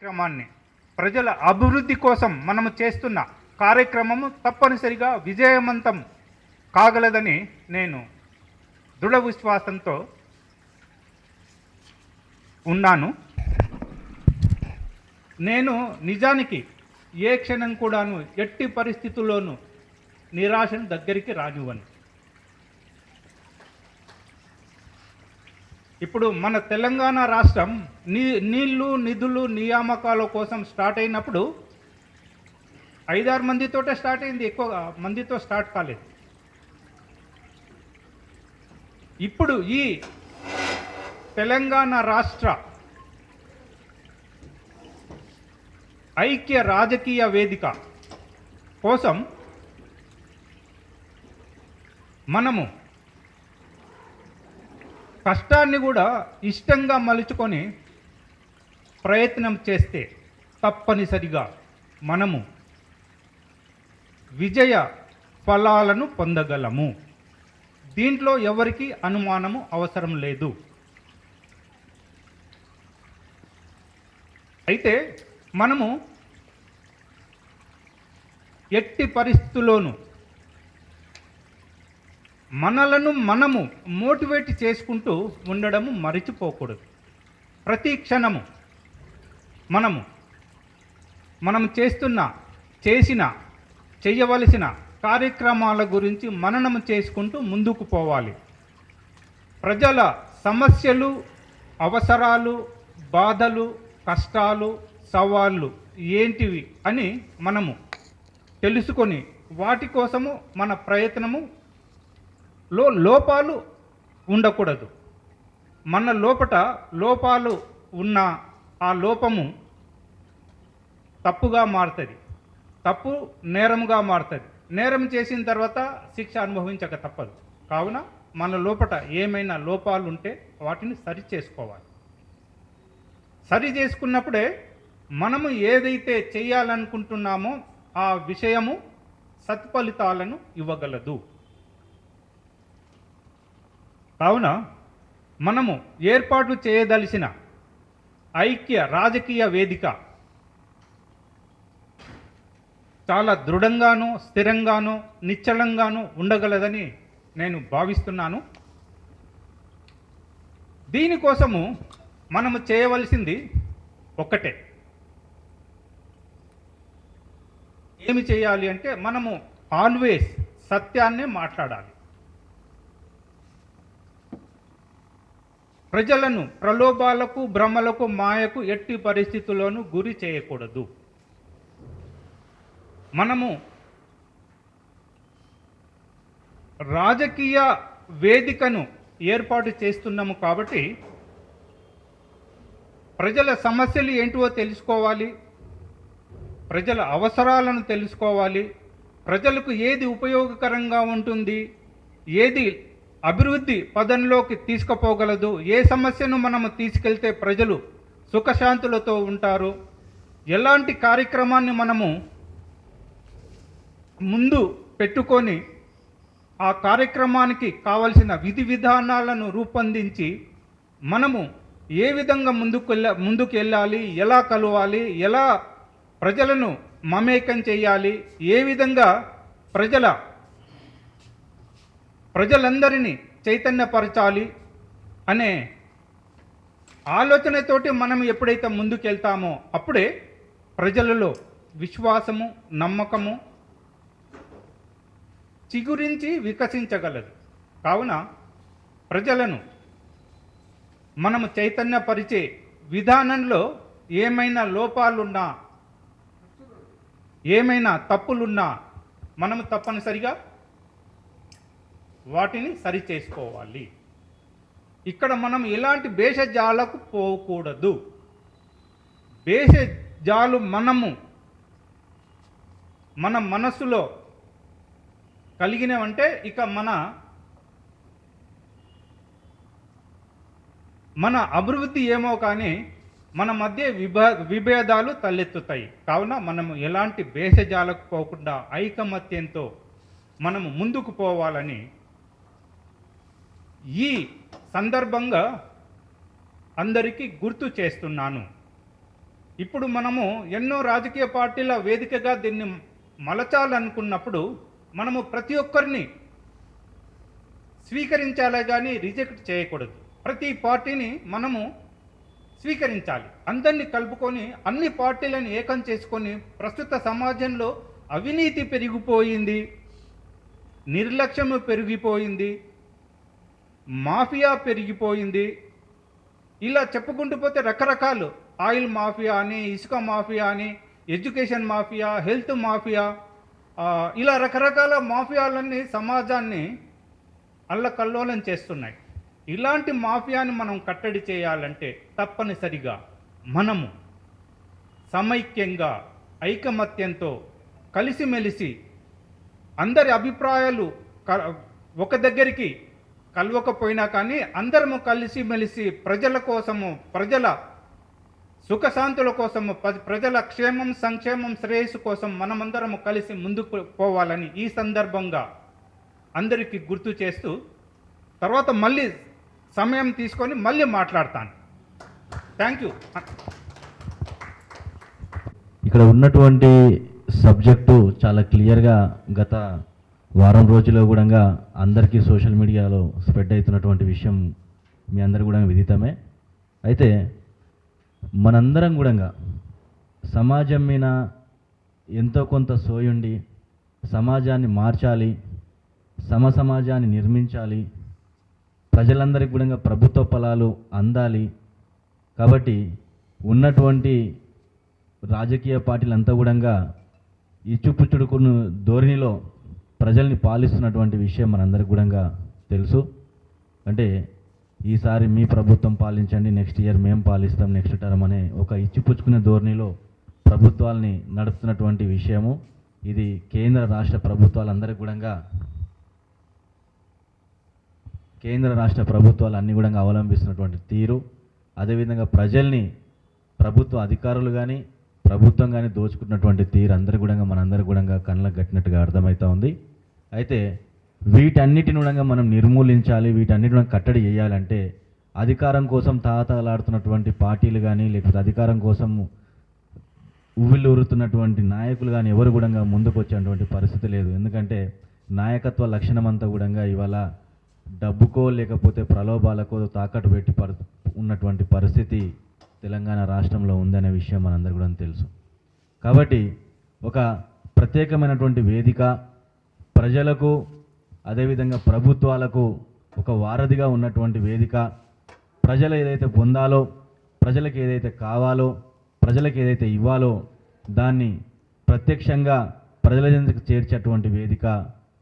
కార్యక్రమాన్ని ప్రజల అభివృద్ధి కోసం మనము చేస్తున్న కార్యక్రమము తప్పనిసరిగా విజయవంతం కాగలదని నేను దృఢ విశ్వాసంతో ఉన్నాను. నేను నిజానికి ఏ క్షణం కూడాను ఎట్టి పరిస్థితుల్లోనూ నిరాశను దగ్గరికి రానివ్వను. ఇప్పుడు మన తెలంగాణ రాష్ట్రం నీళ్లు నిధులు నియామకాల కోసం స్టార్ట్ అయినప్పుడు 5-6 మందితోటే స్టార్ట్ అయింది, ఎక్కువ మందితో స్టార్ట్ కాలేదు. ఇప్పుడు ఈ తెలంగాణ రాష్ట్ర ఐక్య రాజకీయ వేదిక కోసం మనము కష్టాన్ని కూడా ఇష్టంగా మలుచుకొని ప్రయత్నం చేస్తే తప్పనిసరిగా మనము విజయ ఫలాలను పొందగలము. దీంట్లో ఎవరికి అనుమానము అవసరం లేదు. అయితే మనము ఎట్టి పరిస్థితుల్లోనూ మనలను మనము మోటివేట్ చేసుకుంటూ ఉండడము మరిచిపోకూడదు. ప్రతి క్షణము మనము చేయవలసిన కార్యక్రమాల గురించి మననము చేసుకుంటూ ముందుకు పోవాలి. ప్రజల సమస్యలు, అవసరాలు, బాధలు, కష్టాలు, సవాళ్ళు ఏంటివి అని మనము తెలుసుకొని వాటి కోసము మన ప్రయత్నము లోపాలు ఉండకూడదు. మన లోపాలు ఉన్న ఆ లోపము తప్పుగా మారుతుంది, తప్పు నేరముగా మారుతుంది. నేరం చేసిన తర్వాత శిక్ష అనుభవించక తప్పదు. కావున మన లోపట ఏమైనా లోపాలు ఉంటే వాటిని సరి చేసుకోవాలి. సరి చేసుకున్నప్పుడే మనము ఏదైతే చేయాలనుకుంటున్నామో ఆ విషయము సత్ఫలితాలను ఇవ్వగలదు. కావున మనము ఏర్పాటు చేయదలిసిన ఐక్య రాజకీయ వేదిక చాలా దృఢంగాను, స్థిరంగాను, నిశ్చలంగాను ఉండగలదని నేను భావిస్తున్నాను. దీనికోసము మనము చేయవలసింది ఒక్కటే. ఏమి చేయాలి అంటే మనము ఆల్వేస్ సత్యాన్నే మాట్లాడాలి. ప్రజలను ప్రలోభాలకు, భ్రమలకు, మాయకు ఎట్టి పరిస్థితుల్లోనూ గురి చేయకూడదు. మనము రాజకీయ వేదికను ఏర్పాటు చేస్తున్నాము కాబట్టి ప్రజల సమస్యలు ఏంటివో తెలుసుకోవాలి, ప్రజల అవసరాలను తెలుసుకోవాలి, ప్రజలకు ఏది ఉపయోగకరంగా ఉంటుంది, ఏది అభివృద్ధి పదంలోకి తీసుకుపోగలదు, ఏ సమస్యను మనము తీసుకెళ్తే ప్రజలు సుఖశాంతులతో ఉంటారు, ఎలాంటి కార్యక్రమాన్ని మనము ముందు పెట్టుకొని ఆ కార్యక్రమానికి కావలసిన విధి విధానాలను రూపొందించి మనము ఏ విధంగా ముందుకు వెళ్ళాలి, ఎలా కలవాలి, ఎలా ప్రజలను మమేకం చేయాలి, ఏ విధంగా ప్రజలందరినీ చైతన్యపరచాలి అనే ఆలోచనతోటి మనం ఎప్పుడైతే ముందుకెళ్తామో అప్పుడే ప్రజలలో విశ్వాసము, నమ్మకము చిగురించి వికసించగలదు. కావున ప్రజలను మనము చైతన్యపరిచే విధానంలో ఏమైనా లోపాలున్నా, ఏమైనా తప్పులున్నా మనము తప్పనిసరిగా వాటిని సరి చేసుకోవాలి. ఇక్కడ మనం ఎలాంటి భేషజాలకు పోకూడదు. భేషజాలు మన మనస్సులో కలిగినవంటే ఇక మన అభివృద్ధి ఏమో కానీ మన మధ్య విభేదాలు తలెత్తుతాయి. కావున మనము ఎలాంటి భేషజాలకు పోకుండా ఐకమత్యంతో మనము ముందుకు పోవాలని ఈ సందర్భంగా అందరికీ గుర్తు చేస్తున్నాను. ఇప్పుడు మనము ఎన్నో రాజకీయ పార్టీల వేదికగా దీన్ని మలచాలనుకున్నప్పుడు మనము ప్రతి ఒక్కరిని స్వీకరించాలే కానీ రిజెక్ట్ చేయకూడదు. ప్రతి పార్టీని మనము స్వీకరించాలి. అందరినీ కలుపుకొని అన్ని పార్టీలను ఏకం చేసుకొని ప్రస్తుత సమాజంలో అవినీతి పెరిగిపోయింది, నిర్లక్ష్యము పెరిగిపోయింది, మాఫియా పెరిగిపోయింది. ఇలా చెప్పుకుంటూ పోతే రకరకాలు ఆయిల్ మాఫియా అని, ఇసుక మాఫియా అని, ఎడ్యుకేషన్ మాఫియా, హెల్త్ మాఫియా, ఇలా రకరకాల మాఫియాలన్నీ సమాజాన్ని అల్లకల్లోలం చేస్తున్నాయి. ఇలాంటి మాఫియాని మనం కట్టడి చేయాలంటే తప్పనిసరిగా మనము సమైక్యంగా ఐకమత్యంతో కలిసిమెలిసి అందరి అభిప్రాయాలు ఒక దగ్గరికి కలవకపోయినా కానీ అందరము కలిసిమెలిసి ప్రజల కోసము, ప్రజల సుఖశాంతుల కోసము, ప్రజల క్షేమం, సంక్షేమం, శ్రేయస్సు కోసం మనమందరము కలిసి ముందుకు పోవాలని ఈ సందర్భంగా అందరికీ గుర్తు చేస్తూ తర్వాత మళ్ళీ సమయం తీసుకొని మళ్ళీ మాట్లాడతాను. Thank you. ఇక్కడ ఉన్నటువంటి సబ్జెక్టు చాలా క్లియర్గా గత వారం రోజుల్లో కూడా అందరికీ సోషల్ మీడియాలో స్ప్రెడ్ అవుతున్నటువంటి విషయం మీ అందరు కూడా విదితమే. అయితే మనందరం కూడా సమాజం మీద ఎంతో కొంత సోయుండి సమాజాన్ని మార్చాలి, సమాజాన్ని నిర్మించాలి, ప్రజలందరికీ కూడా ప్రభుత్వ ఫలాలు అందాలి. కాబట్టి ఉన్నటువంటి రాజకీయ పార్టీలంతా కూడా ఇచ్చుపుచ్చుడుకున్న ధోరణిలో ప్రజల్ని పాలిస్తున్నటువంటి విషయం మనందరికీ కూడా తెలుసు. అంటే ఈసారి మీ ప్రభుత్వం పాలించండి, నెక్స్ట్ ఇయర్ మేము పాలిస్తాం, నెక్స్ట్ టర్మ్ అనే ఒక ఇచ్చిపుచ్చుకునే ధోరణిలో ప్రభుత్వాలని నడుపుతున్నటువంటి విషయము. ఇది కేంద్ర రాష్ట్ర ప్రభుత్వాలందరికీ కూడా అన్నీ కూడా అవలంబిస్తున్నటువంటి తీరు, అదేవిధంగా ప్రజల్ని ప్రభుత్వ అధికారులు కానీ ప్రభుత్వం కానీ దోచుకున్నటువంటి తీరు అందరూ కూడా మనందరూ కూడా కళ్ళకు కట్టినట్టుగా అర్థమవుతూ ఉంది. అయితే వీటన్నిటిని కూడా మనం నిర్మూలించాలి, వీటన్నిటిని కట్టడి చేయాలంటే అధికారం కోసం తాతలాడుతున్నటువంటి పార్టీలు కానీ లేకపోతే అధికారం కోసం ఉవ్విళ్ళూరుతున్నటువంటి నాయకులు కానీ ఎవరు కూడా ముందుకు వచ్చేటువంటి పరిస్థితి లేదు. ఎందుకంటే నాయకత్వ లక్షణం అంతా కూడా ఇవాళ డబ్బుకో లేకపోతే ప్రలోభాలకో తాకట్టు పెట్టి ఉన్నటువంటి పరిస్థితి తెలంగాణ రాష్ట్రంలో ఉందనే విషయం మనందరికీ కూడా తెలుసు. కాబట్టి ఒక ప్రత్యేకమైనటువంటి వేదిక ప్రజలకు అదేవిధంగా ప్రభుత్వాలకు ఒక వారధిగా ఉన్నటువంటి వేదిక, ప్రజలు ఏదైతే పొందాలో, ప్రజలకు ఏదైతే కావాలో, ప్రజలకు ఏదైతే ఇవ్వాలో దాన్ని ప్రత్యక్షంగా ప్రజల చెంతకు చేర్చేటువంటి వేదిక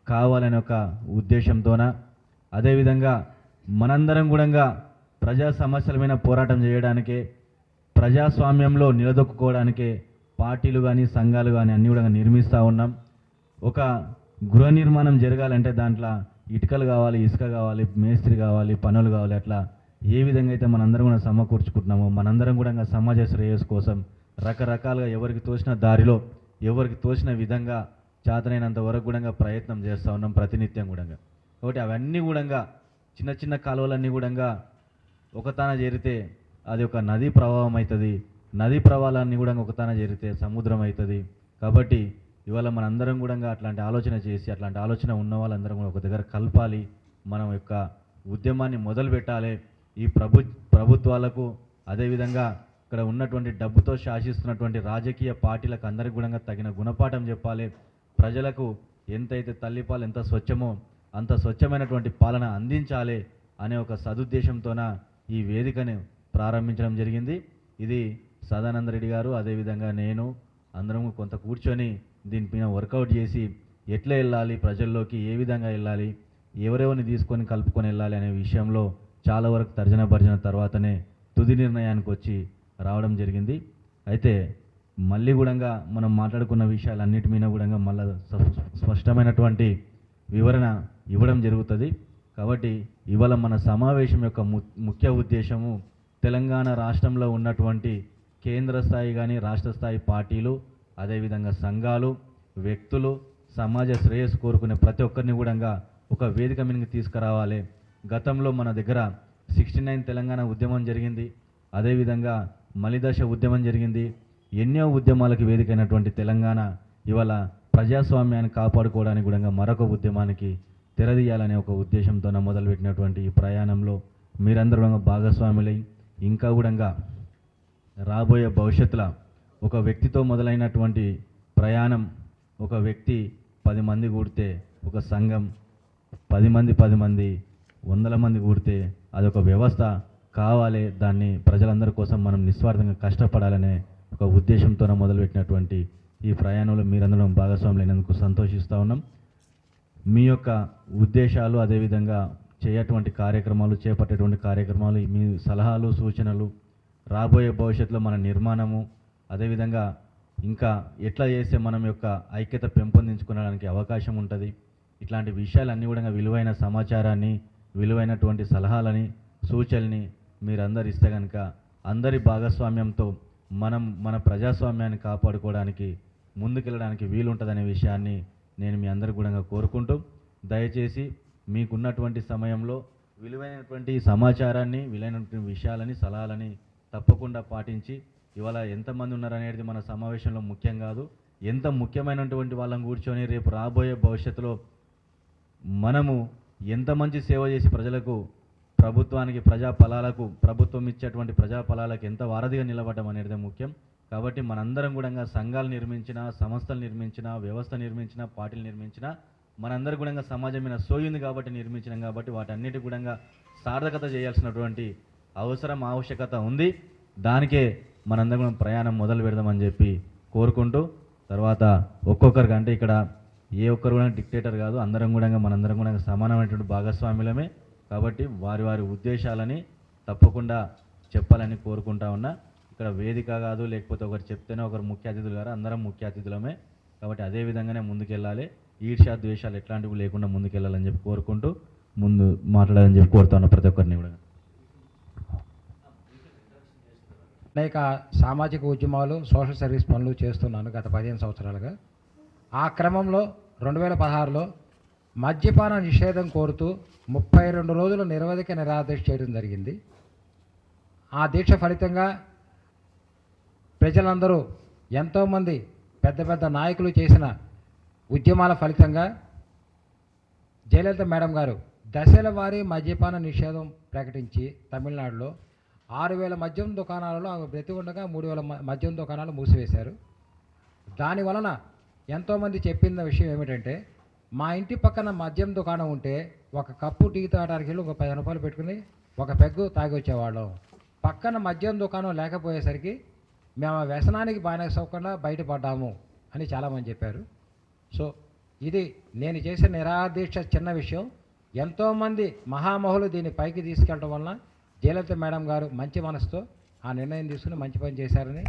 కావాలనే ఒక ఉద్దేశంతోన, అదేవిధంగా మనందరం కూడా ప్రజా సమస్యల మీద పోరాటం చేయడానికే, ప్రజాస్వామ్యంలో నిలదొక్కుకోవడానికే పార్టీలు కానీ సంఘాలు కానీ అన్నీ కూడా నిర్మిస్తూ ఉన్నాం. ఒక గృహ నిర్మాణం జరగాలంటే దాంట్లో ఇటుకలు కావాలి, ఇసుక కావాలి, మేస్త్రి కావాలి, పనులు కావాలి. అట్లా ఏ విధంగా అయితే మనందరం కూడా సమకూర్చుకుంటున్నామో మనందరం కూడా సమాజ శ్రేయస్సు కోసం రకరకాలుగా ఎవరికి తోచిన దారిలో ఎవరికి తోచిన విధంగా చేతనైనంత వరకు కూడా ప్రయత్నం చేస్తూ ఉన్నాం ప్రతినిత్యం కూడా. కాబట్టి అవన్నీ కూడా చిన్న చిన్న కాలువలన్నీ కూడా ఒకతాన చేరితే అది ఒక నదీ ప్రవాహం అవుతుంది, నదీ ప్రవాహాలన్నీ కూడా ఒకతాన చేరితే సముద్రం అవుతుంది. కాబట్టి ఇవాళ మనందరం కూడా అట్లాంటి ఆలోచన చేసి అట్లాంటి ఆలోచన ఉన్న వాళ్ళందరం కూడా ఒక దగ్గర కలపాలి, మనం యొక్క ఉద్యమాన్ని మొదలు పెట్టాలి. ఈ ప్రభుత్వాలకు అదేవిధంగా ఇక్కడ ఉన్నటువంటి డబ్బుతో శాసిస్తున్నటువంటి రాజకీయ పార్టీలకు అందరికీ కూడా తగిన గుణపాఠం చెప్పాలి. ప్రజలకు ఎంతైతే తల్లిపాలు ఎంత స్వచ్ఛమో అంత స్వచ్ఛమైనటువంటి పాలన అందించాలి అనే ఒక సదుద్దేశంతోన ఈ వేదికను ప్రారంభించడం జరిగింది. ఇది సదానంద రెడ్డి గారు అదేవిధంగా నేను అందరం కొంత కూర్చొని దీనిపైన వర్కౌట్ చేసి ఎట్లా వెళ్ళాలి, ప్రజల్లోకి ఏ విధంగా వెళ్ళాలి, ఎవరెవరిని తీసుకొని కలుపుకొని వెళ్ళాలి అనే విషయంలో చాలా వరకు తర్జన భర్జన తర్వాతనే తుది నిర్ణయానికి వచ్చి రావడం జరిగింది. అయితే మళ్ళీ కూడా మనం మాట్లాడుకున్న విషయాలన్నిటి మీద కూడా మళ్ళీ స్పష్టమైనటువంటి వివరణ ఇవ్వడం జరుగుతుంది. కాబట్టి ఇవాళ మన సమావేశం యొక్క ముఖ్య ఉద్దేశము తెలంగాణ రాష్ట్రంలో ఉన్నటువంటి కేంద్ర స్థాయి కానీ రాష్ట్ర స్థాయి పార్టీలు అదేవిధంగా సంఘాలు, వ్యక్తులు, సమాజ శ్రేయస్సు కోరుకునే ప్రతి ఒక్కరిని కూడా ఒక వేదిక మీదకి తీసుకురావాలి. గతంలో మన దగ్గర 69 తెలంగాణ ఉద్యమం జరిగింది. అదేవిధంగా మలిదశ ఉద్యమం జరిగింది. ఎన్నో ఉద్యమాలకు వేదికైనటువంటి తెలంగాణ ఇవాళ ప్రజాస్వామ్యాన్ని కాపాడుకోవడానికి కూడా మరొక ఉద్యమానికి తెరదీయాలనే ఒక ఉద్దేశంతో మొదలుపెట్టినటువంటి ఈ ప్రయాణంలో మీరందరూ కూడా భాగస్వాములై ఇంకా కూడా రాబోయే భవిష్యత్తులో ఒక వ్యక్తితో మొదలైనటువంటి ప్రయాణం, ఒక వ్యక్తి 10 మంది కూడితే ఒక సంఘం, 10 మంది 100 మంది కూడితే అదొక వ్యవస్థ కావాలి. దాన్ని ప్రజలందరి కోసం మనం నిస్వార్థంగా కష్టపడాలనే ఒక ఉద్దేశంతో మొదలుపెట్టినటువంటి ఈ ప్రయాణంలో మీరందరం భాగస్వాములైనందుకు సంతోషిస్తూ ఉన్నాం. మీ యొక్క ఉద్దేశాలు, అదేవిధంగా చేయటువంటి కార్యక్రమాలు, చేపట్టేటువంటి కార్యక్రమాలు, మీ సలహాలు, సూచనలు, రాబోయే భవిష్యత్తులో మన నిర్మాణము, అదేవిధంగా ఇంకా ఎట్లా చేస్తే మనం యొక్క ఐక్యత పెంపొందించుకోవడానికి అవకాశం ఉంటుంది, ఇట్లాంటి విషయాలన్నీ కూడా విలువైన సమాచారాన్ని, విలువైనటువంటి సలహాలని, సూచనల్ని మీరందరు ఇస్తే కనుక అందరి భాగస్వామ్యంతో మనం మన ప్రజాస్వామ్యాన్ని కాపాడుకోవడానికి ముందుకెళ్ళడానికి వీలుంటుందనే విషయాన్ని నేను మీ అందరి కూడా కోరుకుంటూ, దయచేసి మీకున్నటువంటి సమయంలో విలువైనటువంటి సమాచారాన్ని, విలువైనటువంటి విషయాలని, సలహాలని తప్పకుండా పాటించి, ఇవాళ ఎంతమంది ఉన్నారనేది మన సమావేశంలో ముఖ్యం కాదు, ఎంత ముఖ్యమైనటువంటి వాళ్ళని కూర్చొని రేపు రాబోయే భవిష్యత్తులో మనము ఎంత మంచి సేవ చేసి ప్రజలకు, ప్రభుత్వానికి, ప్రజా ఫలాలకు, ప్రభుత్వం ఇచ్చేటువంటి ప్రజా ఫలాలకు ఎంత వారధిగా నిలబడడం అనేది ముఖ్యం. కాబట్టి మనందరం కూడా సంఘాలు నిర్మించినా, సంస్థలు నిర్మించినా, వ్యవస్థ నిర్మించినా, పార్టీలు నిర్మించినా మనందరూ కూడా సమాజం మీద సోయింది కాబట్టి నిర్మించినాం. కాబట్టి వాటన్నిటి కూడా సార్థకత చేయాల్సినటువంటి అవసరం, ఆవశ్యకత ఉంది. దానికే మనందరం కూడా ప్రయాణం మొదలు పెడదామని చెప్పి కోరుకుంటూ, తర్వాత ఒక్కొక్కరికి, అంటే ఇక్కడ ఏ ఒక్కరు కూడా డిక్టేటర్ కాదు, అందరం కూడా మనందరం కూడా సమానమైనటువంటి భాగస్వామ్యులమే. కాబట్టి వారి వారి ఉద్దేశాలని తప్పకుండా చెప్పాలని కోరుకుంటా ఉన్నా. ఇక్కడ వేదిక కాదు, లేకపోతే ఒకరు చెప్తేనే ఒకరు ముఖ్య అతిథులు గారు, అందరం ముఖ్య అతిథులమే. కాబట్టి అదే విధంగానే ముందుకెళ్ళాలి, ఈర్ష్యా ద్వేషాలు ఎట్లాంటివి లేకుండా ముందుకెళ్ళాలని చెప్పి కోరుకుంటూ ముందు మాట్లాడాలని చెప్పి కోరుతా ఉన్నా ప్రతి ఒక్కరిని కూడా. అనేక సామాజిక ఉద్యమాలు, సోషల్ సర్వీస్ పనులు చేస్తున్నాను గత 15 సంవత్సరాలుగా. ఆ క్రమంలో 2016లో మద్యపాన నిషేధం కోరుతూ 32 రోజులు నిరవధిక నిరాదీక్ష చేయడం జరిగింది. ఆ దీక్ష ఫలితంగా ప్రజలందరూ, ఎంతోమంది పెద్ద పెద్ద నాయకులు చేసిన ఉద్యమాల ఫలితంగా జయలలిత మేడం గారు దశల వారీ మద్యపాన నిషేధం ప్రకటించి తమిళనాడులో 6,000 మద్యం దుకాణాలలో ఆమె బ్రతి ఉండగా 3,000 మద్యం దుకాణాలు మూసివేశారు. దాని వలన ఎంతోమంది చెప్పిన విషయం ఏమిటంటే, మా ఇంటి పక్కన మద్యం దుకాణం ఉంటే ఒక కప్పు టీ తాగడానికి వెళ్ళి ఒక 10 రూపాయలు పెట్టుకుని ఒక పెగ్గు తాగి వచ్చేవాళ్ళం. పక్కన మద్యం దుకాణం లేకపోయేసరికి మేము ఆ వ్యసనానికి బానిసవ్వకుండా బయటపడ్డాము అని చాలామంది చెప్పారు. సో ఇది నేను చేసిన నిరాదీక్ష చిన్న విషయం. ఎంతోమంది మహామహులు దీన్ని పైకి తీసుకెళ్ళడం వలన జయలలిత మేడం గారు మంచి మనసుతో ఆ నిర్ణయం తీసుకుని మంచి పని చేశారని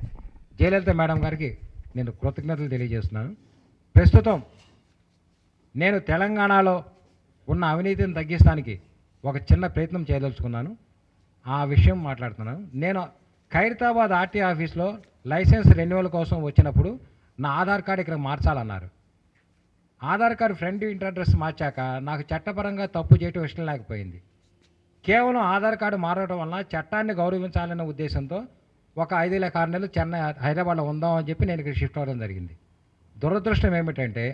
జయలలిత మేడం గారికి నేను కృతజ్ఞతలు తెలియజేస్తున్నాను. ప్రస్తుతం నేను తెలంగాణలో ఉన్న అవినీతిని తగ్గించడానికి ఒక చిన్న ప్రయత్నం చేయదలుచుకున్నాను. ఆ విషయం మాట్లాడుతున్నాను. నేను ఖైరతాబాద్ ఆర్టీ ఆఫీస్లో లైసెన్స్ రెన్యువల్ కోసం వచ్చినప్పుడు నా ఆధార్ కార్డు ఇక్కడ మార్చాలన్నారు. ఆధార్ కార్డు ఫ్రెండ్ ఇంటి అడ్రస్ మార్చాక నాకు చట్టపరంగా తప్పు చేయటం ఇష్టం లేకపోయింది. కేవలం ఆధార్ కార్డు మారడం వలన చట్టాన్ని గౌరవించాలనే ఉద్దేశంతో ఒక 5-6 నెలలు చెన్నై, హైదరాబాద్లో ఉందాం అని చెప్పి నేను ఇక్కడ షిఫ్ట్ అవ్వడం జరిగింది. దురదృష్టం ఏమిటంటే,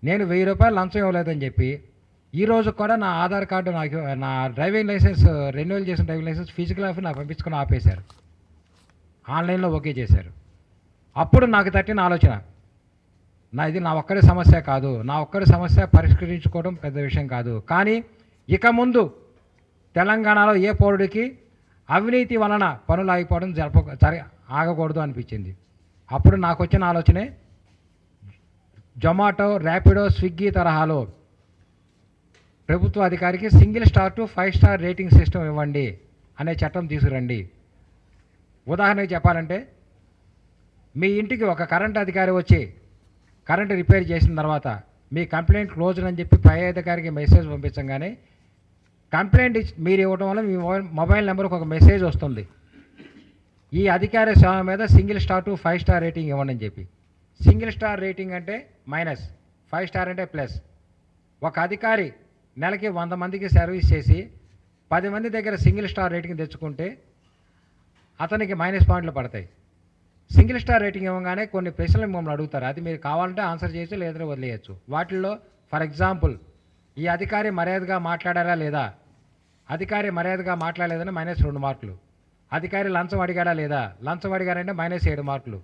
నేను 1000 రూపాయలు లంచం ఇవ్వలేదని చెప్పి ఈరోజు కూడా నా ఆధార్ కార్డు, నాకు నా డ్రైవింగ్ లైసెన్స్, రెన్యువల్ చేసిన డ్రైవింగ్ లైసెన్స్ ఫిజికల్ ఆఫీస్ నాకు పంపించుకొని ఆపేశారు. ఆన్లైన్లో ఓకే చేశారు. అప్పుడు నాకు తట్టిన ఆలోచన, ఇది నా ఒక్కడి సమస్య కాదు, నా ఒక్కడి సమస్య పరిష్కరించుకోవడం పెద్ద విషయం కాదు, కానీ ఇక ముందు తెలంగాణలో ఏ పౌరుడికి అవినీతి వలన పనులు ఆగిపోవడం ఆగకూడదు అనిపించింది. అప్పుడు నాకు వచ్చిన ఆలోచనే జొమాటో, ర్యాపిడో, స్విగ్గీ తరహాలో ప్రభుత్వ అధికారికి single star to 5 star rating system ఇవ్వండి అనే చట్టం తీసుకురండి. ఉదాహరణకి చెప్పాలంటే, మీ ఇంటికి ఒక కరెంట్ అధికారి వచ్చి కరెంట్ రిపేర్ చేసిన తర్వాత మీ కంప్లైంట్ క్లోజ్ అని చెప్పి పై అధికారికి మెసేజ్ పంపించగానే కంప్లైంట్ మీరు ఇవ్వడం వల్ల మీ మొబైల్ నెంబర్కి ఒక మెసేజ్ వస్తుంది, ఈ అధికారి సేవ మీద single star to 5 star rating ఇవ్వండి అని చెప్పి. సింగిల్ స్టార్ రేటింగ్ అంటే మైనస్, 5 స్టార్ అంటే ప్లస్. ఒక అధికారి నెలకి 100 మందికి సర్వీస్ చేసి 10 మంది దగ్గర సింగిల్ స్టార్ రేటింగ్ తెచ్చుకుంటే అతనికి మైనస్ పాయింట్లు పడతాయి. సింగిల్ స్టార్ రేటింగ్ ఇవ్వగానే కొన్ని ప్రశ్నలు మిమ్మల్ని అడుగుతారు. అది మీరు కావాలంటే ఆన్సర్ చేయొచ్చు, లేదంటే వదిలేయచ్చు. వాటిల్లో ఫర్ ఎగ్జాంపుల్, ఈ అధికారి మర్యాదగా మాట్లాడారా లేదా, అధికారి మర్యాదగా మాట్లాడలేదని -2 మార్కులు. అధికారి లంచం అడిగాడా లేదా, లంచం అడిగారంటే -7 మార్కులు.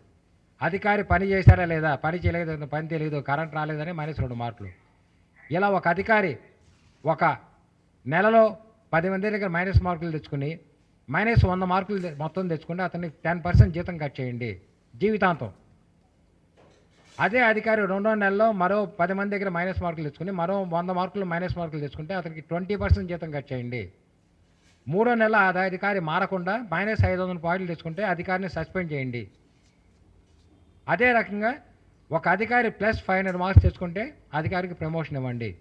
అధికారి పని చేశారా లేదా, పని చేయలేదు, పని తెలియదు, కరెంట్ రాలేదని -2 మార్కులు. ఇలా ఒక అధికారి ఒక నెలలో 10 మంది దగ్గర మైనస్ మార్కులు తెచ్చుకుని -100 మార్కులు మొత్తం తెచ్చుకుంటే అతనికి 10% జీతం కట్ చేయండి జీవితాంతం. అదే అధికారి రెండో నెలలో మరో 10 మంది దగ్గర మైనస్ మార్కులు తెచ్చుకుని మరో 100 మార్కులు మైనస్ మార్కులు తెచ్చుకుంటే అతనికి 20% జీతం కట్ చేయండి. మూడో నెల ఆ అధికారి మారకుండా -500 పాయింట్లు తెచ్చుకుంటే అధికారిని సస్పెండ్ చేయండి. అదే రకంగా ఒక అధికారి +500 మార్క్స్ తెచ్చుకుంటే అధికారికి ప్రమోషన్ ఇవ్వండి.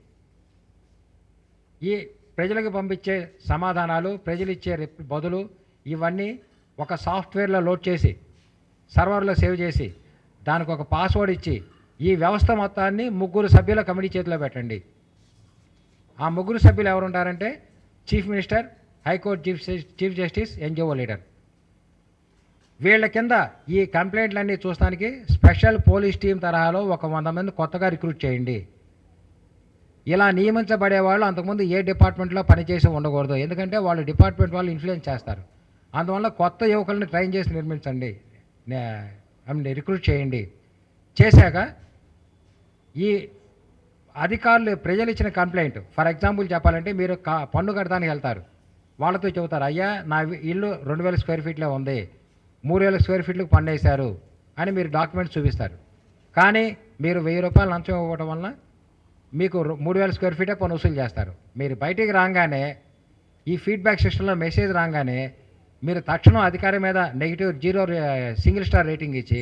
ఈ ప్రజలకు పంపించే సమాధానాలు, ప్రజలు ఇచ్చే బదులు ఇవన్నీ ఒక సాఫ్ట్వేర్లో లోడ్ చేసి సర్వర్లో సేవ్ చేసి దానికి ఒక పాస్వర్డ్ ఇచ్చి ఈ వ్యవస్థ మొత్తాన్ని 3 సభ్యుల కమిటీ చేతిలో పెట్టండి. ఆ 3 సభ్యులు ఎవరు ఉంటారంటే chief minister, high court chief justice, NGO leader. వీళ్ళ కింద ఈ కంప్లైంట్లన్నీ చూస్తానికి స్పెషల్ పోలీస్ టీం తరహాలో ఒక 100 మంది కొత్తగా రిక్రూట్ చేయండి. ఇలా నియమించబడే వాళ్ళు అంతకుముందు ఏ డిపార్ట్మెంట్లో పనిచేసి ఉండకూడదు. ఎందుకంటే వాళ్ళు డిపార్ట్మెంట్ వాళ్ళు ఇన్ఫ్లుయెన్స్ చేస్తారు. అందువల్ల కొత్త యువకులను ట్రైన్ చేసి నిర్మించండి, రిక్రూట్ చేయండి. చేశాక ఈ అధికారులు ప్రజలు ఇచ్చిన కంప్లైంట్, ఫర్ ఎగ్జాంపుల్ చెప్పాలంటే మీరు పన్ను కట్టడానికి వెళ్తారు, వాళ్ళతో చెబుతారు, అయ్యా నా ఇల్లు 2000 స్క్వేర్ ఫీట్లో ఉంది, 3000 స్క్వేర్ ఫీట్లకు పన్ను వేశారు అని మీరు డాక్యుమెంట్స్ చూపిస్తారు. కానీ మీరు 1000 రూపాయలు లంచం ఇవ్వడం వలన మీకు 3000 స్క్వేర్ ఫీటే పన్ను వసూలు చేస్తారు. మీరు బయటికి రాగానే ఈ ఫీడ్బ్యాక్ సిస్టంలో మెసేజ్ రాగానే మీరు తక్షణం అధికారి మీద -0 సింగిల్ స్టార్ రేటింగ్ ఇచ్చి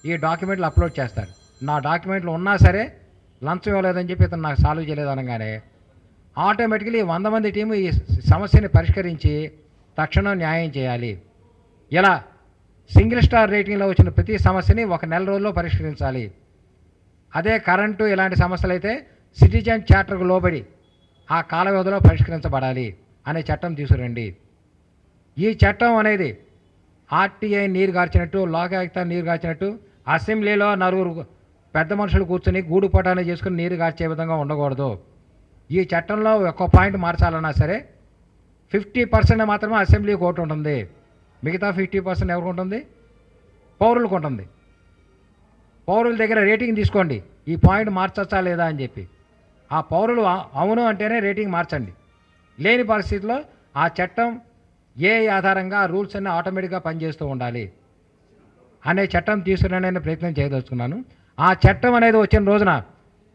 ఈ డాక్యుమెంట్లు అప్లోడ్ చేస్తారు. నా డాక్యుమెంట్లు ఉన్నా సరే లంచం ఇవ్వలేదని చెప్పి ఇతను నాకు సాల్వ్ చేయలేదు అనగానే ఆటోమేటికలీ 100 మంది టీము ఈ సమస్యని పరిష్కరించి తక్షణం న్యాయం చేయాలి. ఇలా సింగిల్ స్టార్ రేటింగ్లో వచ్చిన ప్రతి సమస్యని 1 నెల రోజుల్లో పరిష్కరించాలి. అదే కరెంటు ఇలాంటి సమస్యలు అయితే సిటిజన్ చార్టర్కు లోబడి ఆ కాల వ్యవధిలో పరిష్కరించబడాలి అనే చట్టం తీసుకురండి. ఈ చట్టం అనేది ఆర్టీఐ నీరు గార్చినట్టు, లోకాయుక్త నీరు గార్చినట్టు అసెంబ్లీలో 4 పెద్ద మనుషులు కూర్చొని గూడు పటాలు చేసుకుని నీరు గార్చే విధంగా ఉండకూడదు. ఈ చట్టంలో ఒక్క పాయింట్ మార్చాలన్నా సరే 50% మాత్రమే అసెంబ్లీకి ఓటు ఉంటుంది, మిగతా 50% ఎవరికి ఉంటుంది? పౌరులకు ఉంటుంది. పౌరుల దగ్గర రేటింగ్ తీసుకోండి, ఈ పాయింట్ మార్చచ్చా లేదా అని చెప్పి. ఆ పౌరులు అవును అంటేనే రేటింగ్ మార్చండి. లేని పరిస్థితిలో ఆ చట్టం ఏ ఆధారంగా రూల్స్ అన్నీ ఆటోమేటిక్గా పనిచేస్తూ ఉండాలి అనే చట్టం తీసుకురానే ప్రయత్నం చేయదలుచుకున్నాను. ఆ చట్టం అనేది వచ్చిన రోజున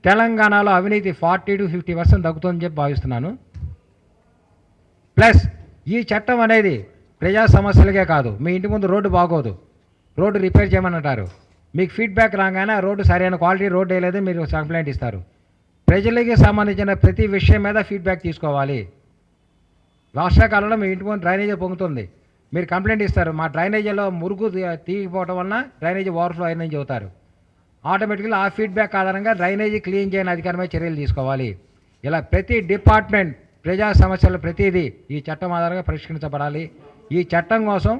తెలంగాణలో అవినీతి 40 to 50% తగ్గుతుందని చెప్పి భావిస్తున్నాను. ప్లస్ ఈ చట్టం అనేది ప్రజా సమస్యలకే కాదు, మీ ఇంటి ముందు రోడ్డు బాగోదు, రోడ్డు రిపేర్ చేయమని అంటారు, మీకు ఫీడ్బ్యాక్ రాగానే రోడ్డు సరైన క్వాలిటీ రోడ్డు వేయలేదు మీరు కంప్లైంట్ ఇస్తారు. ప్రజలకి సంబంధించిన ప్రతి విషయం మీద ఫీడ్బ్యాక్ తీసుకోవాలి. వర్షాకాలంలో మీ ఇంటి ముందు డ్రైనేజీ పొంగుతుంది, మీరు కంప్లైంట్ ఇస్తారు, మా డ్రైనేజీలో మురుగు తీగిపోవడం వలన డ్రైనేజీ ఓవర్ఫ్లో అయిందని చెబుతారు. ఆటోమేటిక్గా ఆ ఫీడ్బ్యాక్ ఆధారంగా డ్రైనేజీ క్లీన్ చేయని అధికారమే చర్యలు తీసుకోవాలి. ఇలా ప్రతి డిపార్ట్మెంట్ ప్రజా సమస్యలు ప్రతిదీ ఈ చట్టం ఆధారంగా పరిష్కరించబడాలి. ఈ చట్టం కోసం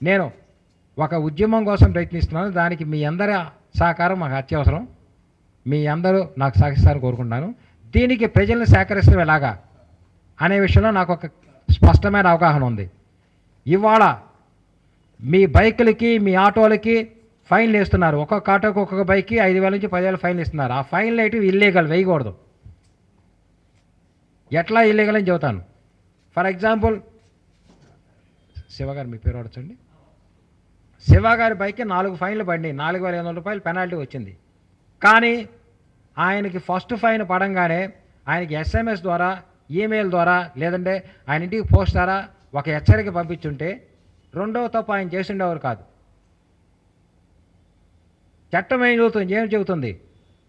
నేను ఒక ఉద్యమం కోసం ప్రయత్నిస్తున్నాను. దానికి మీ అందరి సహకారం మాకు అత్యవసరం. మీ అందరూ నాకు సహకరిస్తారని కోరుకుంటున్నాను. దీనికి ప్రజల్ని సేకరిస్తాం ఎలాగా అనే విషయంలో నాకు ఒక స్పష్టమైన అవగాహన ఉంది. ఇవాళ మీ బైకులకి మీ ఆటోలకి ఫైన్లు వేస్తున్నారు. ఒక్కొక్క ఆటోకి ఒక్కొక్క బైక్కి 5,000 నుంచి 10,000 ఫైన్లు ఇస్తున్నారు. ఆ ఫైన్లు అయితే ఇల్లీగల్, వేయకూడదు. ఎట్లా ఇల్లీగల్ అని చెబుతాను. ఫర్ ఎగ్జాంపుల్ శివగారు, మీ పేరు అడచండి, శివగారి బైక్కి 4 ఫైన్లు పడి 4,500 రూపాయలు పెనాల్టీ వచ్చింది. కానీ ఆయనకి ఫస్ట్ ఫైన్ పడంగానే ఆయనకి SMS ద్వారా, ఈమెయిల్ ద్వారా, లేదంటే ఆయన ఇంటికి పోస్ట్ ద్వారా ఒక హెచ్చరిక పంపించుంటే రెండవ తప్పు ఆయన చేసిండేవారు కాదు. చట్టం ఏం చెబుతుంది?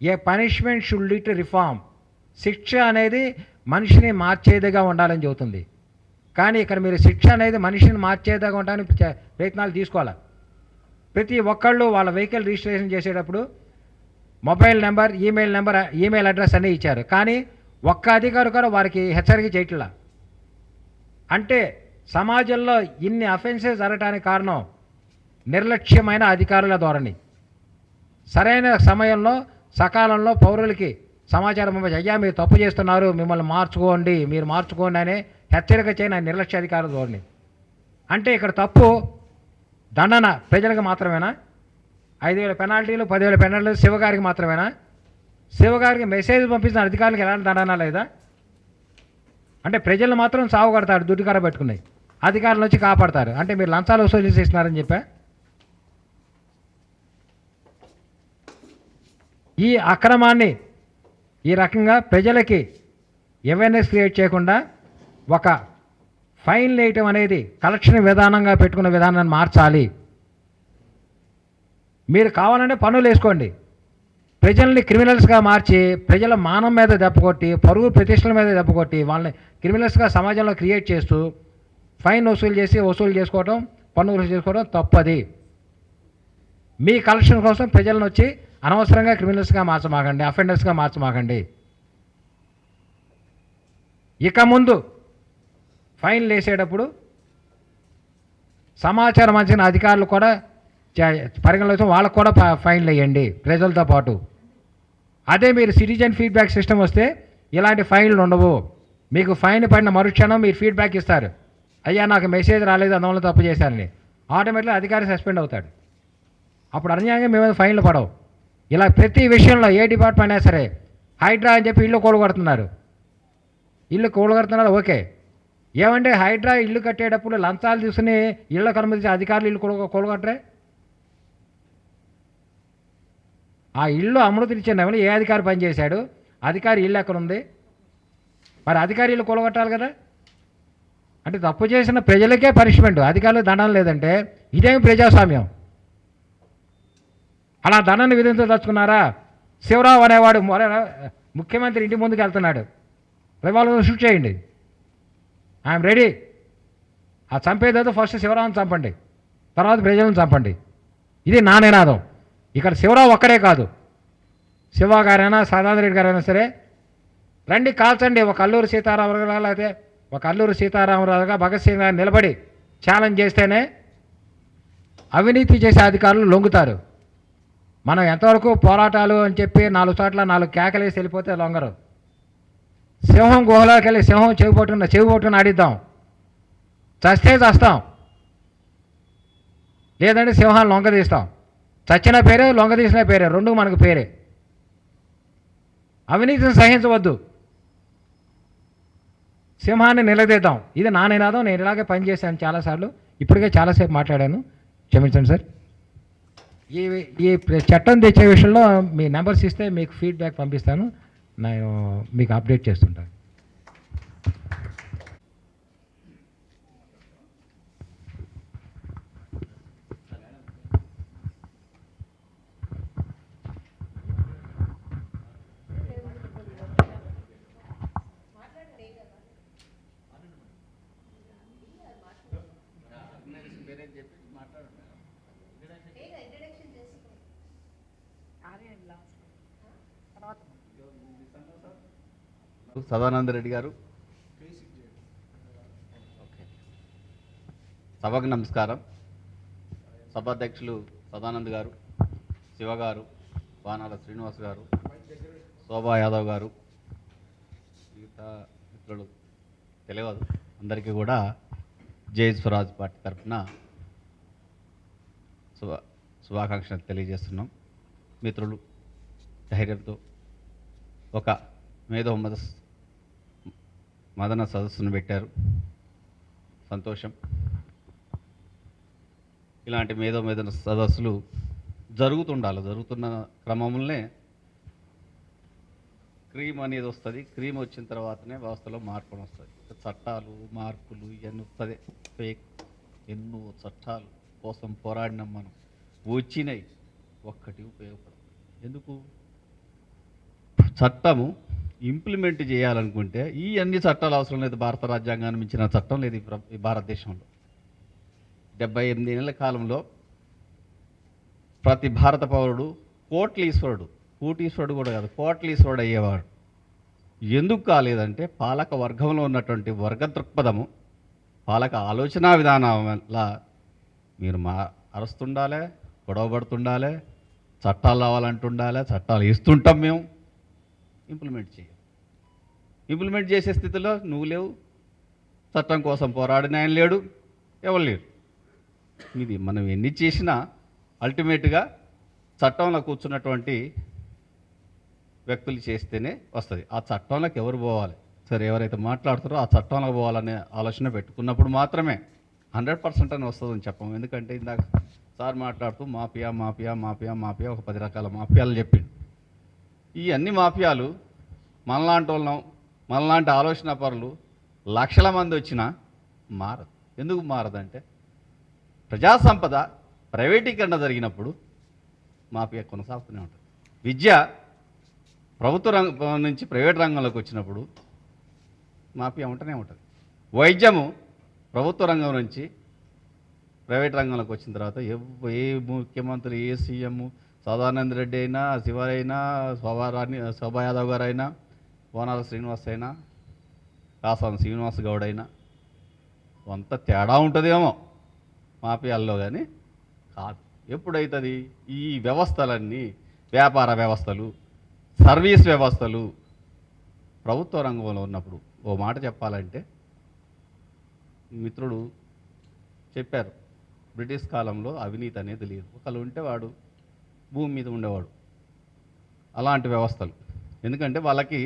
A punishment should lead to reform. శిక్ష అనేది మనిషిని మార్చేదిగా ఉండాలని చెబుతుంది. కానీ ఇక్కడ మీరు శిక్ష అనేది మనిషిని మార్చేదిగా ఉండడానికి ప్రయత్నాలు తీసుకోవాలి. ప్రతి ఒక్కళ్ళు వాళ్ళ వెహికల్ రిజిస్ట్రేషన్ చేసేటప్పుడు మొబైల్ నెంబర్, ఈమెయిల్ అడ్రస్ అన్నీ ఇచ్చారు. కానీ ఒక్క అధికారి కూడా వారికి హెచ్చరిక చేయట్లా. అంటే సమాజంలో ఇన్ని అఫెన్సెస్ జరగడానికి కారణం నిర్లక్ష్యమైన అధికారుల ధోరణి. సరైన సమయంలో సకాలంలో పౌరులకి సమాచారం పంపించి, అయ్యా మీరు తప్పు చేస్తున్నారు, మిమ్మల్ని మార్చుకోండి, మీరు మార్చుకోండి అనే హెచ్చరిక చేయని నిర్లక్ష్య అధికారుల ధోరణి. అంటే ఇక్కడ తప్పు దండన ప్రజలకు మాత్రమేనా? 5,000 పెనాల్టీలు 10,000 పెనాల్టీలు శివగారికి మాత్రమేనా? శివగారికి మెసేజ్ పంపించిన అధికారులకు ఎలాంటి దండన లేదా? అంటే ప్రజలు మాత్రం సాగు కడతాడు దుడ్డుకర పెట్టుకున్నాయి, అధికారులు వచ్చి కాపాడతారు. అంటే మీరు లంచాలు వసూలు చేస్తున్నారని చెప్పా. ఈ అక్రమాన్ని ఈ రకంగా ప్రజలకి అవేర్నెస్ క్రియేట్ చేయకుండా ఒక ఫైన్ వేయటం అనేది కలెక్షన్ విధానంగా పెట్టుకున్న విధానాన్ని మార్చాలి. మీరు కావాలంటే పన్నులు వేసుకోండి, ప్రజల్ని క్రిమినల్స్గా మార్చి ప్రజల మానం మీద దెబ్బకొట్టి పరువు ప్రతిష్టల మీద దెబ్బకొట్టి వాళ్ళని క్రిమినల్స్గా సమాజంలో క్రియేట్ చేస్తూ ఫైన్ వసూలు చేసుకోవడం, పన్ను వసూలు చేసుకోవడం తప్పది. మీ కలెక్షన్ కోసం ప్రజలను వచ్చి అనవసరంగా క్రిమినల్స్గా మార్చమాకండి, అఫెండర్స్గా మార్చమాకండి. ఇక ముందు ఫైన్లు వేసేటప్పుడు సమాచారం అందించిన అధికారులు కూడా పరిగణలో వాళ్ళకు కూడా ఫైన్లు వేయండి ప్రజలతో పాటు. అదే మీరు సిటిజన్ ఫీడ్బ్యాక్ సిస్టమ్ వస్తే ఇలాంటి ఫైన్లు ఉండవు. మీకు ఫైన్ పడిన మరుక్షణం మీరు ఫీడ్బ్యాక్ ఇస్తారు, అయ్యా నాకు మెసేజ్ రాలేదు అందువల్ల తప్పు చేశారని. ఆటోమేటిక్గా అధికారి సస్పెండ్ అవుతాడు. అప్పుడు అన్యాయంగా మేము ఫైన్లు పడవు. ఇలా ప్రతి విషయంలో ఏ డిపార్ట్మెంట్ అయినా సరే హైడ్రా అని చెప్పి ఇల్లు కూలగొడుతున్నారు, ఓకే. ఏమంటే హైడ్రా ఇల్లు కట్టేటప్పుడు లంచాలు తీసుకుని ఇళ్ళకు అనుమతించే అధికారులు ఇల్లు కూలగొట్టరే? ఆ ఇల్లు అమృతిచ్చిన ఏ అధికారి పనిచేశాడు? అధికారి ఇల్లు ఎక్కడ ఉంది? మరి అధికారి ఇల్లు కూలగొట్టాలి కదా. అంటే తప్పు చేసిన ప్రజలకే పనిష్మెంట్, అధికారులు దండం లేదంటే ఇదేమి ప్రజాస్వామ్యం? అలా దండాన్ని విధించదలుచుకున్నారా? శివరావు అనేవాడు ముఖ్యమంత్రి ఇంటి ముందుకు వెళ్తున్నాడు, రివాల్వర్ షూట్ చేయండి, ఐఎమ్ రెడీ. ఆ చంపేదేదో ఫస్ట్ శివరావుని చంపండి, తర్వాత ప్రజలను చంపండి. ఇది నా నినాదం. ఇక్కడ శివరావు ఒక్కడే కాదు, శివ గారైనా సదానంద రెడ్డి గారైనా సరే రండి కాల్చండి. ఒక అల్లూరు సీతారామరావు అయితే ఒక అల్లూరు సీతారామరావుగా భగత్ సింగ్ గారు నిలబడి ఛాలెంజ్ చేస్తేనే అవినీతి చేసే అధికారులు లొంగుతారు. మనం ఎంతవరకు పోరాటాలు అని చెప్పి 4 చోట్ల 4 కేకలేసి వెళ్ళిపోతే లొంగరు. సింహం గుహలోకి వెళ్ళి సింహం చెవి పట్టుకుని ఆడిద్దాం, చస్తే చస్తాం, లేదంటే సింహాన్ని లొంగదీస్తాం. చచ్చిన పేరే, లొంగదీసిన పేరే, రెండు మనకు పేరే. అవినీతిని సహించవద్దు, సింహాన్ని నిలదీద్దాం. ఇది నా నినాదం. నేను ఇలాగే పనిచేశాను చాలాసార్లు, ఇప్పటికే చాలాసేపు మాట్లాడాను, క్షమించండి సార్. ఈ చట్టం తెచ్చే విషయంలో మీ నెంబర్స్ ఇస్తే మీకు ఫీడ్బ్యాక్ పంపిస్తాను, నేను మీకు అప్డేట్ చేస్తుంటాను. సదానంద రెడ్డి గారు, సభకు నమస్కారం. సభాధ్యక్షులు సదానంద్ గారు, శివ గారు, వానాల శ్రీనివాస్ గారు, శోభా యాదవ్ గారు, మిగతా మిత్రులు తెలియదు అందరికీ కూడా జై స్వరాజ్ పార్టీ తరఫున శుభాకాంక్షలు తెలియజేస్తున్నాం. మిత్రులు ధైర్యంతో ఒక మేధో మదన సదస్సును పెట్టారు, సంతోషం. ఇలాంటి మేధో సదస్సులు జరుగుతుండాలి. జరుగుతున్న క్రమంలోనే క్రీమ్ అనేది వస్తుంది. క్రీమ్ వచ్చిన తర్వాతనే వ్యవస్థలో మార్పులు వస్తుంది. చట్టాలు మార్పులు ఇవన్నీ వస్తుంది. ఫేక్ ఎన్నో చట్టాలు కోసం పోరాడినాం మనం, వచ్చినాయి, ఒక్కటి ఉపయోగపడదు. ఎందుకు? చట్టము ఇంప్లిమెంట్ చేయాలనుకుంటే ఈ అన్ని చట్టాలు అవసరం లేదు. భారత రాజ్యాంగాన్ని మించిన చట్టం లేదు ఈ భారతదేశంలో. 78 ఏళ్ల కాలంలో ప్రతి భారత పౌరుడు కోట్లీశ్వరుడు కూడా కాదు, కోట్లీశ్వరుడు అయ్యేవాడు. ఎందుకు కాలేదంటే పాలక వర్గంలో ఉన్నటువంటి వర్గ దృక్పథము వాళ్ళకి ఆలోచన విధానం వల్ల మీరు అరుస్తుండాలి, గొడవపడుతుండాలి, చట్టాలు రావాలంటుండాలి, చట్టాలు ఇస్తుంటాం మేము, ఇంప్లిమెంట్ చేయం. ఇంప్లిమెంట్ చేసే స్థితిలో నువ్వు లేవు, చట్టం కోసం పోరాడిన ఆయన లేడు, ఎవరు లేరు. ఇది మనం ఎన్ని చేసినా అల్టిమేట్గా చట్టంలో కూర్చున్నటువంటి వ్యక్తులు చేస్తేనే వస్తుంది. ఆ చట్టంలోకి ఎవరు పోవాలి, సరే ఎవరైతే మాట్లాడుతారో ఆ చట్టంలోకి పోవాలనే ఆలోచన పెట్టుకున్నప్పుడు మాత్రమే 100% అని వస్తుందని చెప్పము. ఎందుకంటే ఇందాక సార్ మాట్లాడుతూ మాఫియా మాఫియా మాఫియా మాఫియా ఒక 10 రకాల మాఫియాలు చెప్పిండు. ఈ అన్ని మాఫియాలు మనలాంటి వాళ్ళం, మనలాంటి ఆలోచన పరులు లక్షల మంది వచ్చినా మారదు. ఎందుకు మారదంటే ప్రజా సంపద ప్రైవేటీకరణ జరిగినప్పుడు మాఫియా కొనసాగుతూనే ఉంటుంది. విద్య ప్రభుత్వ రంగం నుంచి ప్రైవేట్ రంగంలోకి వచ్చినప్పుడు మాఫియా ఉంటూనే ఉంటుంది. వైద్యము ప్రభుత్వ రంగం నుంచి ప్రైవేట్ రంగంలోకి వచ్చిన తర్వాత ఏ ముఖ్యమంత్రి, ఏ సీఎం, సదానంద రెడ్డి అయినా, శివ అయినా, శోభా యాదవ్ గారు అయినా, బోనాల శ్రీనివాస్ అయినా, కాసాని శ్రీనివాస్ గౌడ్ అయినా కొంత తేడా ఉంటుందేమో మాఫియాల్లో, కానీ కాదు. ఎప్పుడైతుంది ఈ వ్యవస్థలన్నీ, వ్యాపార వ్యవస్థలు, సర్వీస్ వ్యవస్థలు ప్రభుత్వ రంగంలో ఉన్నప్పుడు, ఓ మాట చెప్పాలంటే మిత్రుడు చెప్పారు, బ్రిటిష్ కాలంలో అవినీతి అనేది లేదు, ఒకళ్ళు ఉంటే వాడు భూమి మీద ఉండేవాడు. అలాంటి వ్యవస్థలు, ఎందుకంటే వాళ్ళకి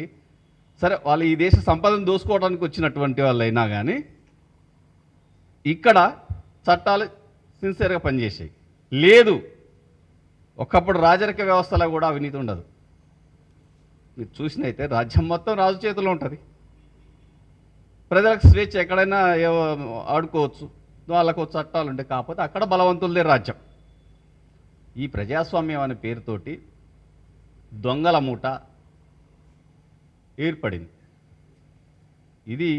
సరే వాళ్ళు ఈ దేశ సంపదను దోసుకోవడానికి వచ్చినటువంటి వాళ్ళు అయినా కానీ ఇక్కడ చట్టాలు సిన్సియర్గా పనిచేసాయి. లేదు, ఒకప్పుడు రాజరిక వ్యవస్థలో కూడా అవినీతి ఉండదు. మీరు చూసినైతే రాజ్యం మొత్తం రాజు చేతిలో ఉంటుంది. ప్రజలకు స్వేచ్ఛ, ఎక్కడైనా ఆడుకోవచ్చు, వాళ్ళకు చట్టాలు ఉంటాయి. కాకపోతే అక్కడ బలవంతులదే రాజ్యం. ఈ ప్రజాస్వామ్యం అనే పేరుతోటి దొంగల మూట ఏర్పడింది. ఇది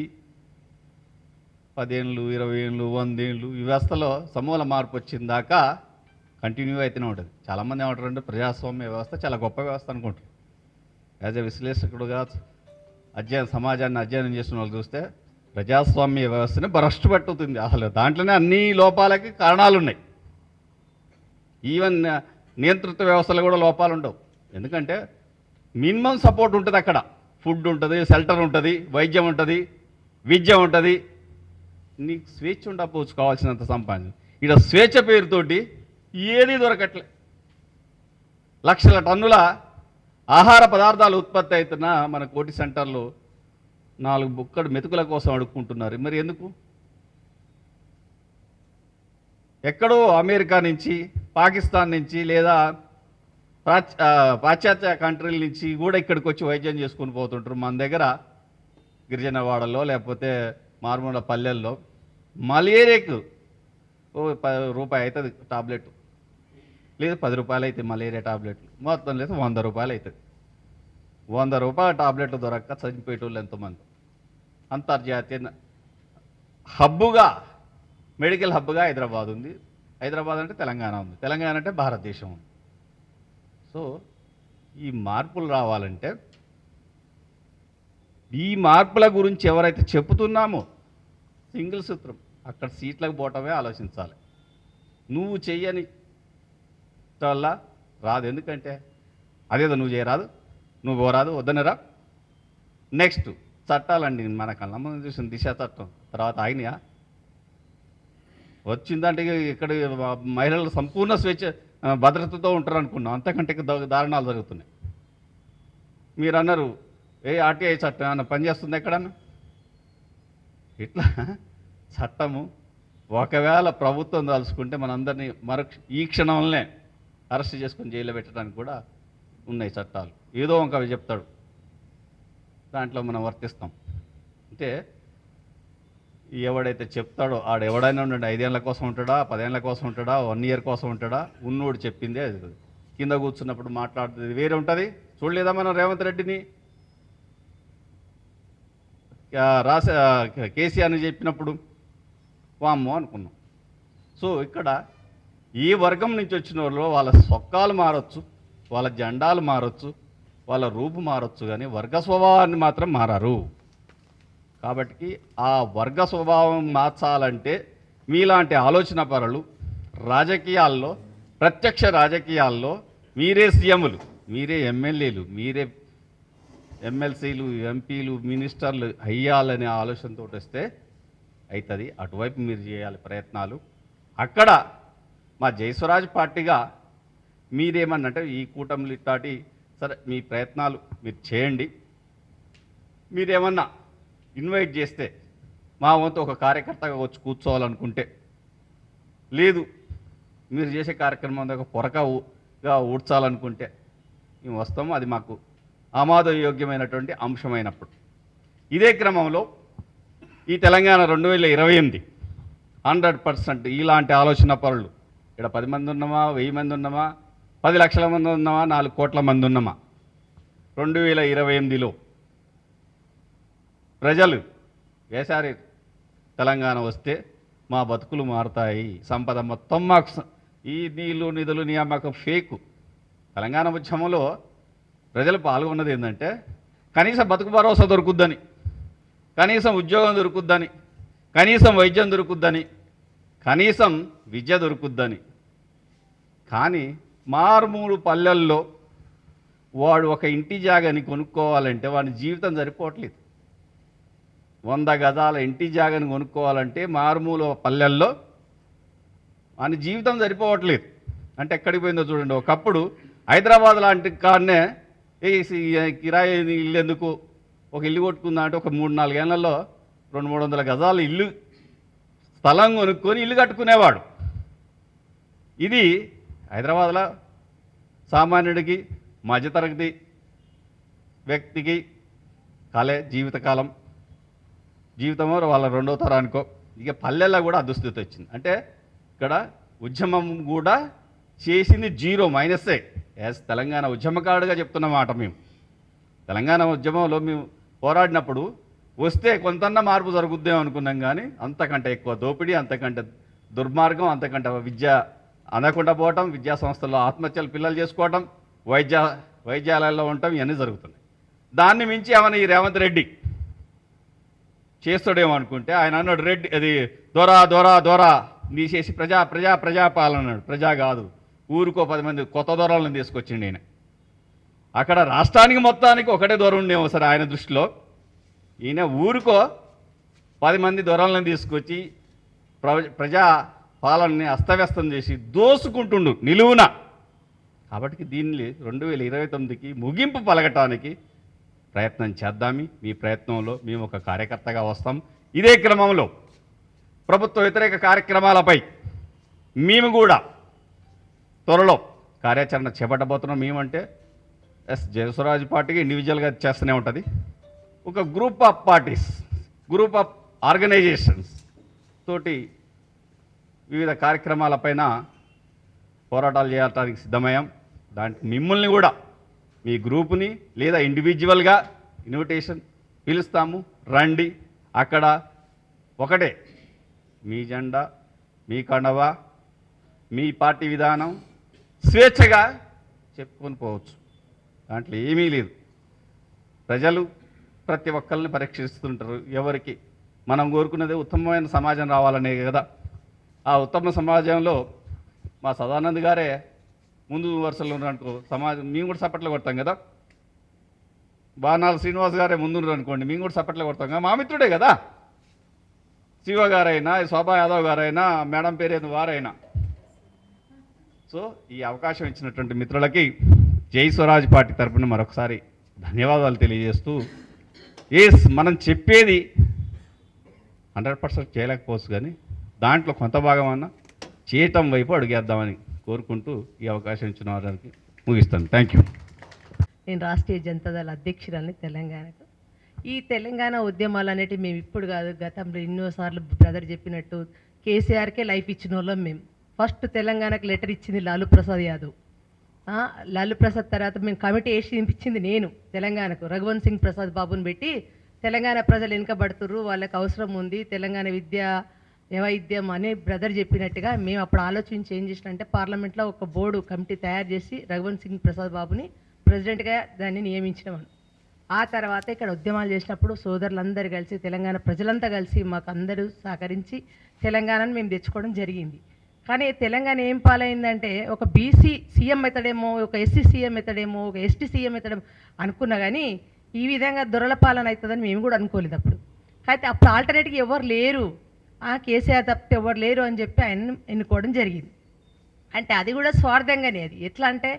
10 ఏళ్ళు, 20 ఏళ్ళు, 100 ఏళ్ళు ఈ వ్యవస్థలో సమూల మార్పు వచ్చిన దాకా కంటిన్యూ అయితేనే ఉంటుంది. చాలామంది ఏమంటారంటే ప్రజాస్వామ్య వ్యవస్థ చాలా గొప్ప వ్యవస్థ అనుకుంటారు. యాజ్ ఎ విశ్లేషకుడుగా సమాజాన్ని అధ్యయనం చేసిన వాళ్ళు చూస్తే ప్రజాస్వామ్య వ్యవస్థని భ్రష్టు పట్టుతుంది. అసలు దాంట్లోనే అన్ని లోపాలకి కారణాలు ఉన్నాయి. ఈవెన్ నియంత్రిత వ్యవస్థలో కూడా లోపాలు ఉండవు. ఎందుకంటే మినిమం సపోర్ట్ ఉంటుంది. అక్కడ ఫుడ్ ఉంటుంది, షెల్టర్ ఉంటుంది, వైద్యం ఉంటుంది, విద్య ఉంటుంది. నీకు స్వేచ్ఛ ఉండకపోవచ్చు, కావాల్సినంత సంపాదించు. ఇక్కడ స్వేచ్ఛ పేరుతోటి ఏది దొరకట్లే. లక్షల టన్నుల ఆహార పదార్థాలు ఉత్పత్తి అవుతున్న మన కోటి సెంటర్లు 4 బుక్కడు మెతుకుల కోసం అడుక్కుంటున్నారు. మరి ఎందుకు? ఎక్కడో అమెరికా నుంచి, పాకిస్తాన్ నుంచి, లేదా పాశ్చాత్య కంట్రీల నుంచి కూడా ఇక్కడికి వచ్చి వైద్యం చేసుకుని పోతుంటారు. మన దగ్గర గిరిజనవాడలో లేకపోతే మారుమూల పల్లెల్లో మలేరియాకు ₹10 అవుతుంది టాబ్లెట్, లేదు ₹10 అవుతాయి మలేరియా టాబ్లెట్లు. మొత్తం లేదు ₹100 అవుతుంది. ₹100 టాబ్లెట్లు దొరక్క చనిపోయేటోళ్ళు ఎంతోమంది. అంతర్జాతీయ హబ్బుగా, మెడికల్ హబ్గా హైదరాబాద్ ఉంది. హైదరాబాద్ అంటే తెలంగాణ ఉంది, తెలంగాణ అంటే భారతదేశం ఉంది. సో ఈ మార్పులు రావాలంటే ఈ మార్పుల గురించి ఎవరైతే చెబుతున్నామో సింగిల్ సూత్రం, అక్కడ సీట్లకు పోవటమే ఆలోచించాలి. నువ్వు చెయ్యని వల్ల రాదు. ఎందుకంటే అదేదో నువ్వు చేయరాదు, నువ్వు పోరాదు, వద్దనరా. నెక్స్ట్ చట్టాలండి, మన కళ్ళ ముందు చూసిన దిశ చట్టం తర్వాత ఆగినాయా? వచ్చిందంటే ఇక్కడ మహిళలు సంపూర్ణ స్వేచ్ఛ భద్రతతో ఉంటారు అనుకున్నాం. అంతకంటే దారుణాలు జరుగుతున్నాయి. మీరు అన్నారు ఆర్టీఐ చట్టం ఏమన్నా పనిచేస్తుంది ఎక్కడన్నా? ఇట్లా చట్టము ఒకవేళ ప్రభుత్వం తలుచుకుంటే మనందరినీ ఈ క్షణంలోనే అరెస్ట్ చేసుకొని జైల్లో పెట్టడానికి కూడా ఉన్నాయి చట్టాలు. ఏదో ఒక చెప్తాడు, దాంట్లో మనం వర్తిస్తాం. అంటే ఎవడైతే చెప్తాడో ఆడు ఎవడైనా ఉండండి, 5 ఏళ్ళ కోసం ఉంటాడా, 10 ఏళ్ళ కోసం ఉంటాడా, 1 ఇయర్ కోసం ఉంటాడా, ఉన్నోడు చెప్పిందే అది. కింద కూర్చున్నప్పుడు మాట్లాడుతుంది వేరే ఉంటుంది. చూడలేదా మనం రేవంత్ రెడ్డిని కేసీఆర్ని చెప్పినప్పుడు వామ్మో అనుకున్నాం. సో ఇక్కడ ఈ వర్గం నుంచి వచ్చిన వాళ్ళు వాళ్ళ సొక్కాలు మారచ్చు, వాళ్ళ జెండాలు మారచ్చు, వాళ్ళ రూపు మారచ్చు, కానీ వర్గ స్వభావాన్ని మాత్రం మారారు. కాబట్టి ఆ వర్గ స్వభావం మార్చాలంటే మీలాంటి ఆలోచన పరులు రాజకీయాల్లో, ప్రత్యక్ష రాజకీయాల్లో మీరే సీఎంలు, మీరే ఎమ్మెల్యేలు, మీరే ఎమ్మెల్సీలు, ఎంపీలు, మినిస్టర్లు అయ్యాలనే ఆలోచనతో వస్తే అవుతుంది. అటువైపు మీరు చేయాలి ప్రయత్నాలు. అక్కడ మా జయస్వరాజ్ పార్టీగా మీరేమన్నంటే ఈ కూటమిలు ఇట్లాంటి సరే మీ ప్రయత్నాలు మీరు చేయండి. మీరేమన్నా ఇన్వైట్ చేస్తే మా వంతు ఒక కార్యకర్తగా వచ్చి కూర్చోవాలనుకుంటే, లేదు మీరు చేసే కార్యక్రమం ఒక పొరకగా ఊడ్చాలనుకుంటే మేము వస్తాము. అది మాకు ఆమోదయోగ్యమైనటువంటి అంశమైనప్పుడు. ఇదే క్రమంలో ఈ తెలంగాణ 2028 100% ఇలాంటి ఆలోచన పరులు ఇక్కడ 10 మంది ఉన్నామా, 1000 మంది ఉన్నామా, 10 లక్షల మంది ఉన్నామా, 4 కోట్ల మంది ఉన్నామా, 2028లో ప్రజలు వేసారి తెలంగాణ వస్తే మా బతుకులు మారుతాయి, సంపద మొత్తం మాకు ఈ నీళ్లు నిధులు నియామకం ఫేకు. తెలంగాణ ఉద్యమంలో ప్రజలు పాల్గొన్నది ఏంటంటే కనీసం బతుకు భరోసా దొరుకుద్దని, కనీసం ఉద్యోగం దొరుకుద్దని, కనీసం వైద్యం దొరుకుద్దని, కనీసం విద్య దొరుకుద్దని. కానీ మారుమూడు పల్లెల్లో వాడు ఒక ఇంటి జాగాని కొనుక్కోవాలంటే వాడి జీవితం సరిపోవట్లేదు. 100 గజాల ఇంటి జాగాని కొనుక్కోవాలంటే మారుమూల పల్లెల్లో వాని జీవితం సరిపోవట్లేదు. అంటే ఎక్కడికి పోయిందో చూడండి. ఒకప్పుడు హైదరాబాద్ లాంటి కాడనే కిరాయి ఇల్లు ఎందుకు, ఒక ఇల్లు కొట్టుకుందా అంటే ఒక 3-4 ఏళ్లలో 200-300 గజాల ఇల్లు స్థలం కొనుక్కొని ఇల్లు కట్టుకునేవాడు. ఇది హైదరాబాద్లో సామాన్యుడికి, మధ్యతరగతి వ్యక్తికి జీవితకాలం జీవితమో వాళ్ళ 2వ తరానికో. ఇక పల్లెల్లో కూడా ఆ దుస్థితి వచ్చింది. అంటే ఇక్కడ ఉద్యమం కూడా చేసింది జీరో మైనస్సే. యాజ్ తెలంగాణ ఉద్యమకారుడిగా చెప్తున్న మాట. మేము తెలంగాణ ఉద్యమంలో మేము పోరాడినప్పుడు వస్తే కొంతన్నా మార్పు జరుగుద్దేమో అనుకున్నాం. కానీ అంతకంటే ఎక్కువ దోపిడీ, అంతకంటే దుర్మార్గం, అంతకంటే విద్య అందకుండా పోవటం, విద్యా సంస్థల్లో ఆత్మహత్యలు పిల్లలు చేసుకోవటం, వైద్యాలయాల్లో ఉండటం, ఇవన్నీ జరుగుతున్నాయి. దాన్ని మించి ఏమన్నా ఈ రేవంత్ రెడ్డి చేస్తాడేమో అనుకుంటే ఆయన అన్నాడు, రెడ్డి అది దొరా దొరా దొరా తీసేసి ప్రజాపాలన అన్నాడు. ప్రజా కాదు, ఊరికో 10 మంది కొత్త దొరలను తీసుకొచ్చిండి ఆయన. అక్కడ రాష్ట్రానికి మొత్తానికి ఒకటే దొర ఉండేమో సరే ఆయన దృష్టిలో. ఈయన ఊరికో 10 మంది దొరలను తీసుకొచ్చి ప్రజా పాలనని అస్తవ్యస్తం చేసి దోసుకుంటుండు నిలువున. కాబట్టి దీన్ని 2029కి ముగింపు పలకటానికి ప్రయత్నం చేద్దామి. మీ ప్రయత్నంలో మేము ఒక కార్యకర్తగా వస్తాం. ఇదే క్రమంలో ప్రభుత్వ వ్యతిరేక కార్యక్రమాలపై మేము కూడా త్వరలో కార్యాచరణ చేపట్టబోతున్నాం. మేమంటే జయస్వరాజ్ పార్టీకి ఇండివిజువల్గా చేస్తూనే ఉంటుంది. ఒక group of parties, group of organisations తోటి వివిధ కార్యక్రమాలపైన పోరాటాలు చేయడానికి సిద్ధమయ్యాం. దానికి మిమ్మల్ని కూడా మీ గ్రూపుని లేదా ఇండివిజువల్గా ఇన్విటేషన్ పిలుస్తాము, రండి. అక్కడ ఒకటే మీ జెండా, మీ కండవ, మీ పార్టీ విధానం స్వేచ్ఛగా చెప్పుకొని పోవచ్చు. దాంట్లో ఏమీ లేదు. ప్రజలు ప్రతి ఒక్కరిని పరీక్షిస్తుంటారు. ఎవరికి మనం కోరుకున్నదే ఉత్తమమైన సమాజం రావాలనే కదా. ఆ ఉత్తమ సమాజంలో మా సదానంద్ గారే ముందు వరుసలో ఉన్నారనుకో, సమాజం మేము కూడా సపట్లు కొడతాం కదా. బాణాల శ్రీనివాస్ గారే ముందున్నారు అనుకోండి, మేము కూడా సపట్లు కొడతాం కదా. మా మిత్రుడే కదా. శివ గారైనా, శోభా యాదవ్ గారైనా, మేడం పేరేది వారైనా. సో ఈ అవకాశం ఇచ్చినటువంటి మిత్రులకి జై స్వరాజ్ పార్టీ తరఫున మరొకసారి ధన్యవాదాలు తెలియజేస్తూ, మనం చెప్పేది 100% చేయలేకపోవచ్చు, కానీ దాంట్లో కొంత భాగం అన్నా చేయటం వైపు అడుగేద్దామని కోరుకుంటూ ఈ అవకాశం ఇచ్చిన వారికి ముగిస్తాను. Thank you. నేను రాష్ట్రీయ జనతాదళ అధ్యక్షురాలని తెలంగాణకు. ఈ తెలంగాణ ఉద్యమాలు అనేటివి మేము ఇప్పుడు కాదు, గతంలో ఎన్నోసార్లు బ్రదర్ చెప్పినట్టు కేసీఆర్కే లైఫ్ ఇచ్చిన వాళ్ళం మేము. ఫస్ట్ తెలంగాణకు లెటర్ ఇచ్చింది లాలూ ప్రసాద్ యాదవ్. లాలూ ప్రసాద్ తర్వాత మేము కమిటీ వేసి ఇప్పించింది నేను తెలంగాణకు. రఘువంత్ సింగ్ ప్రసాద్ బాబుని పెట్టి తెలంగాణ ప్రజలు వెనుకబడుతుర్రు, వాళ్ళకి అవసరం ఉంది తెలంగాణ విద్య వైద్యం అని బ్రదర్ చెప్పినట్టుగా మేము అప్పుడు ఆలోచించి ఏం చేసినంటే పార్లమెంట్లో ఒక బోర్డు కమిటీ తయారు చేసి రఘువంత్ సింగ్ ప్రసాద్ బాబుని ప్రెసిడెంట్గా దాన్ని నియమించినామని. ఆ తర్వాత ఇక్కడ ఉద్యమాలు చేసినప్పుడు సోదరులందరూ కలిసి తెలంగాణ ప్రజలంతా కలిసి మాకు అందరూ సహకరించి తెలంగాణను మేము తెచ్చుకోవడం జరిగింది. కానీ తెలంగాణ ఏం పాలైందంటే ఒక బీసీ సీఎం అవుతాడేమో, ఒక ఎస్సీ సీఎం అవుతాడేమో, ఒక ఎస్టీ సీఎం అవుతాడేమో అనుకున్నా కానీ ఈ విధంగా దొరల పాలన అవుతుందని మేము కూడా అనుకోలేదు అప్పుడు. అయితే అప్పుడు ఆల్టర్నేట్గా ఎవరు లేరు, కేసీఆర్ తప్పితే ఎవరు లేరు అని చెప్పి ఆయన ఎన్నుకోవడం జరిగింది. అంటే అది కూడా స్వార్థంగానే, అది ఎట్లా అంటే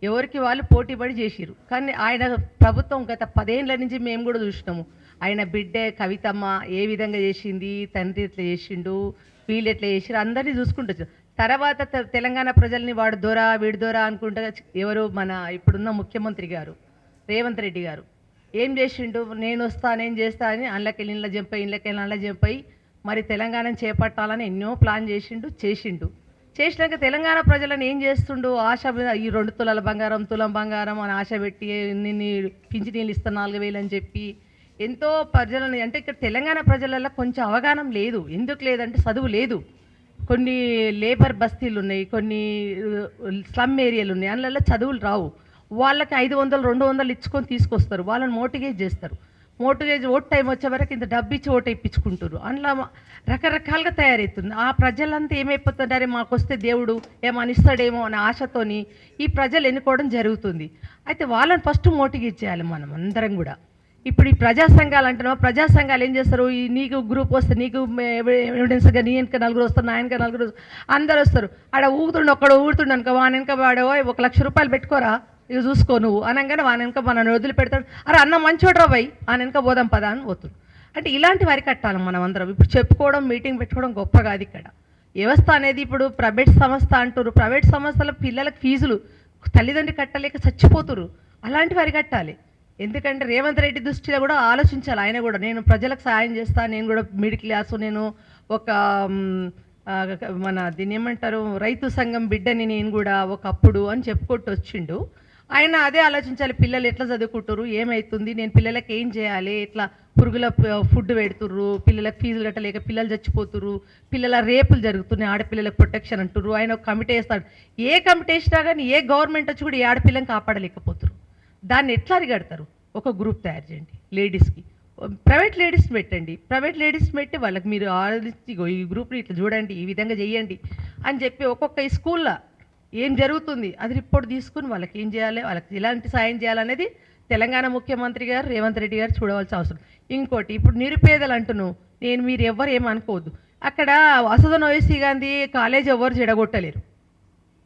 ఎవరికి వాళ్ళు పోటీపడి చేసిరు. కానీ ఆయన ప్రభుత్వం గత 10 ఏళ్ళ నుంచి మేము కూడా చూసినాము. ఆయన బిడ్డే కవితమ్మ ఏ విధంగా చేసింది, తండ్రి ఎట్లా చేసిండు, వీళ్ళు ఎట్లా చేసిరు, అందరినీ చూసుకుంటూ తర్వాత తెలంగాణ ప్రజల్ని వాడు దొర వీడి దొర అనుకుంటా ఎవరు మన ఇప్పుడున్న ముఖ్యమంత్రి గారు రేవంత్ రెడ్డి గారు ఏం చేసిండు, నేను వస్తా నేను చేస్తా అని అళ్ళకెళ్ళి ఇళ్ళ జంపై ఇళ్ళకెళ్ళి అళ్ళ జంపై మరి తెలంగాణను చేపట్టాలని ఎన్నో ప్లాన్ చేసినాక తెలంగాణ ప్రజలను ఏం చేస్తుండు, ఆశ ఈ 2 తులాల బంగారం తులం బంగారం అని ఆశ పెట్టి నిన్ను పింఛనీళ్ళు ఇస్తా 4,000 అని చెప్పి ఎంతో ప్రజలను, అంటే ఇక్కడ తెలంగాణ ప్రజలలో కొంచెం అవగాహన లేదు. ఎందుకు లేదంటే చదువు లేదు. కొన్ని లేబర్ బస్తీలు ఉన్నాయి, కొన్ని స్లమ్ ఏరియాలు ఉన్నాయి, అందులో చదువులు రావు. వాళ్ళకి 500 200 ఇచ్చుకొని తీసుకొస్తారు, వాళ్ళని మోటిగేజ్ చేస్తారు. మోటిగేజ్ ఓట్ టైం వచ్చే వరకు ఇంత డబ్బు ఇచ్చి ఓటు ఇప్పించుకుంటారు. అందులో రకరకాలుగా తయారవుతుంది. ఆ ప్రజలంతా ఏమైపోతుంటారే మాకు వస్తే దేవుడు ఏమనిస్తాడేమో అనే ఆశతోని ఈ ప్రజలు ఎన్నుకోవడం జరుగుతుంది. అయితే వాళ్ళని ఫస్ట్ మోటిగేజ్ చేయాలి మనం అందరం కూడా. ఇప్పుడు ఈ ప్రజా సంఘాలు అంటున్నావు, ప్రజా సంఘాలు ఏం చేస్తారు, ఈ నీకు గ్రూప్ వస్తే నీకు ఎవిడెన్స్గా నీ వెనక 4 వస్తారు, నా వెనక 4 అందరు వస్తారు. ఆడ ఒక్కడు ఊగుతుండ అనుకో, వాని వెనక వాడు 1,00,000 రూపాయలు పెట్టుకోరా ఇక చూసుకో నువ్వు అనగానే వాని వెనక మనల్ని వదిలిపెడతాడు. అరే అన్న మంచోడ్రా పోయి ఆయన వెనక పోదాం పదా అని పోతుడు. అంటే ఇలాంటి వారికి కట్టాలి మనం అందరం. ఇప్పుడు చెప్పుకోవడం మీటింగ్ పెట్టుకోవడం గొప్ప కాదు. ఇక్కడ వ్యవస్థ అనేది ఇప్పుడు ప్రైవేట్ సంస్థ అంటారు, ప్రైవేట్ సంస్థల పిల్లలకు ఫీజులు తల్లిదండ్రులు కట్టలేక చచ్చిపోతురు. అలాంటి వారికి కట్టాలి. ఎందుకంటే రేవంత్ రెడ్డి దృష్టిలో కూడా ఆలోచించాలి. ఆయన కూడా నేను ప్రజలకు సాయం చేస్తాను, నేను కూడా మిడిల్ క్లాసు, నేను ఒక మన దీన్ని ఏమంటారు రైతు సంఘం బిడ్డని నేను కూడా ఒకప్పుడు అని చెప్పుకుంటూ వచ్చిండు. ఆయన అదే ఆలోచించాలి, పిల్లలు ఎట్లా చదువుకుంటారు, ఏమవుతుంది, నేను పిల్లలకి ఏం చేయాలి, ఎట్లా పురుగుల ఫుడ్ పెడుతుర్రు, పిల్లలకు ఫీజులు కట్టలేక పిల్లలు చచ్చిపోతుర్రు, పిల్లల రేపులు జరుగుతున్నాయి, ఆడపిల్లలకు ప్రొటెక్షన్ అంటుర్రు. ఆయన ఒక కమిటీ వేస్తాడు. ఏ కమిటీ వేసినా కానీ ఏ గవర్నమెంట్ వచ్చి కూడా ఏ ఆడపిల్లని కాపాడలేకపోతున్నారు. దాన్ని ఎట్లా అరిగడతారు? ఒక గ్రూప్ తయారు చేయండి లేడీస్కి, ప్రైవేట్ లేడీస్ పెట్టండి, ప్రైవేట్ లేడీస్ పెట్టి వాళ్ళకి మీరు ఈ గ్రూప్ని ఇట్లా చూడండి, ఈ విధంగా చేయండి అని చెప్పి ఒక్కొక్క ఈ స్కూల్లో ఏం జరుగుతుంది అది రిపోర్ట్ తీసుకుని వాళ్ళకి ఏం చేయాలి, వాళ్ళకి ఎలాంటి సాయం చేయాలనేది తెలంగాణ ముఖ్యమంత్రి గారు రేవంత్ రెడ్డి గారు చూడవలసిన అవసరం. ఇంకోటి ఇప్పుడు నిరుపేదలు అంటున్నాను నేను, మీరు ఎవరు ఏమనుకోవద్దు. అక్కడ అసదున్ ఓవైసీ గాంధీ కాలేజ్ ఎవరు చెడగొట్టలేరు.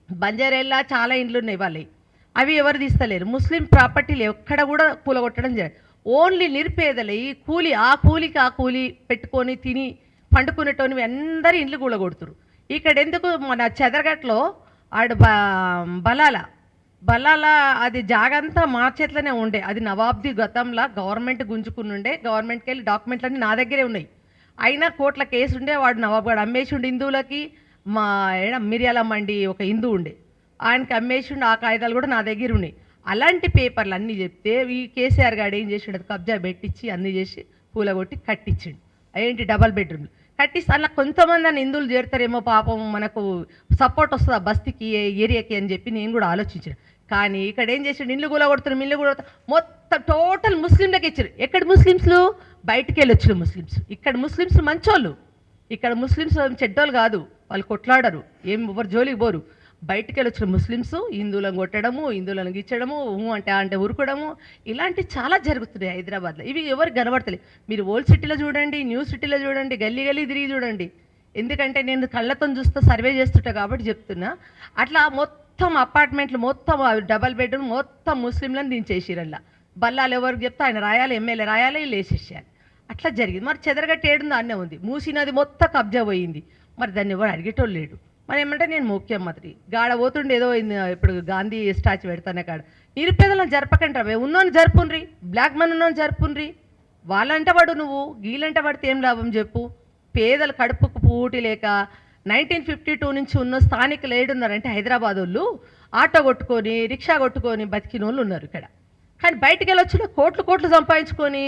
బంజారేళ్ళ చాలా ఇండ్లు ఉన్నాయి వాళ్ళవి, అవి ఎవరు తీస్తలేరు. ముస్లిం ప్రాపర్టీలు ఎక్కడ కూడా కూలగొట్టడం జరిగింది. ఓన్లీ నిరుపేదలే ఈ కూలి ఆ కూలి పెట్టుకొని తిని పండుకునేటోని అందరూ ఇండ్లు కూలగొడుతురు. ఇక్కడ ఎందుకు మన చెదరగట్లో ఆడు బలాల అది జాగంతా మా చేతిలోనే ఉండే, అది నవాబ్ది గతంలో గవర్నమెంట్ గుంజుకుని ఉండే, గవర్నమెంట్కి వెళ్ళి డాక్యుమెంట్లన్నీ నా దగ్గరే ఉన్నాయి. అయినా కోట్ల కేసు ఉండే, వాడు నవాబ్ గారు అమ్మేసిండు హిందువులకి. మా మిర్యాల మండి ఒక హిందూ ఉండే, ఆయనకి అమ్మేసిండు, ఆ కాగితాలు కూడా నా దగ్గర ఉన్నాయి. అలాంటి పేపర్లు అన్నీ చెప్తే ఈ కేసీఆర్ గారు ఏం చేసిండు, అది కబ్జా పెట్టించి అన్నీ చేసి పూలగొట్టి కట్టించిండు. ఏంటి డబల్ బెడ్రూమ్లు కట్టిస్తే అలా కొంతమంది అని హిందువులు చేరుతారేమో పాపం, మనకు సపోర్ట్ వస్తుంది ఆ బస్తీకి ఏరియాకి అని చెప్పి నేను కూడా ఆలోచించాను. కానీ ఇక్కడ ఏం చేసాడు, ఇల్లు కూలగొడుతున్నారు, ఇల్లు కూడా మొత్తం టోటల్ ముస్లింలకు ఇచ్చారు. ఎక్కడ ముస్లిమ్స్లు బయటికి వెళ్ళి వచ్చిన ముస్లిమ్స్, ఇక్కడ ముస్లిమ్స్ మంచోళ్ళు, ఇక్కడ ముస్లిమ్స్ చెడ్డోళ్ళు కాదు, వాళ్ళు కొట్లాడరు, ఏం ఎవరు జోలికి పోరు. బయటికి వెళ్ళి వచ్చిన ముస్లిమ్స్ హిందువులను కొట్టడము, హిందువులను గిచ్చడము, అంటే ఉరుకడము, ఇలాంటి చాలా జరుగుతున్నాయి హైదరాబాద్లో. ఇవి ఎవరికి కనబడతలేదు. మీరు ఓల్డ్ సిటీలో చూడండి, న్యూ సిటీలో చూడండి, గల్లీ తిరిగి చూడండి. ఎందుకంటే నేను కళ్ళతో చూస్తూ సర్వే చేస్తుంటా కాబట్టి చెప్తున్నా. అట్లా మొత్తం అపార్ట్మెంట్లు మొత్తం డబల్ బెడ్రూమ్ మొత్తం ముస్లింలను దించేసిరల్లా. బల్లాలు ఎవరికి చెప్తే ఆయన రాయాలి, ఎమ్మెల్యే రాయాలి, వీళ్ళు వేసేసేయాలి. అట్లా జరిగింది. మరి చెదరగట్టు ఏడుందో అన్నే ఉంది, మూసినది మొత్తం కబ్జా పోయింది. మరి దాన్ని ఎవరు అడిగేటోళ్ళు లేడు. మరి ఏమంటే నేను ముఖ్యమంత్రి గాడ పోతుండే ఏదో ఇప్పుడు గాంధీ స్టాచ్యూ పెడతానే కాడ నిరుపేదలను జరపకండి రా, ఉన్నోని జరుపుండ్రి, బ్లాక్ మన్ ఉన్నోని జరుపుండ్రి. వాళ్ళంట పడు నువ్వు, గీలంట పడితే ఏం లాభం చెప్పు. పేదలు కడుపుకు పూటి లేక 1952 నుంచి ఉన్న స్థానికులు ఏడున్నారంటే హైదరాబాద్ వాళ్ళు ఆటో కొట్టుకొని రిక్షా కొట్టుకొని బతికిన వాళ్ళు ఉన్నారు ఇక్కడ. కానీ బయటికి వెళ్ళొచ్చిన కోట్లు సంపాదించుకొని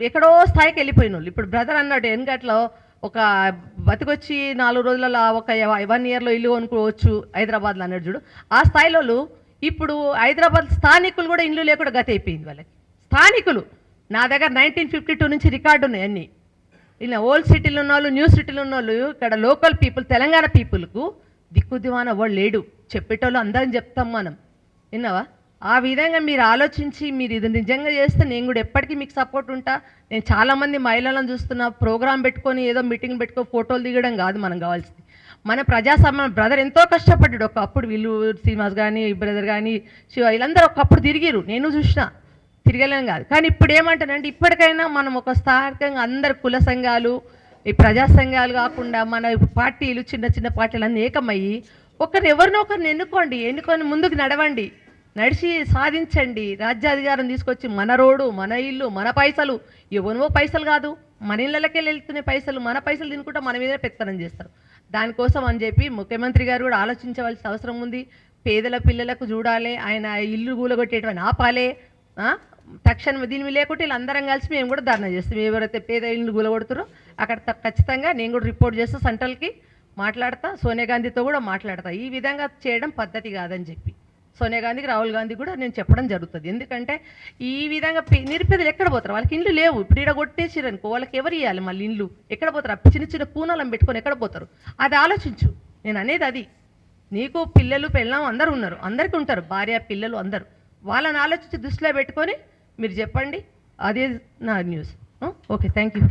ఎక్కడో స్థాయికి వెళ్ళిపోయిన వాళ్ళు. ఇప్పుడు బ్రదర్ అన్నాడు ఎన్గట్లో ఒక బతికొచ్చి 4 రోజులలో ఒక 1 ఇయర్లో ఇల్లు కొనుక్కోవచ్చు హైదరాబాద్లో అన్నాడు చూడు. ఆ స్థాయిలో ఇప్పుడు హైదరాబాద్ స్థానికులు కూడా ఇల్లు లేకుండా గతి అయిపోయింది వాళ్ళకి. స్థానికులు నా దగ్గర 1952 నుంచి రికార్డు ఉన్నాయి అన్నీ. ఇలా ఓల్డ్ సిటీలో ఉన్న వాళ్ళు, న్యూ సిటీలో ఉన్న వాళ్ళు, ఇక్కడ లోకల్ పీపుల్, తెలంగాణ పీపుల్కు దిక్కు దివాన వాడు లేడు. చెప్పేటోళ్ళు అందరం చెప్తాం మనం. విన్నావా? ఆ విధంగా మీరు ఆలోచించి మీరు ఇది నిజంగా చేస్తే నేను కూడా ఎప్పటికీ మీకు సపోర్ట్ ఉంటా. నేను చాలామంది మహిళలను చూస్తున్నా, ప్రోగ్రాం పెట్టుకొని ఏదో మీటింగ్ పెట్టుకొని ఫోటోలు దిగడం కాదు మనం కావాల్సింది. మన ప్రజాస్వామ్యం బ్రదర్ ఎంతో కష్టపడ్డాడు. ఒకప్పుడు వీళ్ళు శ్రీనివాస్ కానీ, బ్రదర్ కానీ, శివ వీళ్ళందరూ ఒకప్పుడు తిరిగిరు, నేను చూసిన, తిరగలేను కాదు. కానీ ఇప్పుడు ఏమంటానంటే ఇప్పటికైనా మనం ఒక స్థానికంగా అందరు కుల సంఘాలు, ఈ ప్రజా సంఘాలు కాకుండా మన పార్టీలు, చిన్న చిన్న పార్టీలు అన్నీ ఏకమయ్యి ఎవరినో ఒకరిని ఎన్నుకొని ముందుకు నడవండి, నడిచి సాధించండి. రాజ్యాధికారం తీసుకొచ్చి మన రోడ్డు, మన ఇల్లు, మన పైసలు, ఎవరివో పైసలు కాదు, మన ఇళ్ళకే వెళ్తున్న పైసలు, మన పైసలు తినుకుంటా మన మీదే పెత్తనం చేస్తారు. దానికోసం అని చెప్పి ముఖ్యమంత్రి గారు కూడా ఆలోచించవలసిన అవసరం ఉంది. పేదల పిల్లలకు చూడాలి, ఆయన ఇల్లు కూలగొట్టేటువంటి ఆపాలే. తక్షణం దీని లేకుంటే వీళ్ళందరం కలిసి మేము కూడా ధర్నా చేస్తాం. ఎవరైతే పేద ఇల్లు కూలగొడుతారో అక్కడ ఖచ్చితంగా నేను కూడా రిపోర్ట్ చేస్తా, సెంట్రల్కి మాట్లాడతా, సోనియా గాంధీతో కూడా మాట్లాడతా. ఈ విధంగా చేయడం పద్ధతి కాదని చెప్పి సోనియా గాంధీకి, రాహుల్ గాంధీ కూడా నేను చెప్పడం జరుగుతుంది. ఎందుకంటే ఈ విధంగా నిరుపేదలు ఎక్కడ పోతారు? వాళ్ళకి ఇండ్లు లేవు. ఇప్పుడు ఇక్కడ కొట్టేసిరు అనుకో, వాళ్ళకి ఎవరు ఇవ్వాలి మళ్ళీ ఇండ్లు? ఎక్కడ పోతారు? చిన్న చిన్న కూనలను పెట్టుకొని ఎక్కడ పోతారు? అది ఆలోచించు. నేను అనేది అది. నీకు పిల్లలు పెళ్ళాం అందరూ ఉన్నారు, అందరికీ ఉంటారు, భార్య పిల్లలు అందరూ. వాళ్ళని ఆలోచించి దృష్టిలో పెట్టుకొని మీరు చెప్పండి. అదే నా news. Okay, thank you.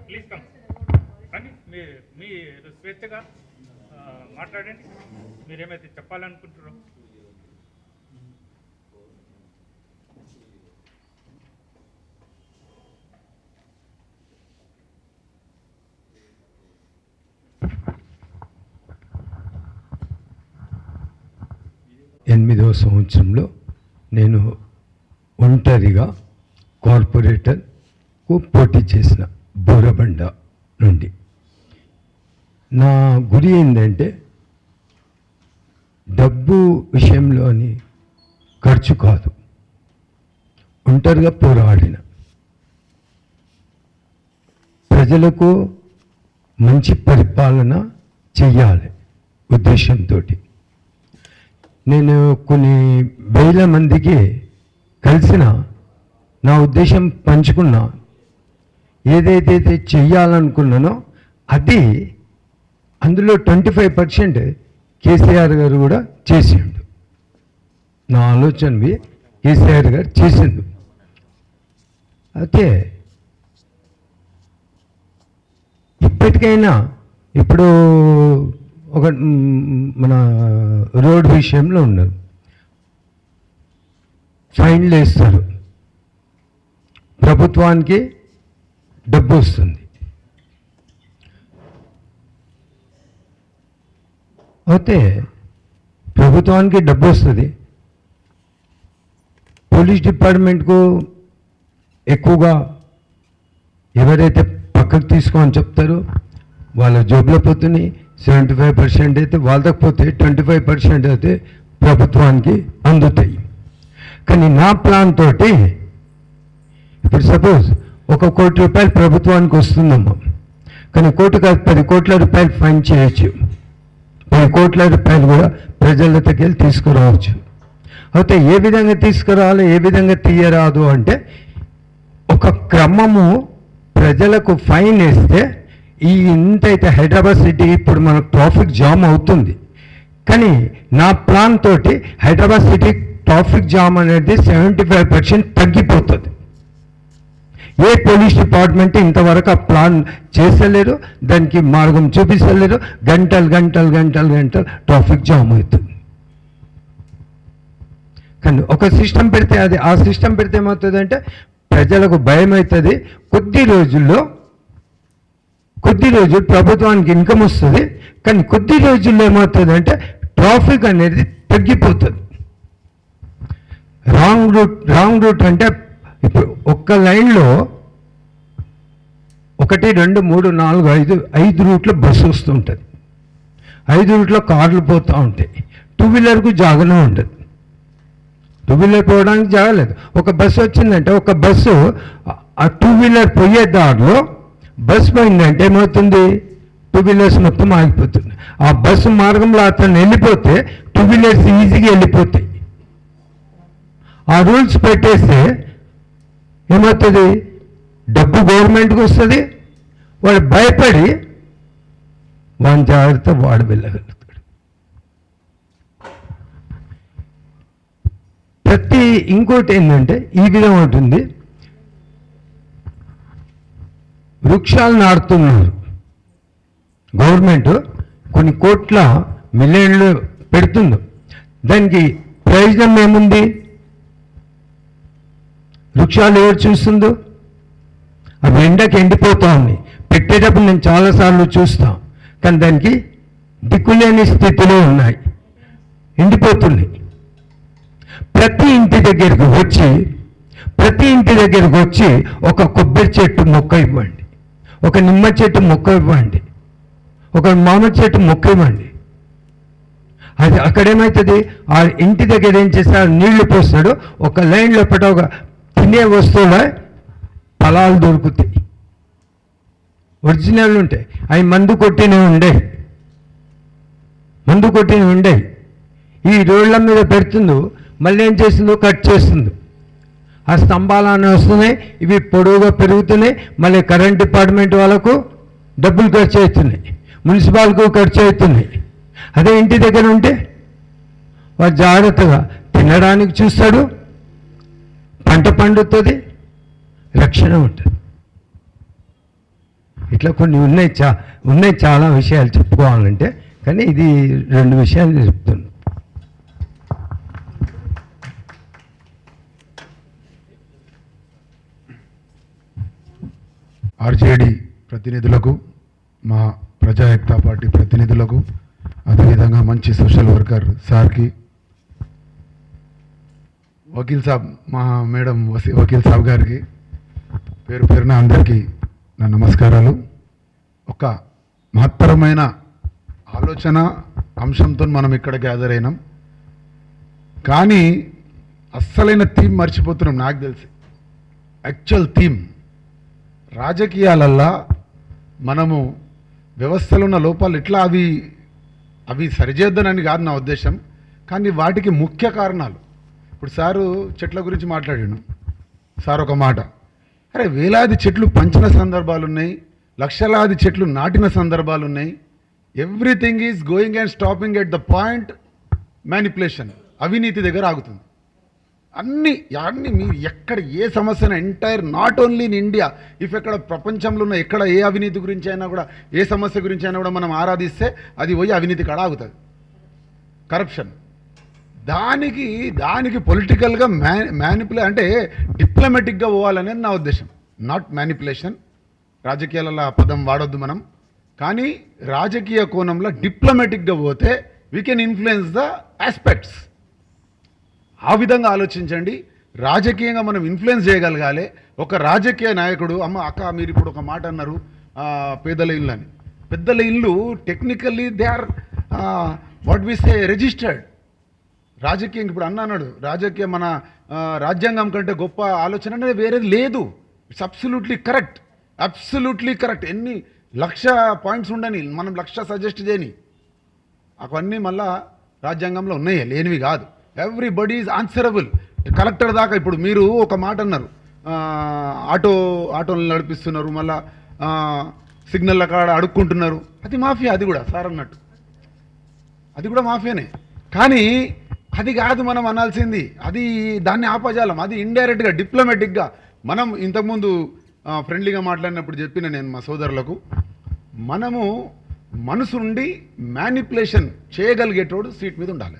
Please come కానీ మీరు స్వేచ్ఛగా మాట్లాడండి. మీరేమైతే చెప్పాలనుకుంటున్నారో. ఎనిమిదవ సంవత్సరంలో నేను ఒంటరిగా కార్పొరేటర్కు పోటీ చేసిన బోరబండ నుండి. నా గురి ఏంటంటే డబ్బు విషయంలోని ఖర్చు కాదు, ఒంటరిగా పోరాడిన ప్రజలకు మంచి పరిపాలన చెయ్యాలి ఉద్దేశంతో నేను కొన్ని వేల మందికి కలిసిన నా ఉద్దేశం పంచుకున్నా. ఏదైతే చెయ్యాలనుకున్నానో అది అందులో 25% కేసీఆర్ గారు కూడా చేసిండు. నా ఆలోచనవి కేసీఆర్ గారు చేసిండు. అయితే ఇప్పటికైనా ఇప్పుడు ఒక మన రోడ్ విషయంలో ఉన్నారు, ఫైన్లు వేస్తారు, ప్రభుత్వానికి డబ్బు వస్తుంది. అయితే ప్రభుత్వానికి డబ్బు వస్తుంది, పోలీస్ డిపార్ట్మెంట్కు ఎక్కువగా ఎవరైతే పక్కకు తీసుకోమని చెప్తారో వాళ్ళ జోబులో పోతుంది. 75% అయితే వాళ్ళకి పోతే 25% అయితే ప్రభుత్వానికి అందుతాయి. కానీ నా ప్లాన్ తోటి ఇప్పుడు సపోజ్ 1 కోటి రూపాయలు ప్రభుత్వానికి వస్తుందమ్మా, కానీ కోటి కాదు 10 కోట్ల రూపాయలు ఫైన్ చేయొచ్చు, 10 కోట్ల రూపాయలు కూడా ప్రజల దగ్గరికి వెళ్ళి తీసుకురావచ్చు. అయితే ఏ విధంగా తీసుకురావాలి, ఏ విధంగా తీయరాదు అంటే ఒక క్రమము. ప్రజలకు ఫైన్ వేస్తే ఈ ఇంతైతే హైదరాబాద్ సిటీ ఇప్పుడు మనకు ట్రాఫిక్ జామ్ అవుతుంది, కానీ నా ప్లాన్ తోటి హైదరాబాద్ సిటీ ట్రాఫిక్ జామ్ అనేది 75% తగ్గిపోతుంది. ఏ పోలీస్ డిపార్ట్మెంట్ ఇంతవరకు ఆ ప్లాన్ చేసలేరు, దానికి మార్గం చూపించలేరు. గంటలు ట్రాఫిక్ జామ్ అవుతుంది. కానీ ఒక సిస్టమ్ పెడితే ఆ సిస్టమ్ పెడితే ఏమవుతుందంటే ప్రజలకు భయం అవుతుంది. కొద్ది రోజులు ప్రభుత్వానికి ఇన్కమ్ వస్తుంది, కానీ కొద్ది రోజుల్లో ఏమవుతుందంటే ట్రాఫిక్ అనేది తగ్గిపోతుంది. రాంగ్ రూట్ అంటే ఇప్పుడు ఒక్క లైన్లో 1, 2, 3, 4, 5 రూట్లో బస్సు వస్తుంటుంది, 5 రూట్లో కార్లు పోతూ ఉంటాయి. 2 వీలర్కు జాగానే ఉండదు, 2 వీలర్ పోవడానికి జాగలేదు. ఒక బస్సు వచ్చిందంటే ఒక బస్సు ఆ 2 వీలర్ పోయే దారిలో బస్సు పోయిందంటే ఏమవుతుంది, టూ వీలర్స్ మొత్తం ఆగిపోతుంది. ఆ బస్సు మార్గంలో అతను వెళ్ళిపోతే టూ వీలర్స్ ఈజీగా వెళ్ళిపోతాయి. ఆ రూల్స్ పెట్టేస్తే ఏమవుతుంది, డబ్బు గవర్నమెంట్కి వస్తుంది, వాడు భయపడి వాని జాగ్రత్త వాడు వెళ్ళగలుగుతాడు. ఇంకోటి ఏంటంటే ఈ విధంగా ఉంటుంది, వృక్షాలు నాటుతున్నారు గవర్నమెంట్, కొన్ని కోట్ల మిలియన్లు పెడుతుంది. దానికి ప్రయోజనం ఏముంది? వృక్షాలు ఎవరు చూస్తుందో? అవి ఎండకి ఎండిపోతా ఉన్నాయి. పెట్టేటప్పుడు నేను చాలాసార్లు చూస్తాను, కానీ దానికి దిక్కులేని స్థితిలో ఉన్నాయి, ఎండిపోతున్నాయి. ప్రతి ఇంటి దగ్గరికి వచ్చి ఒక కొబ్బరి చెట్టు మొక్క ఇవ్వండి, ఒక నిమ్మ చెట్టు మొక్క ఇవ్వండి, ఒక మామిడి చెట్టు మొక్క ఇవ్వండి. అది అక్కడేమవుతుంది, ఆ ఇంటి దగ్గర ఏం చేస్తాడు, నీళ్లు పోస్తాడు, ఒక లైన్ లోపల ఒక తినే వస్తువుల ఫలాలు దొరుకుతాయి, ఒరిజినల్ ఉంటాయి. అవి మందు కొట్టినవి ఉండే ఈ రోడ్ల మీద పెడుతుందో మళ్ళీ ఏం చేస్తుందో కట్ చేస్తుందో. ఆ స్తంభాలన్నీ వస్తున్నాయి, ఇవి పొడవుగా పెరుగుతున్నాయి. మళ్ళీ కరెంట్ డిపార్ట్మెంట్ వాళ్ళకు డబ్బులు ఖర్చు అవుతున్నాయి, మున్సిపాల్కు ఖర్చు అవుతున్నాయి. అదే ఇంటి దగ్గర ఉంటే వాడు జాగ్రత్తగా తినడానికి చూస్తాడు, పంట పండుతుంది, రక్షణ ఉంటుంది. ఇట్లా కొన్ని ఉన్నాయి చాలా విషయాలు చెప్పుకోవాలంటే, కానీ ఇది 2 విషయాలు చెప్తున్నాను. ఆర్జేడీ ప్రతినిధులకు, మా ప్రజా ఏక్తా పార్టీ ప్రతినిధులకు, అదేవిధంగా మంచి సోషల్ వర్కర్ సార్కి, వకీల్ సాబ్ మా మేడం వకీల్ సాబ్ గారికి పేరు పేరున అందరికీ నా నమస్కారాలు. ఒక మహత్తరమైన ఆలోచన అంశంతో మనం ఇక్కడ గ్యాదర్ అయినాం, కానీ అస్సలైన థీమ్ మర్చిపోతున్నాం. నాకు తెలిసి యాక్చువల్ థీమ్ రాజకీయాలల్లా మనము వ్యవస్థలో ఉన్న లోపాలు ఎట్లా అవి సరిచేద్దానని కాదు నా ఉద్దేశం, కానీ వాటికి ముఖ్య కారణాలు. ఇప్పుడు సారు చెట్ల గురించి మాట్లాడాను. సార్ ఒక మాట, అరే వేలాది చెట్లు పంచిన సందర్భాలు ఉన్నాయి, లక్షలాది చెట్లు నాటిన సందర్భాలు ఉన్నాయి. Everything is going and stopping at the point manipulation, అవినీతి దగ్గర ఆగుతుంది. అన్నీ మీరు ఎక్కడ ఏ సమస్యన entire not only in India, if ఎక్కడ ప్రపంచంలో ఉన్న ఎక్కడ ఏ అవినీతి గురించి అయినా కూడా, ఏ సమస్య గురించి అయినా కూడా మనం ఆరాధిస్తే అది పోయి అవినీతి కాడ ఆగుతుంది, కరప్షన్. దానికి పొలిటికల్గా మ్యానిపులే అంటే డిప్లొమాటిక్గా పోవాలనేది నా ఉద్దేశం, నాట్ మ్యానిపులేషన్. రాజకీయాలలో ఆ పదం వాడొద్దు మనం, కానీ రాజకీయ కోణంలో డిప్లొమాటిక్గా పోతే we can influence the aspects. ఆ విధంగా ఆలోచించండి. రాజకీయంగా మనం ఇన్ఫ్లుయెన్స్ చేయగలగాలి. ఒక రాజకీయ నాయకుడు, అక్క మీరు ఇప్పుడు ఒక మాట అన్నారు, పేదల ఇల్లు అని. పెద్దల ఇల్లు technically they are what we say registered. రాజకీయం ఇప్పుడు అన్నాడు, రాజకీయ మన రాజ్యాంగం కంటే గొప్ప ఆలోచన అనేది వేరేది లేదు. It's absolutely correct. ఎన్ని 1,00,000 పాయింట్స్ ఉండని, మనం 1,00,000 సజెస్ట్ చేయని, అవన్నీ మళ్ళా రాజ్యాంగంలో ఉన్నాయి, లేనివి కాదు. Everybody is answerable. కలెక్టర్ దాకా ఇప్పుడు మీరు ఒక మాట అన్నారు, ఆటోలు నడిపిస్తున్నారు, మళ్ళా సిగ్నల్ కాడ అడుక్కుంటున్నారు, అది మాఫియా. అది కూడా సార్ అన్నట్టు అది కూడా మాఫియానే. కానీ అది కాదు మనం అనాల్సింది, దాన్ని ఆపజాలం. అది ఇండైరెక్ట్గా డిప్లొమాటిక్గా మనం ఇంతకుముందు ఫ్రెండ్లీగా మాట్లాడినప్పుడు చెప్పిన నేను మా సోదరులకు, మనము మనసు నుండి మ్యానిపులేషన్ చేయగలిగేటోడు సీట్ మీద ఉండాలి.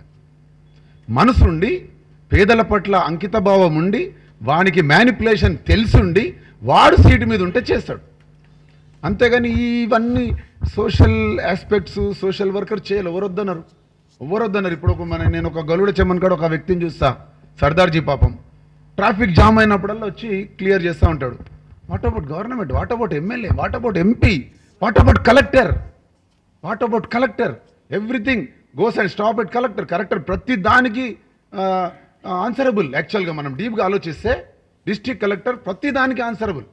మనసు నుండి పేదల పట్ల అంకితభావం ఉండి వానికి మ్యానిపులేషన్ తెలిసుండి వాడు సీటు మీద ఉంటే చేస్తాడు. అంతేగాని ఇవన్నీ సోషల్ ఆస్పెక్ట్స్ సోషల్ వర్కర్ చేయాలి. ఎవరొద్దన్నారు? ఇప్పుడు నేను ఒక గలుడ చెమ్మన్ కాడ ఒక వ్యక్తిని చూస్తా, సర్దార్జీ పాపం ట్రాఫిక్ జామ్ అయినప్పుడల్లా వచ్చి క్లియర్ చేస్తూ ఉంటాడు. What about government? What about MLA? What about MP? What about collector? Everything goes and stop at collector ప్రతి దానికి ఆన్సరబుల్. యాక్చువల్గా మనం డీప్గా ఆలోచిస్తే డిస్ట్రిక్ట్ కలెక్టర్ ప్రతి దానికి ఆన్సరబుల్.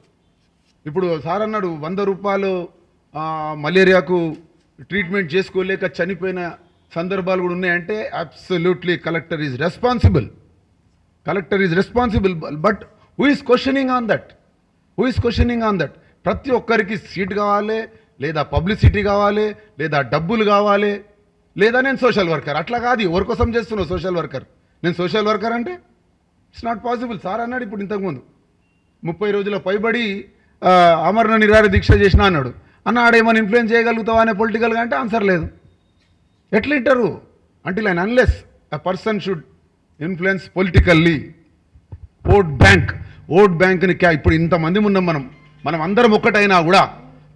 ఇప్పుడు సార్ అన్నాడు 100 రూపాయలు మలేరియాకు ట్రీట్మెంట్ చేసుకోలేక చనిపోయిన సందర్భాలు కూడా ఉన్నాయంటే absolutely collector is responsible. Collector is responsible. But who is questioning on that? Who is questioning on that? ప్రతి ఒక్కరికి సీట్ కావాలి, లేదా పబ్లిసిటీ కావాలి, లేదా డబ్బులు కావాలి, లేదా నేను సోషల్ వర్కర్. అట్లా కాదు, ఎవరి కోసం చేస్తున్నావు సోషల్ వర్కర్? నేను సోషల్ వర్కర్ అంటే ఇట్స్ నాట్ పాసిబుల్. సార్ అన్నాడు ఇప్పుడు ఇంతకుముందు 30 రోజుల పైబడి అమరణ నిరాహార దీక్ష చేసిన అన్నాడు. అన్న ఆడేమని ఇన్ఫ్లుయెన్స్ చేయగలుగుతావా అనే పొలిటికల్గా అంటే ఆన్సర్ లేదు. ఎట్లా ఇంటారు? Until and unless a person should influence politically. Vote బ్యాంక్ని ఇప్పుడు ఇంతమంది ఉన్నాం మనం అందరం ఒక్కటైనా కూడా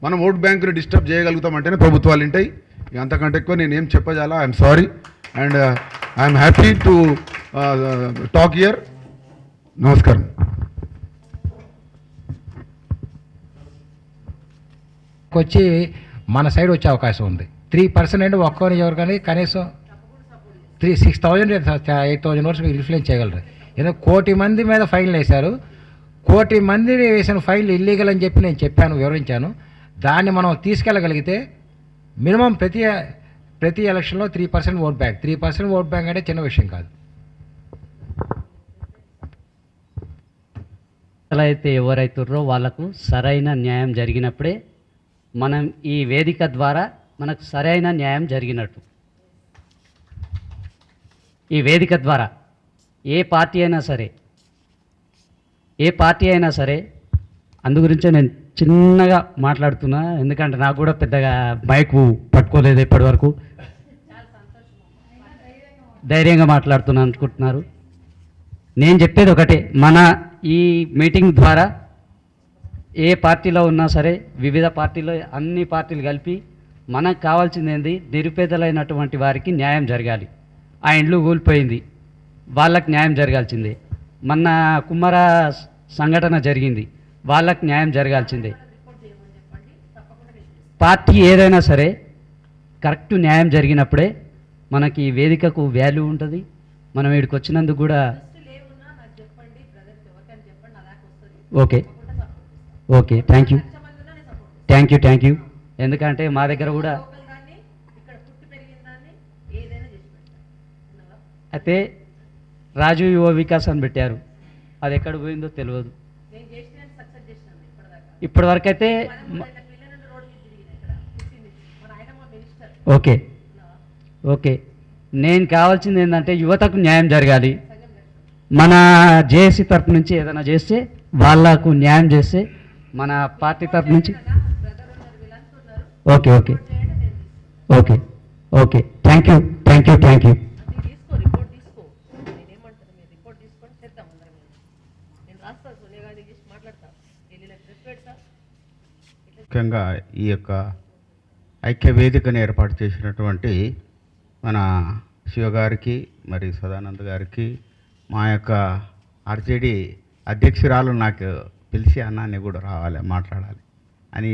మనం ఓట్ బ్యాంక్ని డిస్టర్బ్ చేయగలుగుతామంటేనే ప్రభుత్వాలు ఉంటాయి. ఇక అంతకంటే ఎక్కువ నేనేం చెప్పజాలా. I'm sorry and I'm happy to talk here. నమస్కారం. వచ్చి మన సైడ్ వచ్చే అవకాశం ఉంది. 3% అంటే ఒక్కరి ఎవరికని కనీసం 6,000 8,000 వరకు ఇన్ఫ్లుయెన్స్ చేయగలరు. ఎందుకంటే 1 కోటి మంది మీద ఫైన్లు వేశారు. 1 కోటి మంది వేసిన ఫైన్లు ఇల్లీగల్ అని చెప్పి నేను చెప్పాను, వివరించాను. దాన్ని మనం తీసుకెళ్ళగలిగితే మినిమం ప్రతి ఎలక్షన్లో 3% ఓట్ బ్యాంక్. 3% ఓట్ బ్యాంక్ అంటే చిన్న విషయం కాదు. అయితే ఎవరైతుర్రో వాళ్ళకు సరైన న్యాయం జరిగినప్పుడే మనం ఈ వేదిక ద్వారా మనకు సరైన న్యాయం జరిగినట్టు. ఈ వేదిక ద్వారా ఏ పార్టీ అయినా సరే అందుగురించే నేను చిన్నగా మాట్లాడుతున్నా. ఎందుకంటే నాకు కూడా పెద్దగా మైక్ పట్టుకోలేదు ఇప్పటివరకు. ధైర్యంగా మాట్లాడుతున్నా అనుకుంటున్నారు. నేను చెప్పేది ఒకటే, మన ఈ మీటింగ్ ద్వారా ఏ పార్టీలో ఉన్నా సరే, వివిధ పార్టీలో అన్ని పార్టీలు కలిపి మనకు కావాల్సింది ఏంది, నిరుపేదలైనటువంటి వారికి న్యాయం జరగాలి. ఆ ఇండ్లు కూలిపోయింది, వాళ్ళకి న్యాయం జరగాల్సిందే. మొన్న కుమ్మర సంఘటన జరిగింది, వాళ్ళకి న్యాయం జరగాల్సిందే. పార్టీ ఏదైనా సరే కరెక్ట్ న్యాయం జరిగినప్పుడే మనకి ఈ వేదికకు వాల్యూ ఉంటుంది. మనం వీడికి వచ్చినందుకు కూడా ఓకే థ్యాంక్ యూ. ఎందుకంటే మా దగ్గర కూడా అయితే రాజు యువ వికాస్ అని పెట్టారు, అది ఎక్కడ పోయిందో తెలియదు. ఇప్పటివరకు అయితే ఓకే నేను కావాల్సింది ఏంటంటే యువతకు న్యాయం జరగాలి. మన జేఏసీ తరపు నుంచి ఏదైనా చేస్తే వాళ్ళకు న్యాయం చేస్తే మన పార్టీ తరపు నుంచి ఓకే థ్యాంక్ యూ. ముఖ్యంగా ఈ యొక్క ఐక్య వేదికను ఏర్పాటు చేసినటువంటి మన శివ గారికి, మరి సదానంద్ గారికి, మా యొక్క ఆర్జేడీ అధ్యక్షురాలు నాకు పిలిచి అన్నాన్ని కూడా రావాలి మాట్లాడాలి అని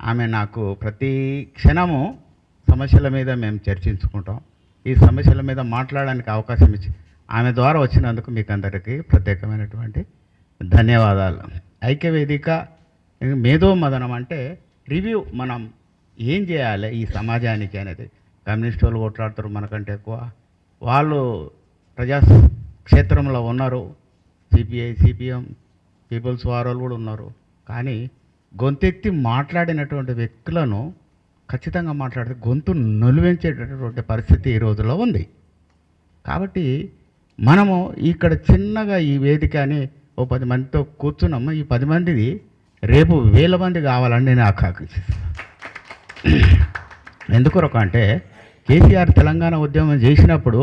ఆమె నాకు ప్రతి క్షణము సమస్యల మీద మేము చర్చించుకుంటాం. ఈ సమస్యల మీద మాట్లాడడానికి అవకాశం ఇచ్చి ఆమె ద్వారా వచ్చినందుకు మీకు అందరికీ ప్రత్యేకమైనటువంటి ధన్యవాదాలు. ఐక్యవేదిక మేధో మదనం అంటే రివ్యూ, మనం ఏం చేయాలి ఈ సమాజానికి అనేది. కమ్యూనిస్ట్ వాళ్ళు కొట్లాడుతారు మనకంటే ఎక్కువ, వాళ్ళు ప్రజాక్షేత్రంలో ఉన్నారు. సిపిఐ, సిపిఎం, పీపుల్స్ వార్ కూడా ఉన్నారు. కానీ గొంతెత్తి మాట్లాడినటువంటి వ్యక్తులను ఖచ్చితంగా మాట్లాడితే గొంతు నులివెంచేటటువంటి పరిస్థితి ఈ రోజుల్లో ఉంది. కాబట్టి మనము ఇక్కడ చిన్నగా ఈ వేదిక అని ఓ 10 మందితో కూర్చున్నాము. ఈ 10 మందిది రేపు 1000 మంది కావాలని నేను ఆకాంక్షిస్తాను. ఎందుకొరకు అంటే కేసీఆర్ తెలంగాణ ఉద్యమం చేసినప్పుడు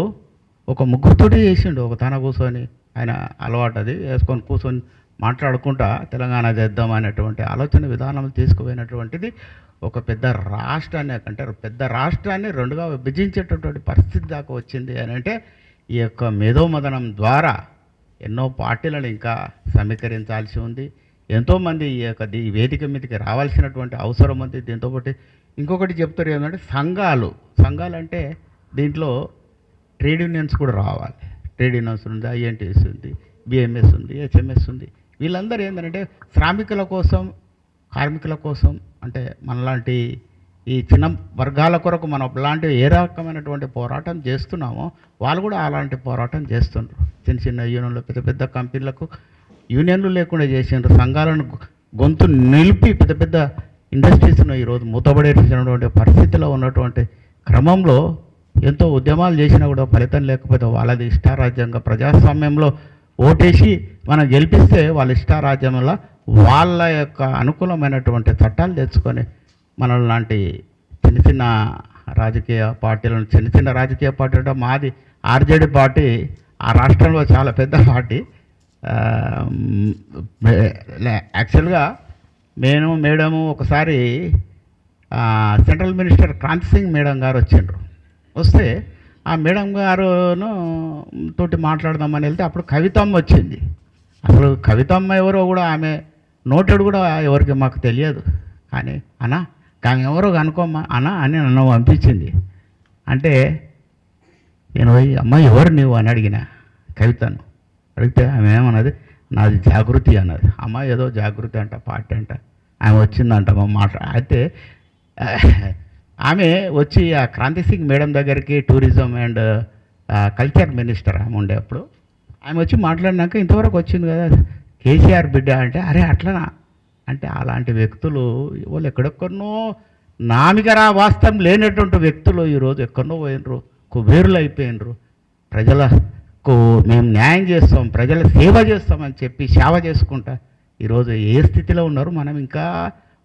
ఒక ముగ్గురుతోటే చేసిండు. ఒక తన కూర్చొని, ఆయన అలవాటు అది వేసుకొని కూర్చొని మాట్లాడుకుంటా తెలంగాణ చేద్దాం అనేటువంటి ఆలోచన విధానం తీసుకుపోయినటువంటిది ఒక పెద్ద రాష్ట్రాన్ని 2గా విభజించేటటువంటి పరిస్థితి దాకా వచ్చింది అని అంటే ఈ యొక్క మేధోమదనం ద్వారా ఎన్నో పార్టీలను ఇంకా సమీకరించాల్సి ఉంది. ఎంతోమంది ఈ యొక్క ఈ వేదిక మీదకి రావాల్సినటువంటి అవసరం ఉంది. దీంతో పాటు ఇంకొకటి చెప్తారు ఏంటంటే సంఘాలు అంటే దీంట్లో ట్రేడ్ యూనియన్స్ కూడా రావాలి. ట్రేడ్ యూనియన్స్ ఉంది, ఐఎన్టీఎస్ ఉంది, బిఎంఎస్ ఉంది, హెచ్ఎంఎస్ ఉంది. వీళ్ళందరూ ఏంటంటే శ్రామికుల కోసం కార్మికుల కోసం అంటే మనలాంటి ఈ చిన్న వర్గాల కొరకు మనం లాంటి ఏ రకమైనటువంటి పోరాటం చేస్తున్నామో వాళ్ళు కూడా అలాంటి పోరాటం చేస్తుండ్రు. చిన్న చిన్న యూనియన్లు, పెద్ద పెద్ద కంపెనీలకు యూనియన్లు లేకుండా చేసిండ్రు. సంఘాలను గొంతు నిలిపి పెద్ద పెద్ద ఇండస్ట్రీస్ను ఈరోజు మూతబడేసినటువంటి పరిస్థితిలో ఉన్నటువంటి క్రమంలో ఎంతో ఉద్యమాలు చేసినా కూడా ఫలితం లేకపోతే వాళ్ళది ఇష్టారాజ్యంగా ప్రజాస్వామ్యంలో ఓటేసి మనం గెలిపిస్తే వాళ్ళ ఇష్టారాజ్యంలో వాళ్ళ యొక్క అనుకూలమైనటువంటి చట్టాలు తెచ్చుకొని మన లాంటి చిన్న చిన్న రాజకీయ పార్టీలను చిన్న రాజకీయ పార్టీ అంటే మాది ఆర్జేడీ పార్టీ ఆ రాష్ట్రంలో చాలా పెద్ద పార్టీ. యాక్చువల్గా మేడము ఒకసారి central minister Kranti Singh madam గారు వచ్చిండ్రు. వస్తే ఆ మేడం గారును తోటి మాట్లాడదామని వెళ్తే అప్పుడు కవితమ్మ వచ్చింది. అసలు కవితమ్మ ఎవరో కూడా ఆమె నోటెడ్ కూడా ఎవరికి మాకు తెలియదు. కానీ అన్నా ఆమె ఎవరో కనుకోమ్మా అన్నా అని నన్ను పంపించింది. అంటే నేను పోయి అమ్మ ఎవరు నీవు అని అడిగిన కవితను. అడిగితే ఆమె ఏమన్నది, నాది జాగృతి అన్నది. అమ్మ ఏదో జాగృతి అంట పార్టీ అంట. ఆమె వచ్చిందంట అయితే ఆమె వచ్చి ఆ క్రాంతి సింగ్ మేడం దగ్గరికి టూరిజం అండ్ కల్చర్ మినిస్టర్ ఆమె ఉండే అప్పుడు ఆమె వచ్చి మాట్లాడినాక ఇంతవరకు వచ్చింది కదా కేసీఆర్ బిడ్డ అంటే, అరే అట్లనా అంటే అలాంటి వ్యక్తులు వాళ్ళు ఎక్కడెక్కడనో నామికరా వాస్తవం లేనటువంటి వ్యక్తులు ఈరోజు ఎక్కడనో పోయినరు, కుబేరులు అయిపోయినరు. ప్రజలకు మేము న్యాయం చేస్తాం, ప్రజల సేవ చేస్తామని చెప్పి సేవ చేసుకుంటా ఈరోజు ఏ స్థితిలో ఉన్నారు. మనం ఇంకా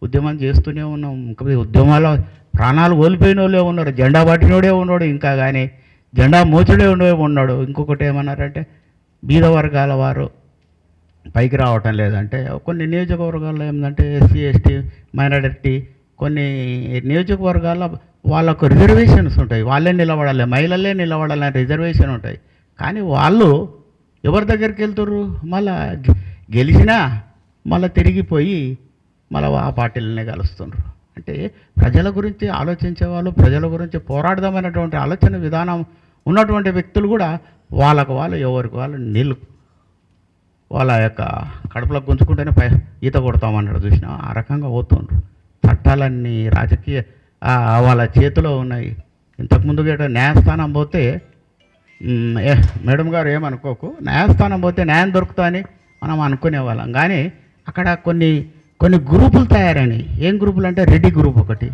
ఉద్యమం చేస్తూనే ఉన్నాం. ఇంకా ఉద్యమాల ప్రాణాలు కోల్పోయిన వాళ్ళే ఉన్నారు, జెండా పట్టినోడే ఉన్నాడు, ఇంకా కానీ జెండా మోచుడే ఉన్నాడు. ఇంకొకటి ఏమన్నారంటే బీద వర్గాల వారు పైకి రావటం లేదంటే కొన్ని నియోజకవర్గాల్లో ఏంటంటే ఎస్సీ ఎస్టీ మైనారిటీ కొన్ని నియోజకవర్గాల్లో వాళ్ళకు రిజర్వేషన్స్ ఉంటాయి, వాళ్ళే నిలబడాలి, మహిళలే నిలబడాలని రిజర్వేషన్ ఉంటాయి. కానీ వాళ్ళు ఎవరి దగ్గరికి వెళ్తారు, మళ్ళా గెలిచినా మళ్ళీ తిరిగిపోయి మళ్ళీ ఆ పార్టీలనే కలుస్తుండ్రు. అంటే ప్రజల గురించి ఆలోచించే వాళ్ళు, ప్రజల గురించి పోరాడదామనేటువంటి ఆలోచన విధానం ఉన్నటువంటి వ్యక్తులు కూడా వాళ్ళకు వాళ్ళు ఎవరికి వాళ్ళు నీళ్ళు వాళ్ళ యొక్క కడుపులో గుంజుకుంటేనే ఈత కొడతామన్నాడు చూసినా ఆ రకంగా పోతుండ్రు. చట్టాలన్నీ రాజకీయ వాళ్ళ చేతిలో ఉన్నాయి. ఇంతకుముందు గేట న్యాయస్థానం పోతే మేడం గారు ఏమనుకోకు, న్యాయస్థానం పోతే న్యాయం దొరుకుతుందని మనం అనుకునేవాళ్ళం. కానీ అక్కడ కొన్ని గ్రూపులు తయారైనాయి. ఏం గ్రూపులు అంటే రెడ్డి గ్రూప్ ఒకటి,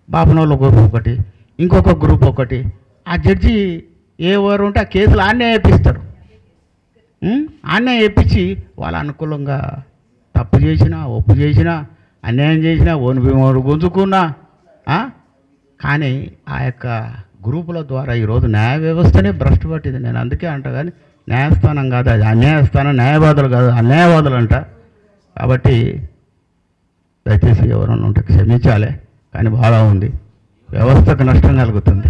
బాపనోళ్ళ గ్రూప్ ఒకటి, ఇంకొక గ్రూప్ ఒకటి. ఆ జడ్జి ఎవరు ఉంటే ఆ కేసులు ఆన్నే వేపిస్తారు. ఆన్నే వేపించి వాళ్ళ అనుకూలంగా తప్పు చేసినా, ఒప్పు చేసినా, అన్యాయం చేసినా, ఓను గుంజుకున్నా. కానీ ఆ యొక్క గ్రూపుల ద్వారా ఈరోజు న్యాయ వ్యవస్థనే భ్రష్టు పట్టింది. నేను అందుకే అంట, కానీ న్యాయస్థానం కాదు అది, అన్యాయస్థానం, న్యాయవాదులు కాదు అన్యాయవాదులు అంట. కాబట్టి దయచేసి ఎవరన్నా ఉంటే క్షమించాలి, కానీ బాగా ఉంది, వ్యవస్థకు నష్టం కలుగుతుంది.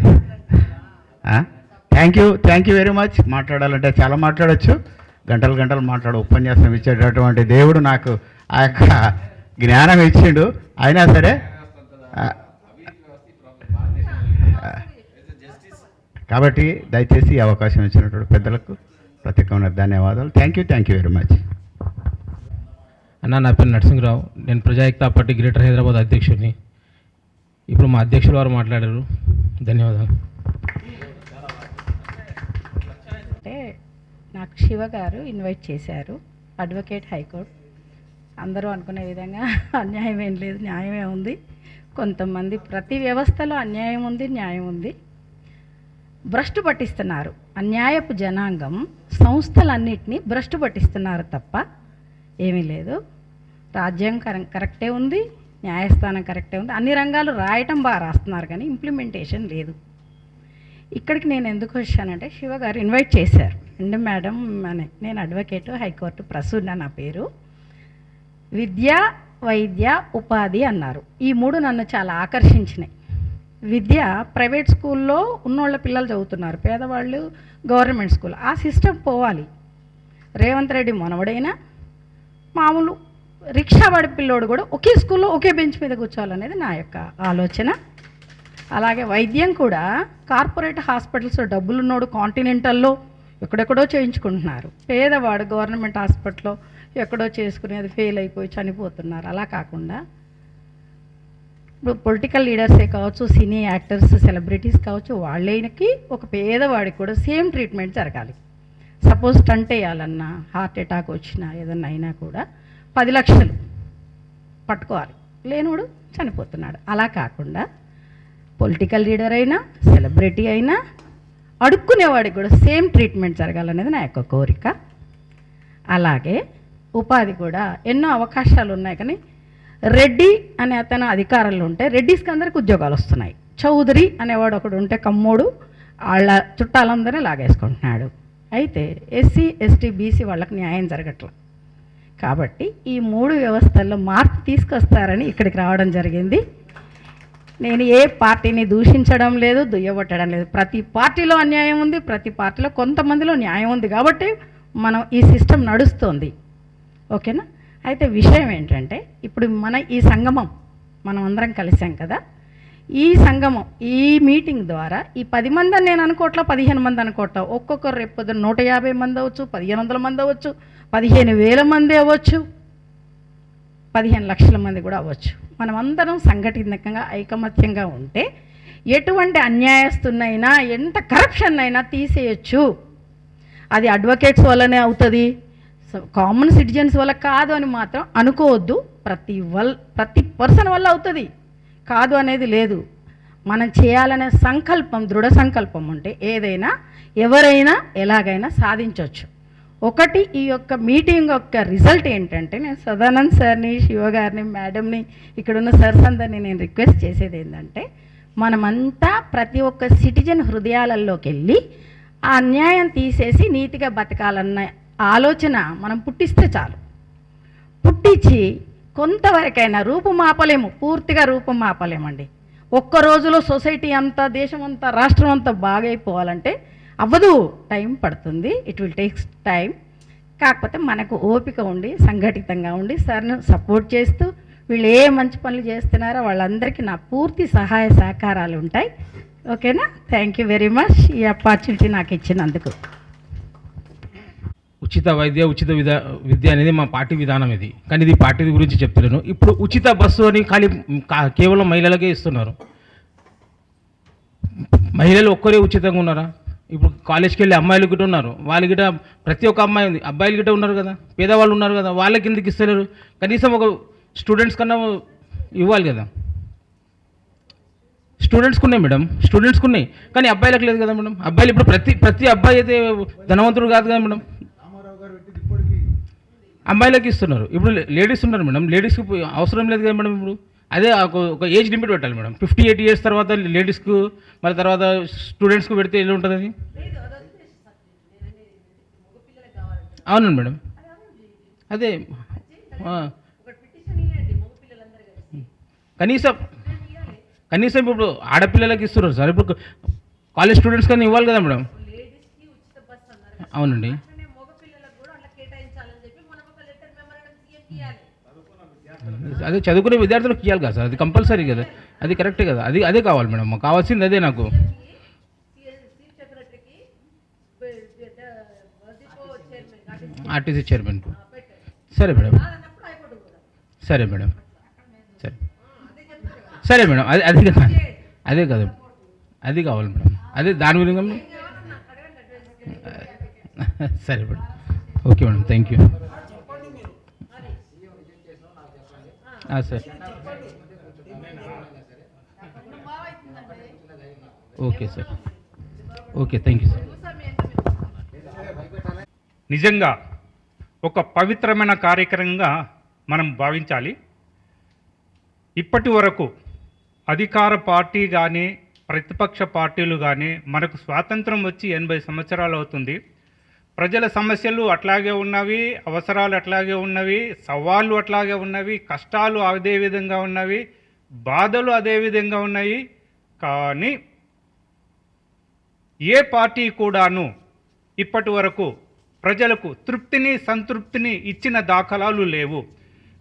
Thank you very much. మాట్లాడాలంటే చాలా మాట్లాడచ్చు, గంటలు మాట్లాడు ఉపన్యాసం ఇచ్చేటటువంటి దేవుడు నాకు ఆ యొక్క జ్ఞానం ఇచ్చిండు. అయినా సరే కాబట్టి దయచేసి ఈ అవకాశం ఇచ్చినటువంటి పెద్దలకు ప్రత్యేకమైన ధన్యవాదాలు. Thank you very much. అన్న, నా పేరు నరసింహరావు. నేను ప్రజాయుక్త పార్టీ గ్రేటర్ హైదరాబాద్ అధ్యక్షుడిని. ఇప్పుడు మా అధ్యక్షులు వారు మాట్లాడారు. ధన్యవాదాలు. అంటే నాకు శివ గారు ఇన్వైట్ చేశారు, అడ్వకేట్ హైకోర్టు. అందరూ అనుకునే విధంగా అన్యాయం ఏం లేదు, న్యాయమే ఉంది. కొంతమంది ప్రతి వ్యవస్థలో అన్యాయం ఉంది, న్యాయం ఉంది. భ్రష్టు పట్టిస్తున్నారు. అన్యాయపు జనాంగం సంస్థలన్నిటినీ భ్రష్టు పట్టిస్తున్నారు తప్ప ఏమీ లేదు. రాజ్యాంగం కరెక్టే ఉంది, న్యాయస్థానం కరెక్టే ఉంది, అన్ని రంగాలు రాయటం బాగా రాస్తున్నారు, కానీ ఇంప్లిమెంటేషన్ లేదు. ఇక్కడికి నేను ఎందుకు వచ్చానంటే శివ గారు ఇన్వైట్ చేశారు. అండ్ మేడం నేను అడ్వకేటు హైకోర్టు ప్రసూన నా పేరు. విద్య, వైద్య, ఉపాధి అన్నారు. ఈ మూడు నన్ను చాలా ఆకర్షించినాయి. విద్య ప్రైవేట్ స్కూల్లో ఉన్నోళ్ళ పిల్లలు చదువుతున్నారు, పేదవాళ్ళు గవర్నమెంట్ స్కూల్. ఆ సిస్టమ్ పోవాలి. రేవంత్ రెడ్డి మనవడైనా మామూలు రిక్షా వాడి పిల్లోడు కూడా ఒకే స్కూల్లో ఒకే బెంచ్ మీద కూర్చోవాలనేది నా యొక్క ఆలోచన. అలాగే వైద్యం కూడా కార్పొరేట్ హాస్పిటల్స్లో డబ్బులున్నోడు కాంటినెంటల్లో ఎక్కడెక్కడో చేయించుకుంటున్నారు, పేదవాడు గవర్నమెంట్ హాస్పిటల్లో ఎక్కడో చేసుకుని అది ఫెయిల్ అయిపోయి చనిపోతున్నారు. అలా కాకుండా ఇప్పుడు పొలిటికల్ లీడర్సే కావచ్చు, సినీ యాక్టర్స్, సెలబ్రిటీస్ కావచ్చు, వాళ్ళకి ఒక పేదవాడికి కూడా సేమ్ ట్రీట్మెంట్ జరగాలి. సపోజ్ స్టంట్ వేయాలన్నా, హార్ట్ అటాక్ వచ్చినా, ఏదన్నా అయినా కూడా 10 లక్షలు పట్టుకోవాలి, లేనోడు చనిపోతున్నాడు. అలా కాకుండా పొలిటికల్ లీడర్ అయినా, సెలబ్రిటీ అయినా, అడుక్కునేవాడికి కూడా సేమ్ ట్రీట్మెంట్ జరగాలనేది నా యొక్క కోరిక. అలాగే ఉపాధి కూడా ఎన్నో అవకాశాలు ఉన్నాయి, కానీ రెడ్డి అనే అతను అధికారంలో ఉంటే రెడ్డిస్కి అందరికి ఉద్యోగాలు వస్తున్నాయి. చౌదరి అనేవాడు ఒకడు ఉంటే కమ్మోడు వాళ్ళ చుట్టాలందరినీ లాగేసుకుంటున్నాడు. అయితే ఎస్సీ, ఎస్టీ, బీసీ వాళ్ళకి న్యాయం జరగట్లేదు. కాబట్టి ఈ 3 వ్యవస్థల్లో మార్పు తీసుకొస్తారని ఇక్కడికి రావడం జరిగింది. నేను ఏ పార్టీని దూషించడం లేదు, దుయ్యబట్టడం లేదు. ప్రతి పార్టీలో అన్యాయం ఉంది, ప్రతి పార్టీలో కొంతమందిలో న్యాయం ఉంది. కాబట్టి మనం ఈ సిస్టమ్ నడుస్తుంది. ఓకేనా? అయితే విషయం ఏంటంటే, ఇప్పుడు మన ఈ సంగమం మనం అందరం కలిసాం కదా, ఈ సంగమం, ఈ మీటింగ్ ద్వారా ఈ 10 మంది అని నేను అనుకోవట్లా, 15 మంది అనుకోవట్లా. ఒక్కొక్కరు రేపు పొద్దున్న 150 మంది అవ్వచ్చు, 1500 మంది అవ్వచ్చు, 15,000 మంది అవ్వచ్చు, 15 లక్షల మంది కూడా అవ్వచ్చు. మనం అందరం సంఘటితంగా ఐకమత్యంగా ఉంటే ఎటువంటి అన్యాయస్తున్నైనా, ఎంత కరప్షన్ అయినా తీసేయచ్చు. అది అడ్వకేట్స్ వల్లనే అవుతుంది, కామన్ సిటిజన్స్ వల్ల కాదు అని మాత్రం అనుకోవద్దు. ప్రతి పర్సన్ వల్ల అవుతుంది, కాదు అనేది లేదు. మనం చేయాలనే సంకల్పం, దృఢ సంకల్పం ఉంటే ఏదైనా, ఎవరైనా, ఎలాగైనా సాధించవచ్చు. ఒకటి, ఈ యొక్క మీటింగ్ యొక్క రిజల్ట్ ఏంటంటే, నేను సదానంద్ సార్ని, శివగారిని, మేడంని, ఇక్కడున్న సర్స్ అందరినీ నేను రిక్వెస్ట్ చేసేది ఏంటంటే, మనమంతా ప్రతి ఒక్క సిటిజన్ హృదయాలలోకి వెళ్ళి ఆ అన్యాయం తీసేసి నీతిగా బతకాలన్న ఆలోచన మనం పుట్టిస్తే చాలు. పుట్టించి కొంతవరకైనా రూపుమాపలేము, పూర్తిగా రూపుమాపలేమండి. ఒక్క రోజులో సొసైటీ అంతా, దేశం అంతా, రాష్ట్రం అంతా బాగైపోవాలంటే అవ్వదు, టైం పడుతుంది. It will takes time. కాకపోతే మనకు ఓపిక ఉండి, సంఘటితంగా ఉండి, సార్ను సపోర్ట్ చేస్తూ, వీళ్ళు ఏ మంచి పనులు చేస్తున్నారో వాళ్ళందరికీ నా పూర్తి సహాయ సహకారాలు ఉంటాయి. ఓకేనా? థ్యాంక్ యూ వెరీ మచ్ ఈ ఆపర్చునిటీ నాకు ఇచ్చినందుకు. ఉచిత వైద్య, ఉచిత విద్య అనేది మా పార్టీ విధానం ఇది. కానీ ఇది పార్టీ గురించి చెప్తున్నాను. ఇప్పుడు ఉచిత బస్సు అని కేవలం మహిళలకే ఇస్తున్నారు. మహిళలు ఒక్కరే ఉచితంగా ఉన్నారా? ఇప్పుడు కాలేజ్కి వెళ్ళి అమ్మాయిలు గిట్ట ఉన్నారు, వాళ్ళు గిట్ట ప్రతి ఒక్క అమ్మాయి ఉంది, అబ్బాయిలు గిట్ట ఉన్నారు కదా, పేదవాళ్ళు ఉన్నారు కదా, వాళ్ళకి ఎందుకు ఇస్తలేరు? కనీసం ఒక స్టూడెంట్స్ కన్నా ఇవ్వాలి కదా. స్టూడెంట్స్కి ఉన్నాయి మేడం, స్టూడెంట్స్కి ఉన్నాయి, కానీ అబ్బాయిలకు లేదు కదా మేడం. అబ్బాయిలు ఇప్పుడు ప్రతి అబ్బాయి అయితే ధనవంతుడు కాదు కదా మేడం, అమ్మాయిలకి ఇస్తున్నారు. ఇప్పుడు లేడీస్ ఉన్నారు మేడం, లేడీస్కి అవసరం లేదు కదా మేడం. ఇప్పుడు అదే ఒక ఏజ్ లిమిట్ పెట్టాలి మేడం. 58 ఇయర్స్ తర్వాత లేడీస్కు, మరి తర్వాత స్టూడెంట్స్కు పెడితే ఎలా ఉంటుంది అది? అవునండి మేడం, అదే కనీసం ఇప్పుడు ఆడపిల్లలకి ఇస్తున్నారు సార్. ఇప్పుడు కాలేజ్ స్టూడెంట్స్ కానీ ఇవ్వాలి కదా మేడం. అవునండి, అదే చదువుకునే విద్యార్థులకు ఇవ్వాలి కదా సార్, అది కంపల్సరీ కదా, అది కరెక్టే కదా, అదే కావాలి మేడం, మాకు కావాల్సింది అదే. నాకు ఆర్టీసీ చైర్మన్కు. సరే మేడం, సరే మేడం, సరే మేడం, అదే కదా, అదే కదా, అది కావాలి మేడం, అదే దాని విధంగా. సరే madam, okay madam, thank you. Sir okay sir, okay, thank you sir. నిజంగా ఒక పవిత్రమైన కార్యక్రమంగా మనం భావించాలి. ఇప్పటి వరకు అధికార పార్టీ కానీ, ప్రతిపక్ష పార్టీలు కానీ, మనకు స్వాతంత్రం వచ్చి 80 సంవత్సరాలు అవుతుంది. ప్రజల సమస్యలు అట్లాగే ఉన్నవి, అవసరాలు అట్లాగే ఉన్నవి, సవాళ్ళు అట్లాగే ఉన్నవి, కష్టాలు అదే విధంగా ఉన్నవి, బాధలు అదే విధంగా ఉన్నాయి. కానీ ఏ పార్టీ కూడాను ఇప్పటి వరకు ప్రజలకు తృప్తిని, సంతృప్తిని ఇచ్చిన దాఖలాలు లేవు.